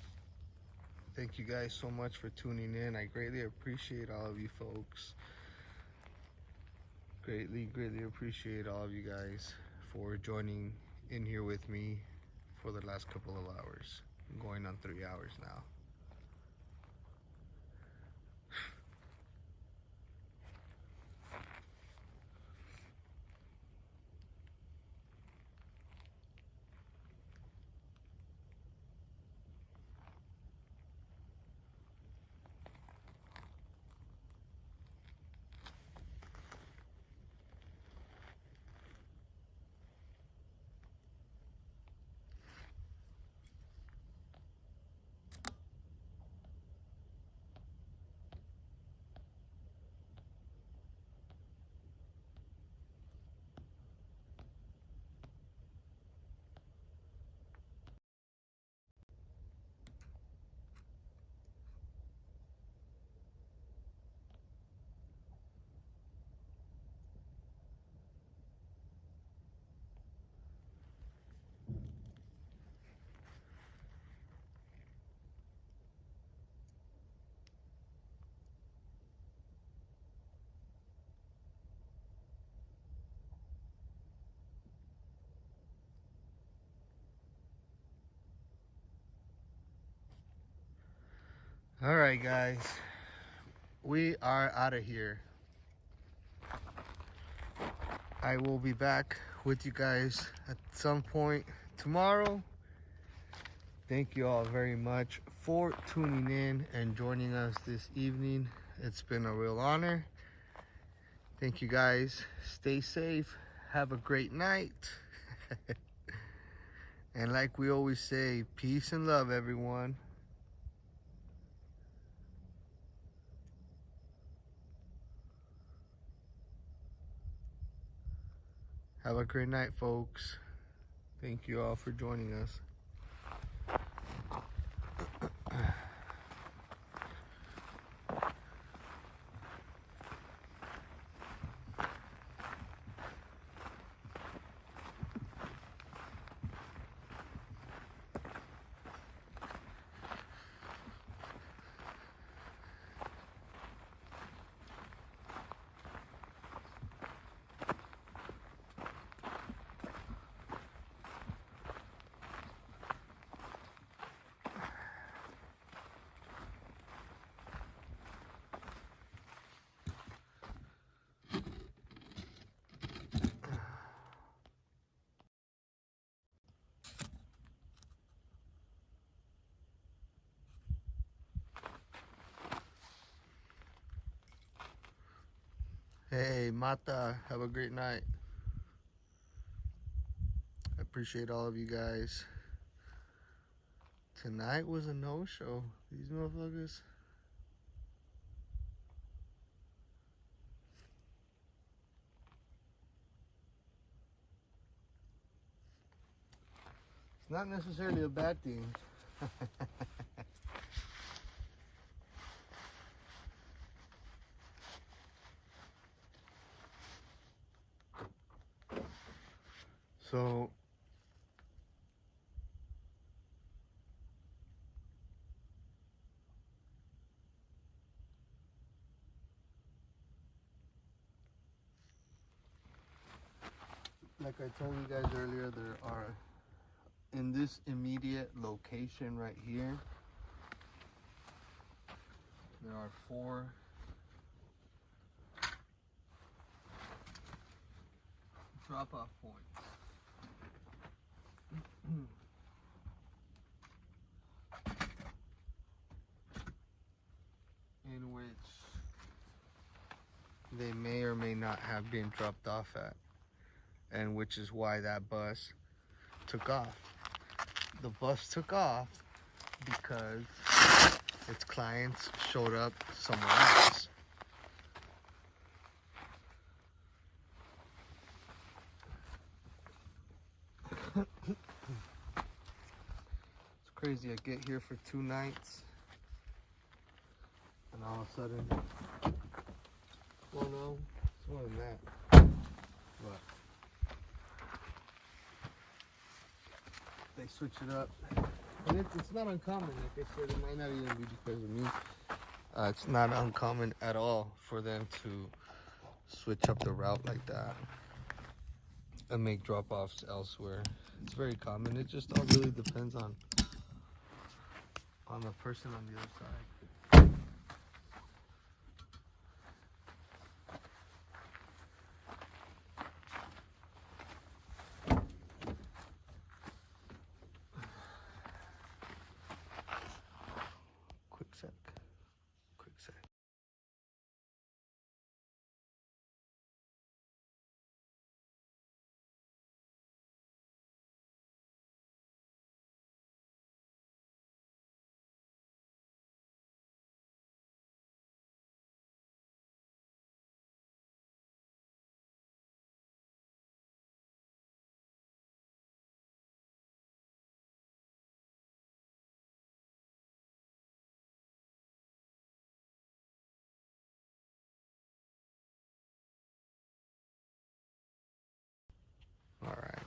S1: Thank you guys so much for tuning in. I greatly appreciate all of you folks. Greatly appreciate all of you guys for joining in here with me for the last couple of hours. I'm going on 3 hours now. All right, guys. We are out of here. I will be back with you guys at some point tomorrow. Thank you all very much for tuning in and joining us this evening. It's been a real honor. Thank you guys. Stay safe. Have a great night. And like we always say, peace and love, everyone. Have a great night, folks. Thank you all for joining us. Hey, Mata, have a great night. I appreciate all of you guys. Tonight was a no-show. These motherfuckers. It's not necessarily a bad thing. So, like I told you guys earlier, there are, in this immediate location right here, there are 4 drop-off points. In which they may or may not have been dropped off at, and which is why that bus took off. The bus took off because its clients showed up somewhere else. It's crazy. I get here for 2 nights, and all of a sudden, well, no, it's more than that. But they switch it up, and it's not uncommon. Like I said, it might not even be because of me. It's not uncommon at all for them to switch up the route like that and make drop-offs elsewhere. It's very common. It just all really depends on the person on the other side. Quick sec. All right.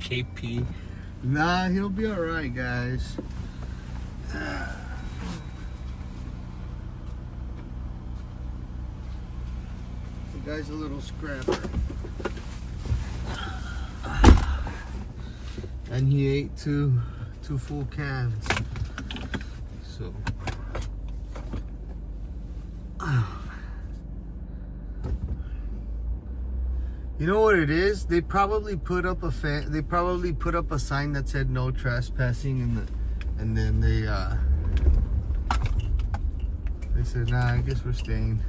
S1: KP. Nah, he'll be alright, guys. The guy's a little scrapper. And he ate two full cans. So you know what it is? They probably put up a sign that said no trespassing, and then they said, nah, I guess we're staying.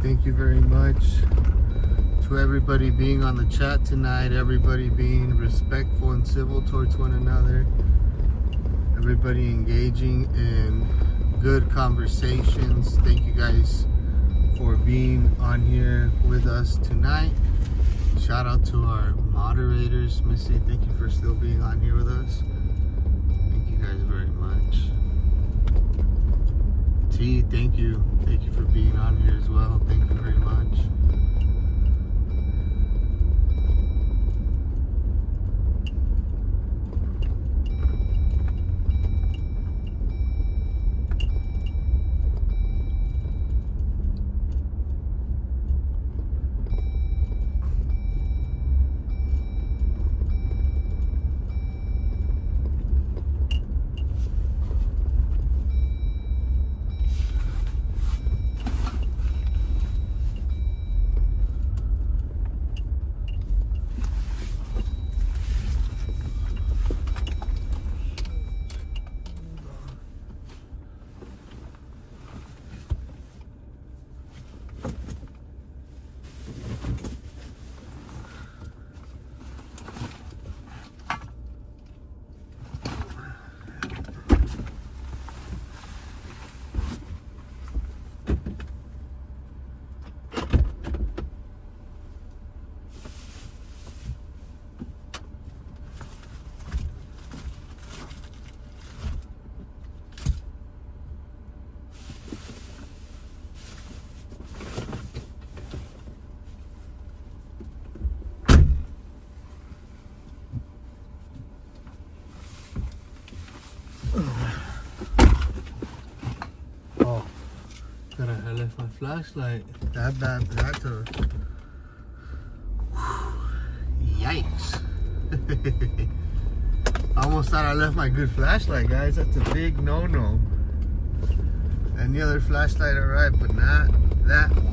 S1: Thank you very much to everybody being on the chat tonight, everybody being respectful and civil towards one another, everybody engaging in good conversations. Thank you guys for being on here with us tonight. Shout out to our moderators. Missy, thank you for still being on here with us. Thank you guys very much. T, thank you. Thank you for being on here as well. Thank you very much. Oh, God, I left my flashlight. That's a yikes. I almost thought I left my good flashlight, guys. That's a big no-no. Any other flashlight, alright, but not that one.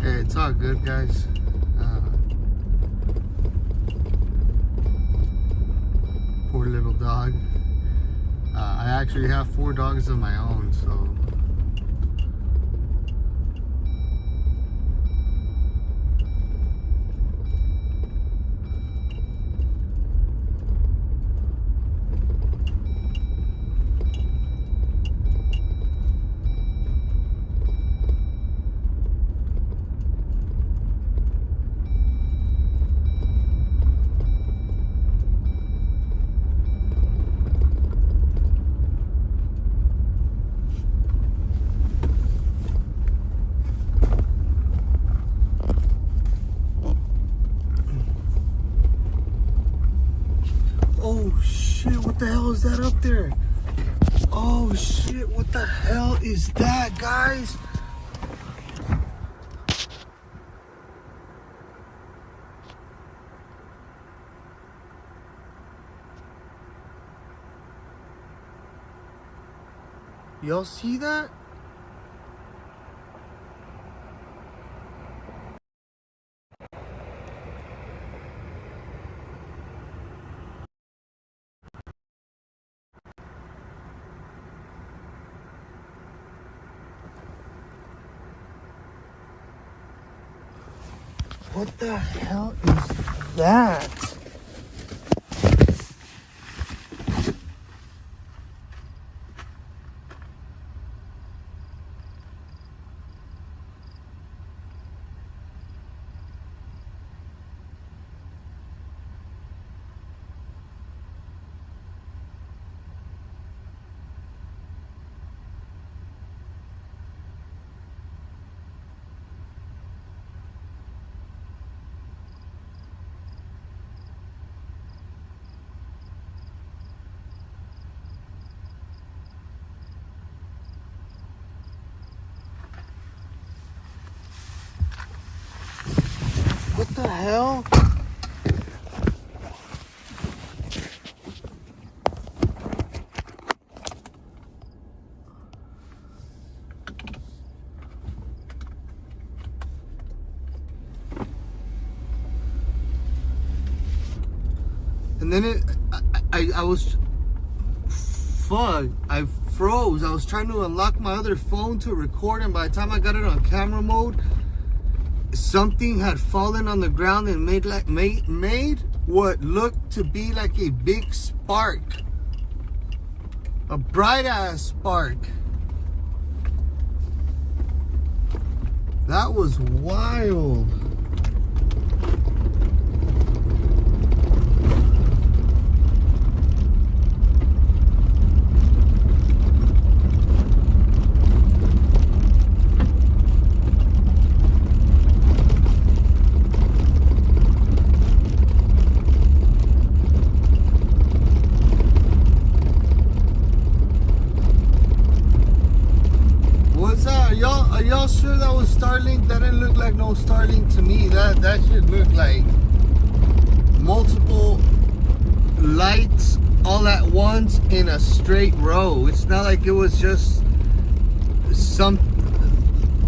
S1: Hey, it's all good, guys. Poor little dog. I actually have 4 dogs of my own, so. Oh shit, what the hell is that up there? Oh shit, what the hell is that, guys? Y'all see that? What the hell is that? What the hell? And then I was, fuck, I froze. I was trying to unlock my other phone to record, and by the time I got it on camera mode, something had fallen on the ground and made what looked to be like a big spark, a bright ass spark. That was wild. Are y'all sure that was Starlink? That didn't look like no Starlink to me. That should look like multiple lights all at once in a straight row. It's not like it was just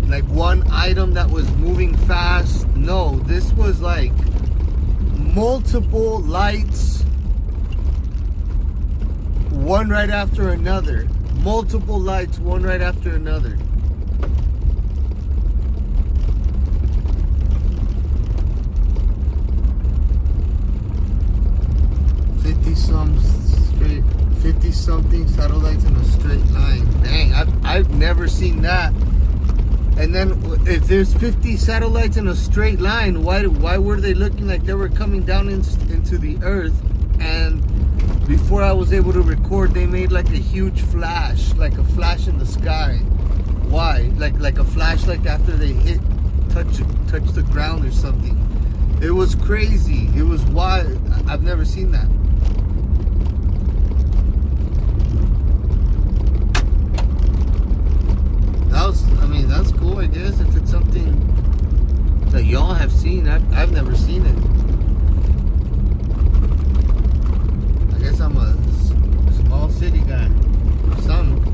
S1: like one item that was moving fast. No, this was like multiple lights, one right after another. Multiple lights, one right after another. never seen that. And then if there's 50 satellites in a straight line, why were they looking like they were coming down into the earth? And before I was able to record, they made like a huge flash, like a flash in the sky. Why? Like a flash, like after they touch the ground or something. It was crazy. It was wild. I've never seen that. That's cool, I guess, if it's something that y'all have seen. I've never seen it. I guess I'm a small city guy. Some.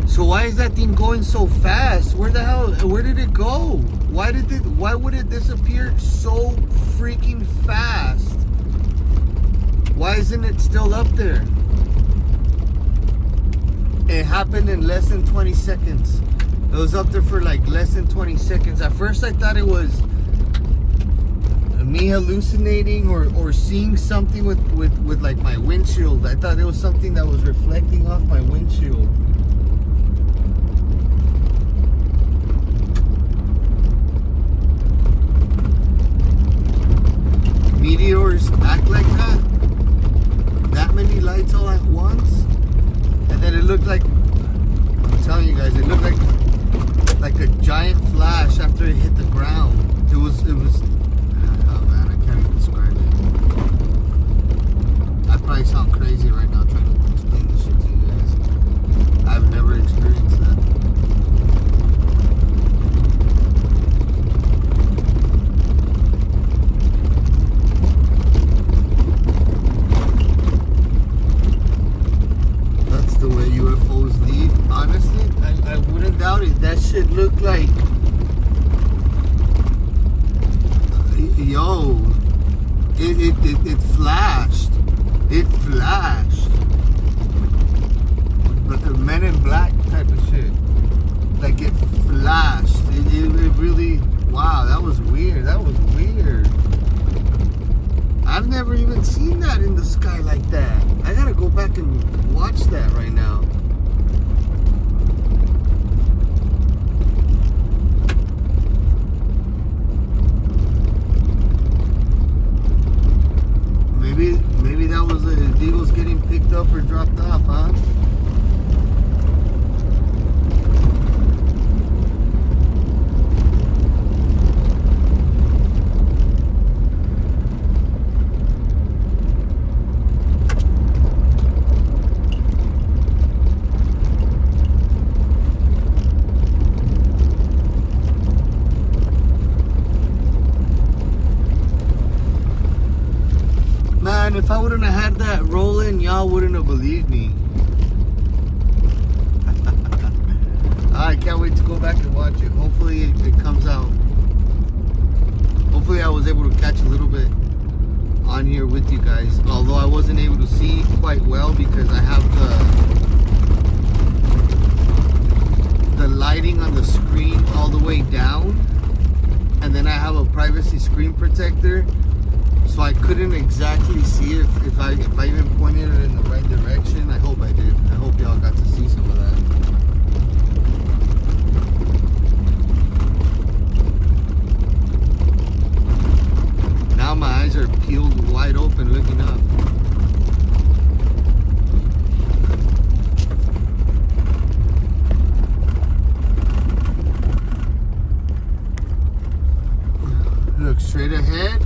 S1: So why is that thing going so fast? Where did it go? Why would it disappear so freaking fast? Why isn't it still up there? It happened in less than 20 seconds. It was up there for like less than 20 seconds. At first I thought it was me hallucinating or seeing something with like my windshield. I thought it was something that was reflecting off my windshield. Meteors act like that many lights all at once, and then it looked like, I'm telling you guys, it looked like a giant flash after it hit the ground. It was oh man, I can't even describe it. I probably sound crazy right now trying to explain this shit to you guys. I've never experienced that. That shit looked like, yo, it flashed. It flashed. But the Men in Black type of shit. Like it flashed. It really, wow, that was weird. That was weird. I've never even seen that in the sky like that. I gotta go back and watch that right now. Maybe that was the Eagles getting picked up or dropped off, huh? If I wouldn't have had that rolling, y'all wouldn't have believed me. I can't wait to go back and watch it. Hopefully it comes out. Hopefully I was able to catch a little bit on here with you guys. Although I wasn't able to see quite well because I have the lighting on the screen all the way down. And then I have a privacy screen protector. So I couldn't exactly see if I even pointed it in the right direction. I hope I did. I hope y'all got to see some of that. Now my eyes are peeled wide open looking up. Look straight ahead.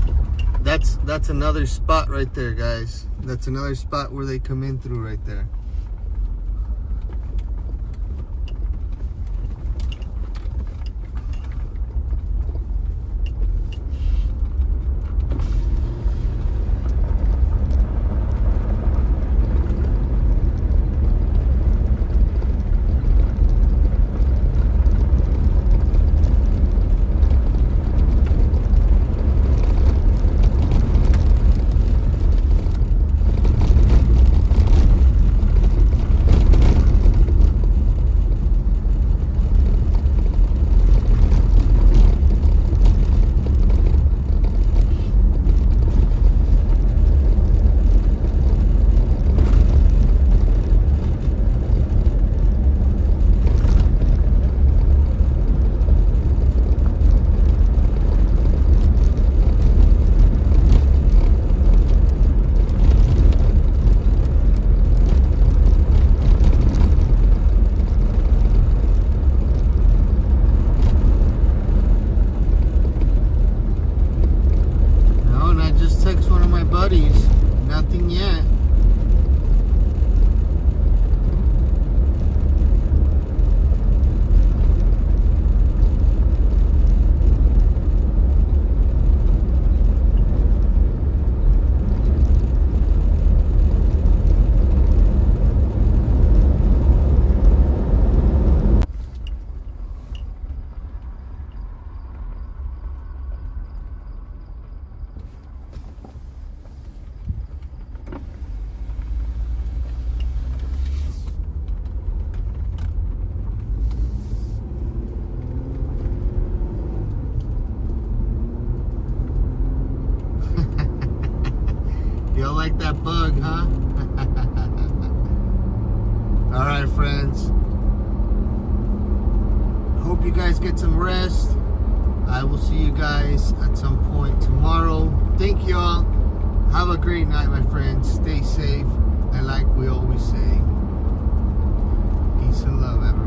S1: That's another spot right there, guys. That's another spot where they come in through right there. like that bug, huh? All right, friends. Hope you guys get some rest. I will see you guys at some point tomorrow. Thank you all. Have a great night, my friends. Stay safe. And like we always say, peace and love, everyone.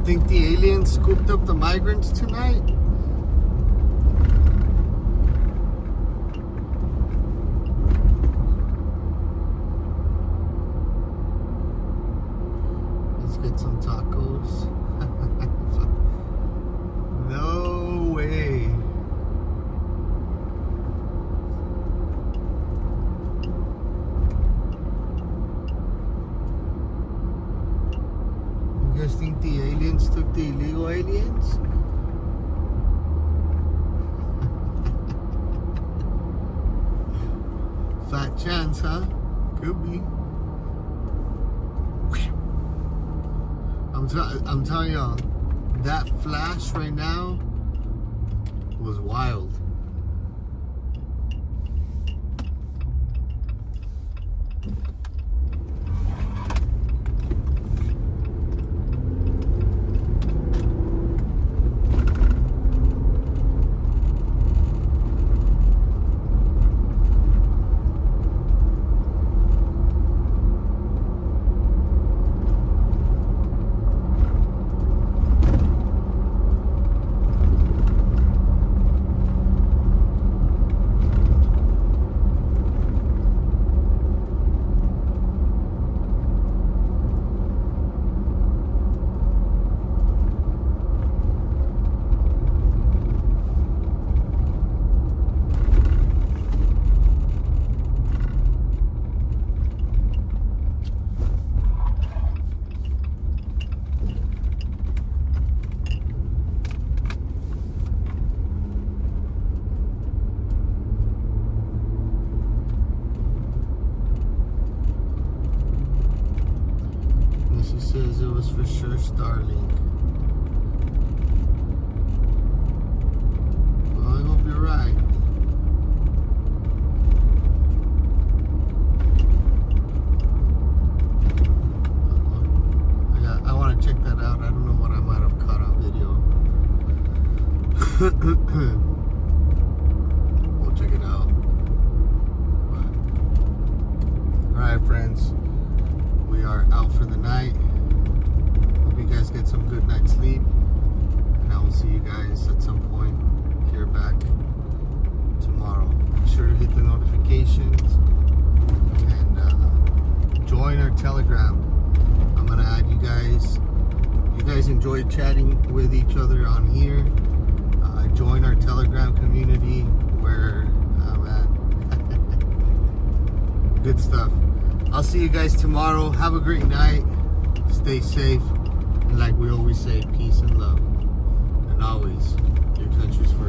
S1: Think the aliens scooped up the migrants tonight? Let's get some tacos. No way. You guys think the aliens took the illegal aliens? Fat chance, huh? Could be. I'm telling y'all, that flash right now was wild. was for sure Starlink. Well, I hope you're right. I want to check that out. I don't know what I might have caught on video. We'll check it out. Alright, friends. We are out for the night. Hope you guys get some good night's sleep. And I will see you guys at some point here back tomorrow. Be sure to hit the notifications and join our Telegram. I'm gonna add you guys. You guys enjoy chatting with each other on here. Join our Telegram community where I'm at. Good stuff. I'll see you guys tomorrow. Have a great night. Stay safe. And like we always say, peace and love. And always, your country's first.